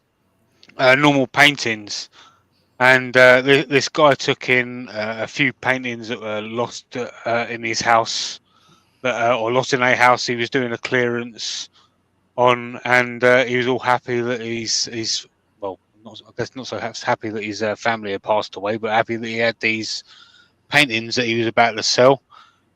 paintings, and this guy took in a few paintings that were lost in his house, or lost in a house he was doing a clearance on, and he was all happy that he's well, not, I guess not so happy that his family had passed away, but happy that he had these paintings that he was about to sell,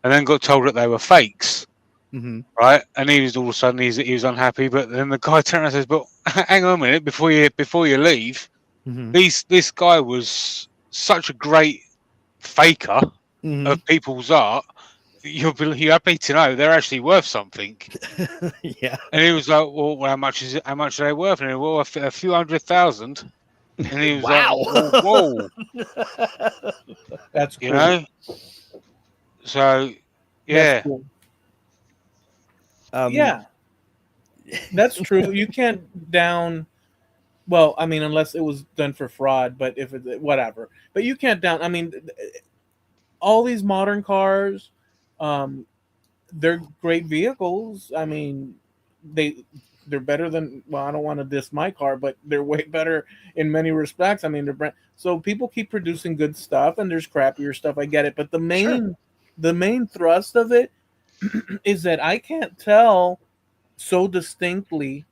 and then got told that they were fakes. Mm-hmm. Right, and he was all of a sudden he was unhappy. But then the guy turned around and says, "But hang on a minute, before you leave, Mm-hmm. this guy was such a great faker Mm-hmm. of people's art. You're happy to know they're actually worth something." Yeah. And he was like, "Well, how much are they worth?" And he went, "Well, a few 100,000." And he was Wow. like, "Whoa, That's cool. you know." So yeah, That's cool. Um, Yeah, that's true. You can't down. Well, I mean, unless it was done for fraud, but if it whatever. But you can't down. I mean, all these modern cars, um, they're great vehicles. I mean, they they're better than. Well, I don't want to diss my car, but they're way better in many respects. I mean, they're brand. So people keep producing good stuff, and there's crappier stuff. I get it, but the main thrust of it is that I can't tell so distinctly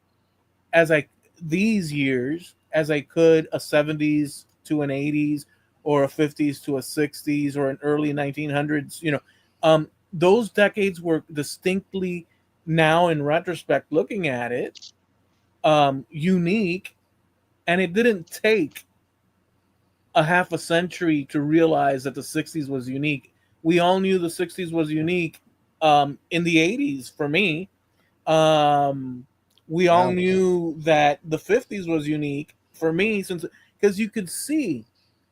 as I these years as I could a 70s to an 80s or a 50s to a 60s or an early 1900s. Those decades were distinctly, now in retrospect looking at it, unique, and it didn't take a half a century to realize that the 60s was unique. We all knew the 60s was unique in the 80s for me. Um, we all Wow. knew that the 50s was unique for me since because you could see.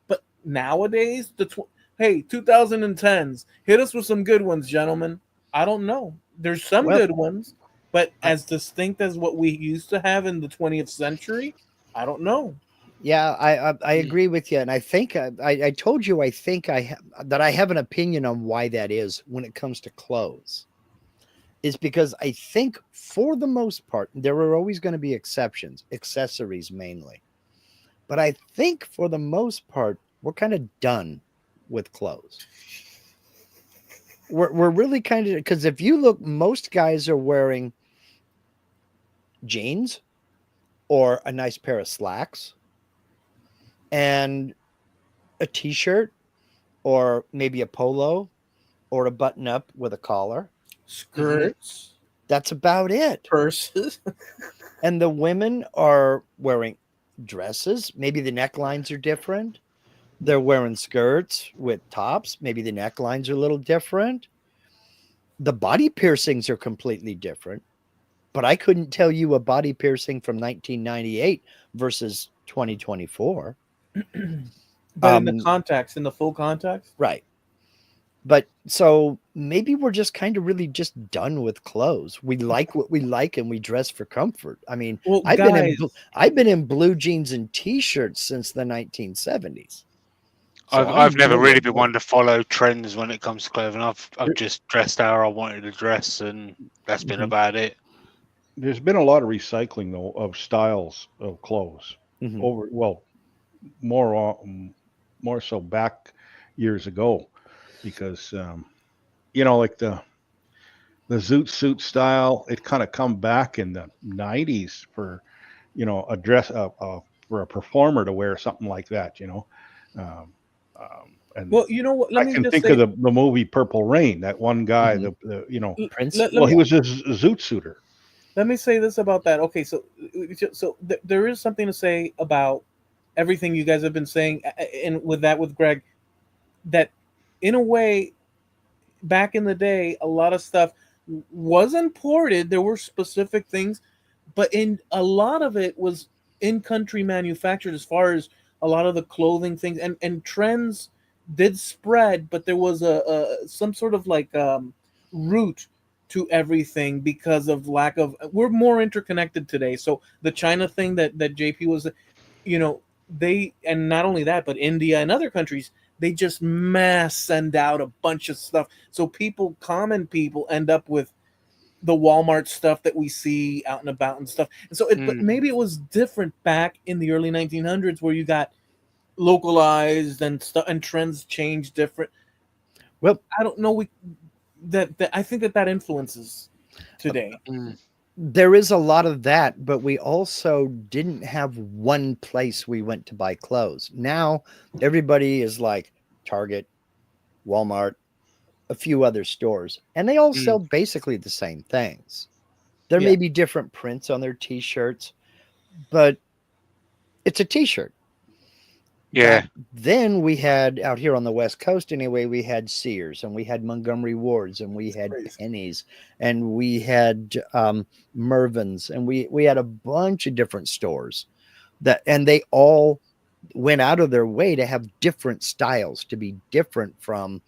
But nowadays, hey, 2010s, hit us with some good ones, gentlemen. I don't know. There's some Well, good ones, but I- as distinct as what we used to have in the 20th century, I don't know. yeah, I agree with you, and I think I told you I think that I have an opinion on why that is when it comes to clothes. Is because I think for the most part there are always going to be exceptions, accessories mainly, but I think for the most part we're kind of done with clothes. We're really kind of, because if you look, most guys are wearing jeans or a nice pair of slacks and a t-shirt or maybe a polo or a button up with a collar. Skirts, That's about it. purses. And the women are wearing dresses. Maybe the necklines are different. They're wearing skirts with tops. Maybe the necklines are a little different. The body piercings are completely different. But I couldn't tell you a body piercing from 1998 versus 2024. But in the context, in the full context, Right. But so maybe we're just kind of really just done with clothes. We like what we like and we dress for comfort. I mean, well, I've guys, been in blue jeans and t-shirts since the 1970s. So I've I'm never really really been old. one to follow trends when it comes to clothing. I've just dressed how I wanted to dress, and that's been Mhm. about it. There's been a lot of recycling though of styles of clothes Mhm. over more more so back years ago because like the zoot suit style, it kind of come back in the 90s for a dress for a performer to wear something like that, um, and well, you know what? Let I me can just think of say, the movie Purple Rain, that one guy, Mhm. Prince. let well, me he was a zoot suiter. let me say this about that. Okay, so there is something to say about everything you guys have been saying, and with Greg, that in a way, back in the day, a lot of stuff was imported. There were specific things, but in a lot of it was in country manufactured. As far as a lot of the clothing things and trends did spread, but there was a some sort of like root to everything because of lack of. We're more interconnected today. So the China thing that JP was, you know, they, and not only that, but India and other countries, they just mass send out a bunch of stuff. So people, common people, end up with the Walmart stuff that we see out and about and stuff. And so, but Mm. maybe it was different back in the early 1900s where you got localized and stuff and trends change different. Well, I don't know. That I think that influences today. Mm. there is a lot of that, but we also didn't have one place we went to buy clothes. Now everybody is like Target, Walmart, a few other stores, and they all Mm. sell basically the same things. There Yeah. may be different prints on their t-shirts, but it's a t-shirt. Yeah. Back then we had out here on the West Coast anyway, we had Sears and we had Montgomery Wards and we had Crazy. Pennies and we had Mervyn's and we had a bunch of different stores that, and they all went out of their way to have different styles, to be different from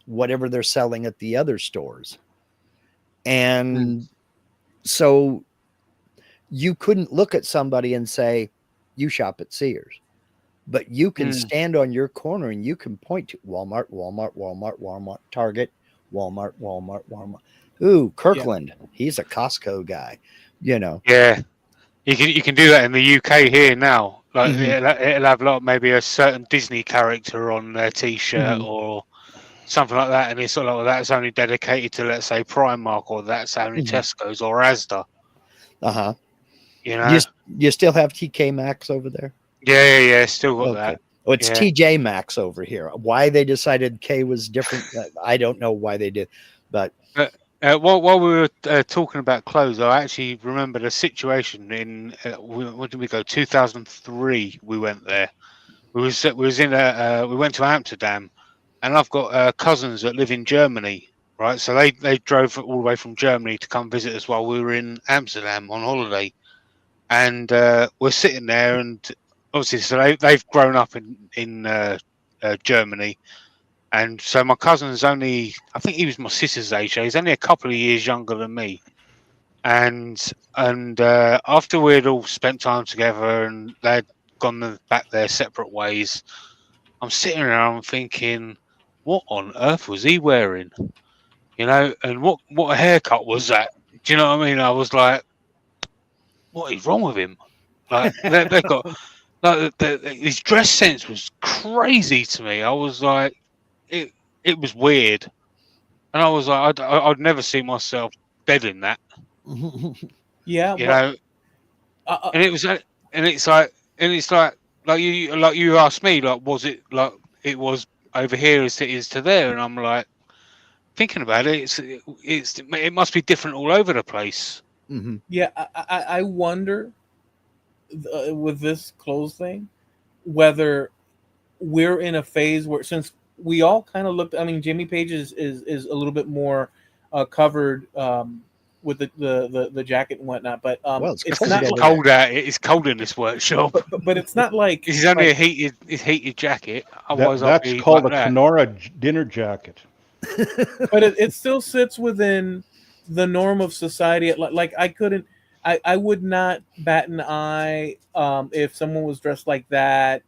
whatever they're selling at the other stores. And so you couldn't look at somebody and say, you shop at Sears, but you can Mm. stand on your corner and you can point to Walmart, Walmart, Walmart, Walmart, Target, Walmart, Walmart, Walmart. Ooh, Kirkland. He's a Costco guy, you know. Yeah. You can do that in the UK here now. Like Mhm. it'll have like maybe a certain Disney character on their T-shirt Mhm. or something like that, and it's sort of like that's only dedicated to, let's say, Primark, or that's only Mhm. Tesco's or Asda. Uh-huh. You You, know? you still have TK Maxx over there? Yeah. Still got Okay. that. Well, it's Yeah. TJ Maxx over here. Why they decided K was different, I don't know why they did, but While we were talking about clothes, I actually remembered a situation in when did we go? 2003. We went there. We went to Amsterdam, and I've got cousins that live in Germany, right? So they drove all the way from Germany to come visit us while we were in Amsterdam on holiday, and we're sitting there, and obviously, so they've grown up in Germany, and so my cousin's only, I think he was my sister's age, so he's only a couple of years younger than me, and after we'd all spent time together and they'd gone back their separate ways, I'm sitting there, I'm thinking, what on earth was he wearing? You know, and what a haircut was that? Do you know what I mean? I was like, what is wrong with him? Like they got like his dress sense was crazy to me. I was like, it it was weird, and I was like, I'd never see myself dead in that, Yeah. you Well. know. And it was, and it's like you asked me, like, was it like it was over here as it is to there? And I'm like, thinking about it, it must be different all over the place. Mhm. Yeah. I wonder with this clothes thing whether we're in a phase where, since we all kind of looked, I mean, Jimmy Page is a little bit more covered with the jacket and whatnot, but Well, it's It's it's because cold not it's like, over there. cold out. It's cold in this workshop. but it's not like This is only like a heated jacket. Otherwise, I'd That's be called like a that. Kenora dinner jacket. but it still sits within the norm of society. Like I couldn't, I would not bat an eye if someone was dressed like that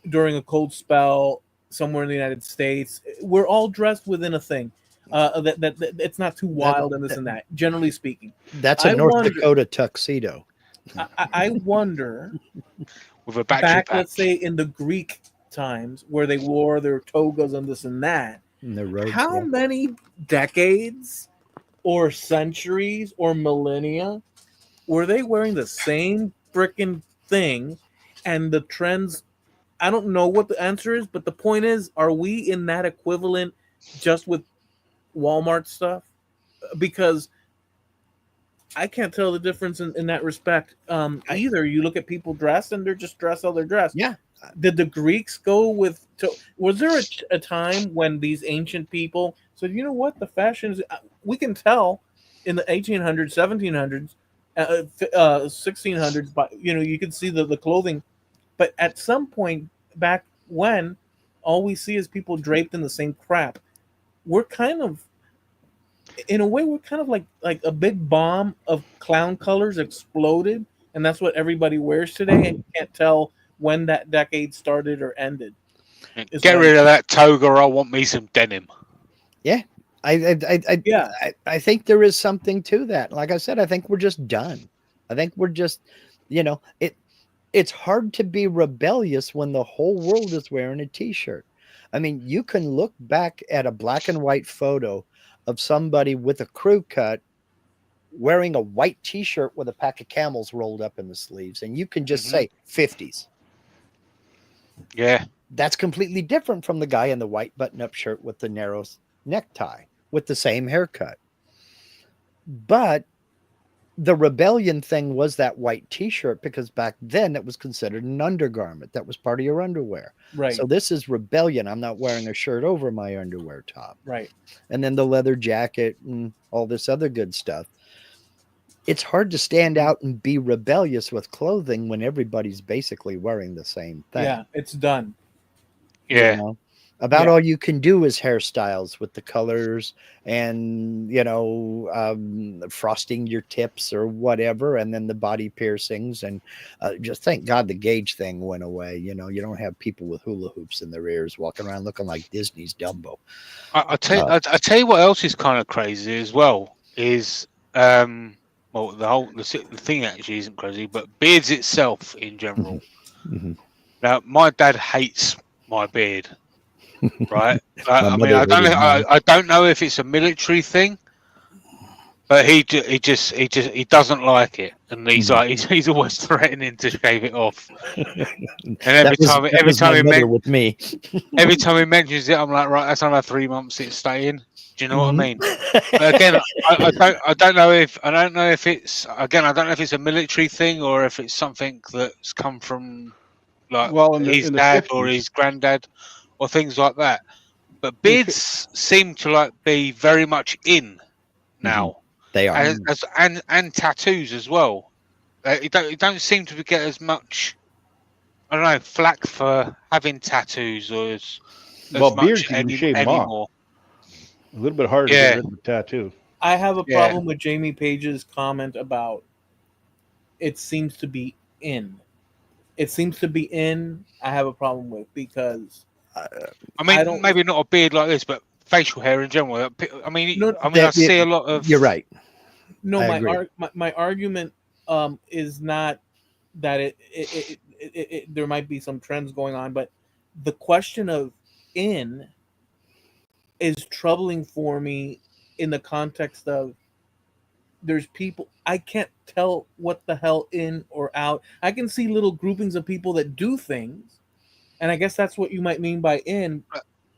during a cold spell somewhere in the United States. We're all dressed within a thing. That it's not too That, wild and this and that. Generally speaking, that's a I North wonder. Dakota tuxedo. I wonder With a battery back, pack. let's say in the Greek times where they wore their togas and this and that. And the robes, How yeah. many decades or centuries or millennia were they wearing the same freaking thing? And the trends, I don't know what the answer is, but the point is, are we in that equivalent just with Walmart stuff? Because I can't tell the difference in that respect. Either you look at people dressed and they're just dressed how they're dressed. Yeah. Did the Greeks go with? Was there a time when these ancient people said, you know what, the fashions we can tell in the 1800s, 1700s, 1600s, but you could see the clothing, but at some point back when, all we see is people draped in the same crap. We're kind of in a way, we're kind of like a big bomb of clown colors exploded, and that's what everybody wears today, and you can't tell when that decade started or ended. Is Get what I'm rid of that toga. I want me some denim. Yeah. yeah. I think there is something to that. Like I said, I think we're just done. I think we're just, it's hard to be rebellious when the whole world is wearing a t-shirt. I mean, you can look back at a black and white photo of somebody with a crew cut wearing a white t-shirt with a pack of camels rolled up in the sleeves, and you can just say 50s. Yeah. That's completely different from the guy in the white button-up shirt with the narrow necktie with the same haircut. But the rebellion thing was that white t-shirt, because back then it was considered an undergarment that was part of your underwear. Right. So this is rebellion. I'm not wearing a shirt over my underwear top. Right. And then the leather jacket and all this other good stuff. It's hard to stand out and be rebellious with clothing when everybody's basically wearing the same thing. Yeah, it's done. Yeah. You know? About all you can do is hairstyles with the colors and, frosting your tips or whatever, and then the body piercings. And just thank God the gauge thing went away. You don't have people with hula hoops in their ears walking around looking like Disney's Dumbo. I tell you what else is kind of crazy as well is well, the thing actually isn't crazy, but beards itself in general. Mm-hmm. Now, my dad hates my beard, right? I mean, mother hated mine. I don't know if it's a military thing, but he doesn't like it, and he's like he's always threatening to shave it off. And every time he with me, every time he mentions it, I'm like, right, that's another 3 months it's staying. Do you know what I mean? But again, I don't know if it's I don't know if it's a military thing or if it's something that's come from like his dad or his granddad or things like that. But beards seem to like be very much in now. They are, and tattoos as well. It don't seem to get as much. I don't know, flack for having tattoos or as beards much you can shave them anymore. off. A little bit harder to get rid of the tattoo. I have a problem with Jamie Page's comment about it seems to be in. It seems to be in. I have a problem with because I mean, maybe not a beard like this, but facial hair in general. I mean, I see a lot of. You're right. No, my argument is not that there might be some trends going on, but the question of in is troubling for me in the context of there's people I can't tell what the hell in or out. I can see little groupings of people that do things, and I guess that's what you might mean by in.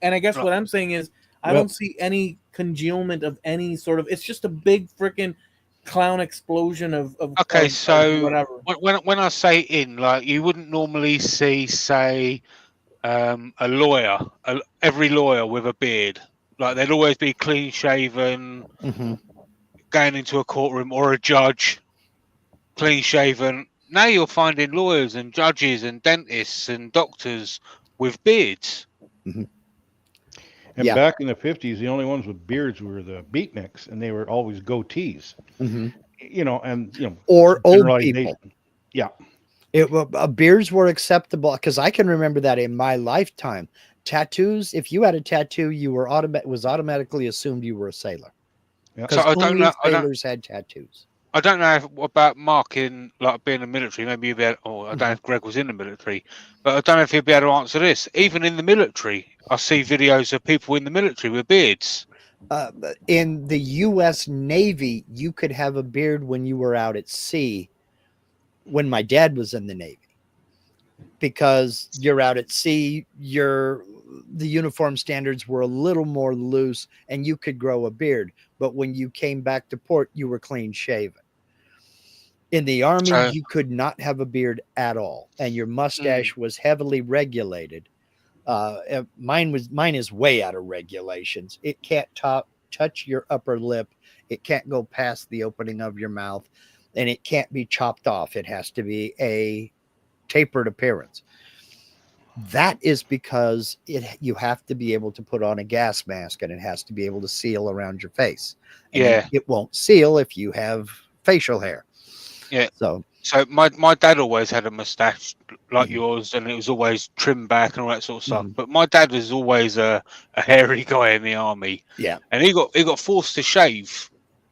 And I guess what I'm saying is I don't see any congealment of any sort of. It's just a big freaking clown explosion of okay, so whatever. When I say in, like you wouldn't normally see, say, a lawyer, every lawyer with a beard. Like they'd always be clean shaven, going into a courtroom, or a judge, clean shaven. Now you're finding lawyers and judges and dentists and doctors with beards. And back in the 50s, the only ones with beards were the beatniks, and they were always goatees. Or old people. Yeah. Beards were acceptable because I can remember that in my lifetime. Tattoos, if you had a tattoo, you were was automatically assumed you were a sailor. Because only sailors had tattoos. I don't know about Mark in like being in the military. Maybe you'd be able, or I don't know if Greg was in the military, but I don't know if he'd be able to answer this. Even in the military, I see videos of people in the military with beards. In the U.S. Navy, you could have a beard when you were out at sea. When my dad was in the Navy, because you're out at sea, the uniform standards were a little more loose, and you could grow a beard. But when you came back to port, you were clean shaven. In the Army, you could not have a beard at all, and your mustache was heavily regulated. Mine is way out of regulations. It can't touch your upper lip. It can't go past the opening of your mouth, and it can't be chopped off. It has to be a tapered appearance. That is because you have to be able to put on a gas mask, and it has to be able to seal around your face. And Yeah. it won't seal if you have facial hair. Yeah. So So my dad always had a mustache like Mhm. yours, and it was always trimmed back and all that sort of stuff. Mhm. But my dad was always a hairy guy in the army, yeah, and he got forced to shave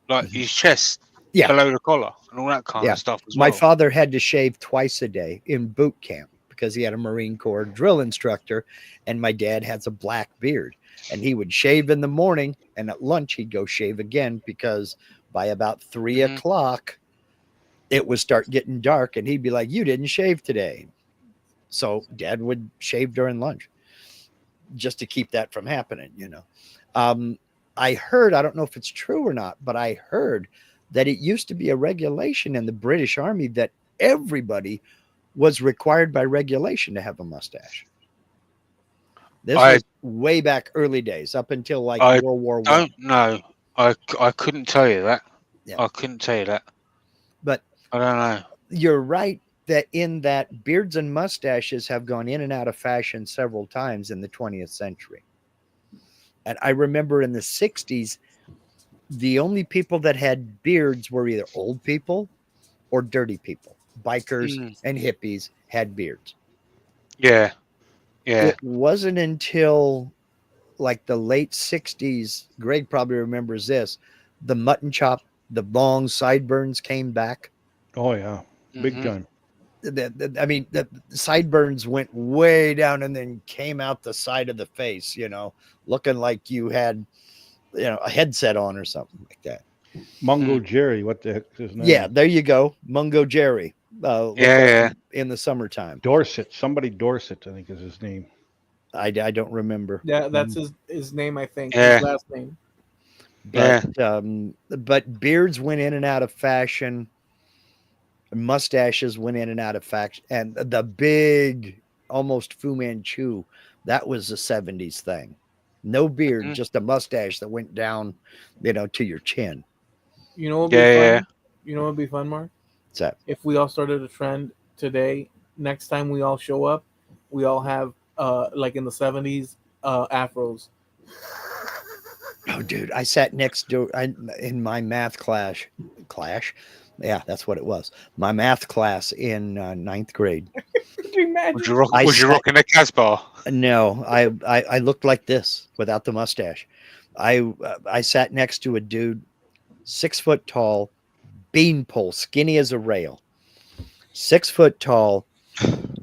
like Mhm. his chest yeah, below the collar and all that kind yeah. of stuff as My well. father had to shave twice a day in boot camp because he had a Marine Corps drill instructor, and my dad has a black beard, and he would shave in the morning, and at lunch he'd go shave again because by about 3 o'clock it would start getting dark, and he'd be like, "You didn't shave today." So dad would shave during lunch just to keep that from happening. Um, I heard, I don't know if it's true or not, but I heard that it used to be a regulation in the British Army that everybody was required by regulation to have a mustache. This I was way back early days, up until like I World War One. don't know. I couldn't tell you that. Yeah. I couldn't tell you that. But I don't know. you're right that in that beards and mustaches have gone in and out of fashion several times in the 20th century. And I remember in the 60s, the only people that had beards were either old people or dirty people. Bikers Mm. and hippies had beards. Yeah. Yeah. It wasn't until like the late 60s, Greg probably remembers this, the mutton chop, the long sideburns came back. Oh yeah, big Mhm. time. The sideburns went way down and then came out the side of the face, looking like you had, a headset on or something like that. Mungo Jerry, what the heck is his name? Yeah, there you go. Mungo Jerry. Look Yeah, at yeah. him in the summertime. Dorset, somebody Dorset, I think is his name. I don't remember. Yeah, that's his name, I think. Yeah. His last name. But beards went in and out of fashion. Mustaches went in and out of fashion, and the big, almost Fu Manchu, that was a 70s thing. No beard, Mhm. just a mustache that went down, to your chin. You know what would be Yeah, fun? yeah. You know what would be fun, Mark? What's that? If we all started a trend today, next time we all show up, we all have like in the 70s afros. Oh, dude, I sat next to in my math class. Yeah, that's what it was. My math class in ninth grade. Could you imagine? Was you, rock, I was you sat- rocking a Casbah? No, I looked like this without the mustache. I sat next to a dude, 6 foot tall, beanpole, skinny as a rail, 6 foot tall,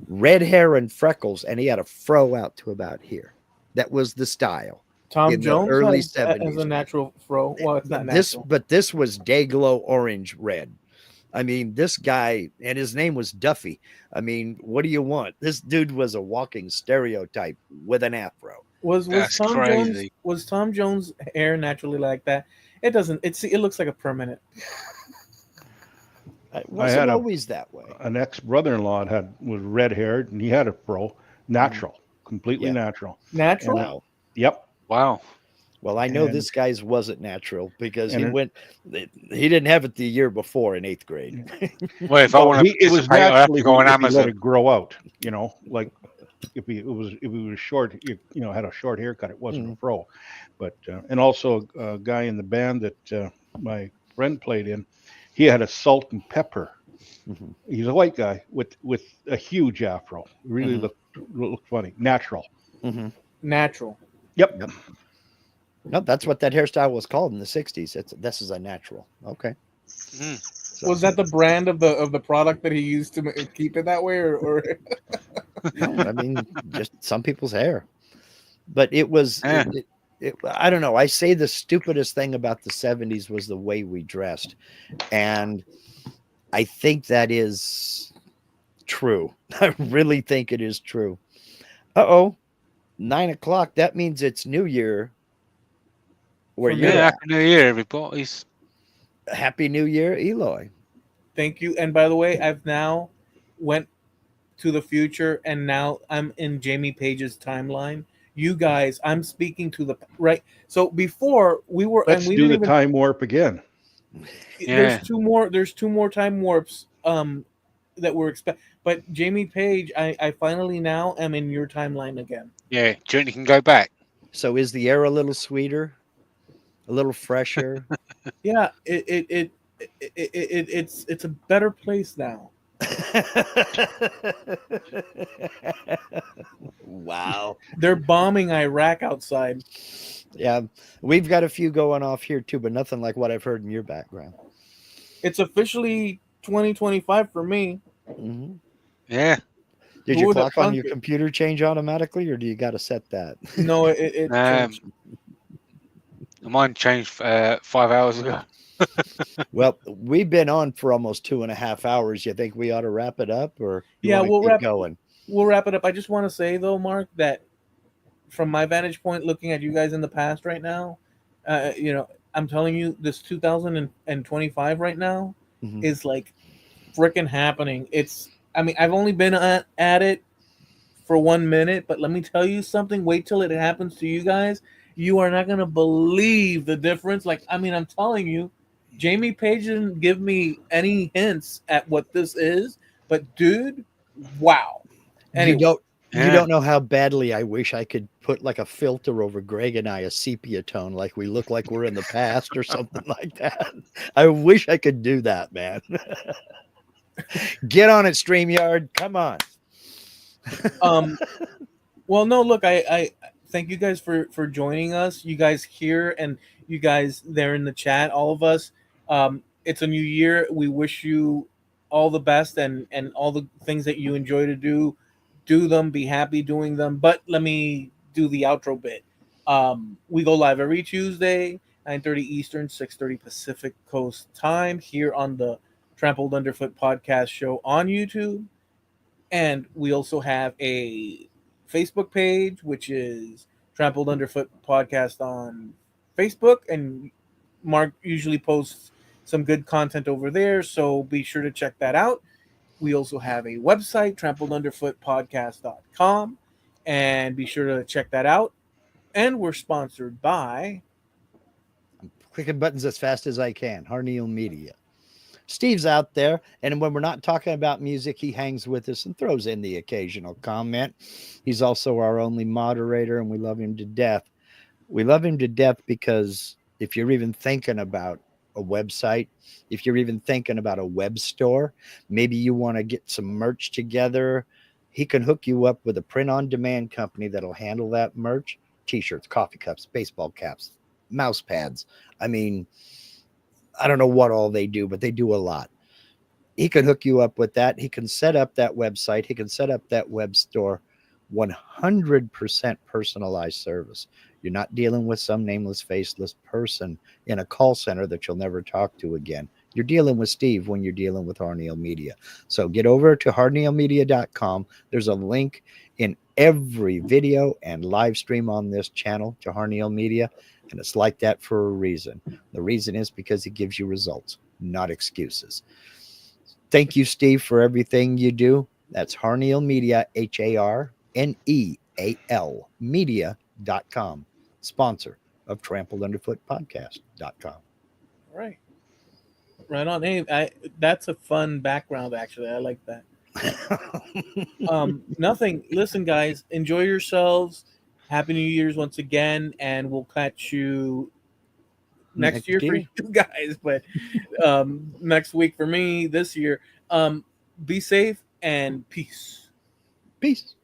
red hair and freckles, and he had a fro out to about here. That was the style. Tom in the Jones early has 70s. a natural fro. Well, it's not This, natural. but this was day glow orange red. I mean, this guy, and his name was Duffy. I mean, what do you want? This dude was a walking stereotype with an afro. Was That's Tom Jones crazy. was Tom Jones' hair naturally like that? It doesn't. It looks like a permanent. It wasn't had always that way. An ex brother-in-law was red haired and he had a fro, natural, completely Yeah. natural. Natural. And, Wow. Yep. Wow. Well, I know And- this guy's wasn't natural because and he didn't have it the year before in 8th grade. Well, if I want to it was participate, I have naturally to go on if he let Amazon. it grow out. Like if he was short, had a short haircut, it wasn't a fro. But and also a guy in the band that my friend played in, he had a salt and pepper. Mhm. He's a white guy with a huge afro. Really Mhm. looked funny, natural. Mm-hmm. Natural. Yep. No, that's what that hairstyle was called in the 60s. This is a natural. Okay. Mhm. So, Was that the brand of the product that he used to keep it that way, or no, I mean, just some people's hair. But it was, Yeah. I don't know. I say the stupidest thing about the 70s was the way we dressed. And I think that is true. I really think it is true. 9 o'clock. That means it's New Year. Where For you're me, Yeah, at. Happy New Year, everybody. Happy New Year, Eloy. Thank you. And by the way, I've now went to the future, and now I'm in Jamie Page's timeline. You guys, I'm speaking to the right. So before we were, Let's and we do the didn't even. time warp again. Yeah. There's two more time warps. that we're expect. But Jamie Page, I finally now am in your timeline again. Yeah, do you think you can go back? So is the air a little sweeter, a little fresher? Yeah, it's a better place now. Wow. They're bombing Iraq outside. Yeah, we've got a few going off here too, but nothing like what I've heard in your background. It's officially 2025 for me. Hmm. Yeah. Did Who your would have clock on thunk your it? computer change automatically, or do you got to set that? No, it Um, changed. mine changed 5 hours ago. Well, we've been on for almost 2.5 hours. You think we ought to wrap it up, or you Yeah, want to keep going? we'll wrap it up. I just want to say though, Mark, that from my vantage point, looking at you guys in the past right now, I'm telling you, this 2025 right now Mhm. is like freaking happening. I mean, I've only been at it for 1 minute, but let me tell you something. Wait till it happens to you guys. You are not gonna believe the difference. Like, I mean, I'm telling you, Jamie Page didn't give me any hints at what this is, but dude, wow. You Anyway, Yeah. don't know how badly I wish I could put like a filter over Greg and I, a sepia tone, like we look like we're in the past or something like that. I wish I could do that, man. Get on it, StreamYard. Come on. um, well, no, look, I thank you guys for joining us. You guys here and you guys there in the chat, all of us. It's a new year. We wish you all the best and all the things that you enjoy to do them. Be happy doing them. But let me do the outro bit. We go live every Tuesday, 9:30 Eastern, 6:30 Pacific Coast time here on the Trampled Underfoot podcast show on YouTube. And we also have a Facebook page, which is Trampled Underfoot Podcast on Facebook. And Mark usually posts some good content over there. So be sure to check that out. We also have a website, trampledunderfootpodcast.com. And be sure to check that out. And we're sponsored by. Clicking buttons as fast as I can. Harneal Media. Steve's out there, and when we're not talking about music, he hangs with us and throws in the occasional comment. He's also our only moderator, and we love him to death. We love him to death because if you're even thinking about a website, if you're even thinking about a web store, maybe you want to get some merch together, he can hook you up with a print-on-demand company that'll handle that merch. T-shirts, coffee cups, baseball caps, mouse pads. I mean, I don't know what all they do, but they do a lot. He can hook you up with that. He can set up that website. He can set up that web store. 100% personalized service. You're not dealing with some nameless, faceless person in a call center that you'll never talk to again. You're dealing with Steve when you're dealing with Harneal Media. So get over to harnealmedia.com. There's a link in every video and live stream on this channel to Harneal Media. And it's like that for a reason. The reason is because it gives you results, not excuses. Thank you, Steve, for everything you do. That's Harneal Media, HARNEAL media.com, sponsor of trampledunderfootpodcast.com. All right. Right on. Hey, that's a fun background, actually. I like that. Nothing. Listen, guys, enjoy yourselves. Happy New Year's once again, and we'll catch you next year for you guys, but next week for me this year. Be safe and peace. Peace.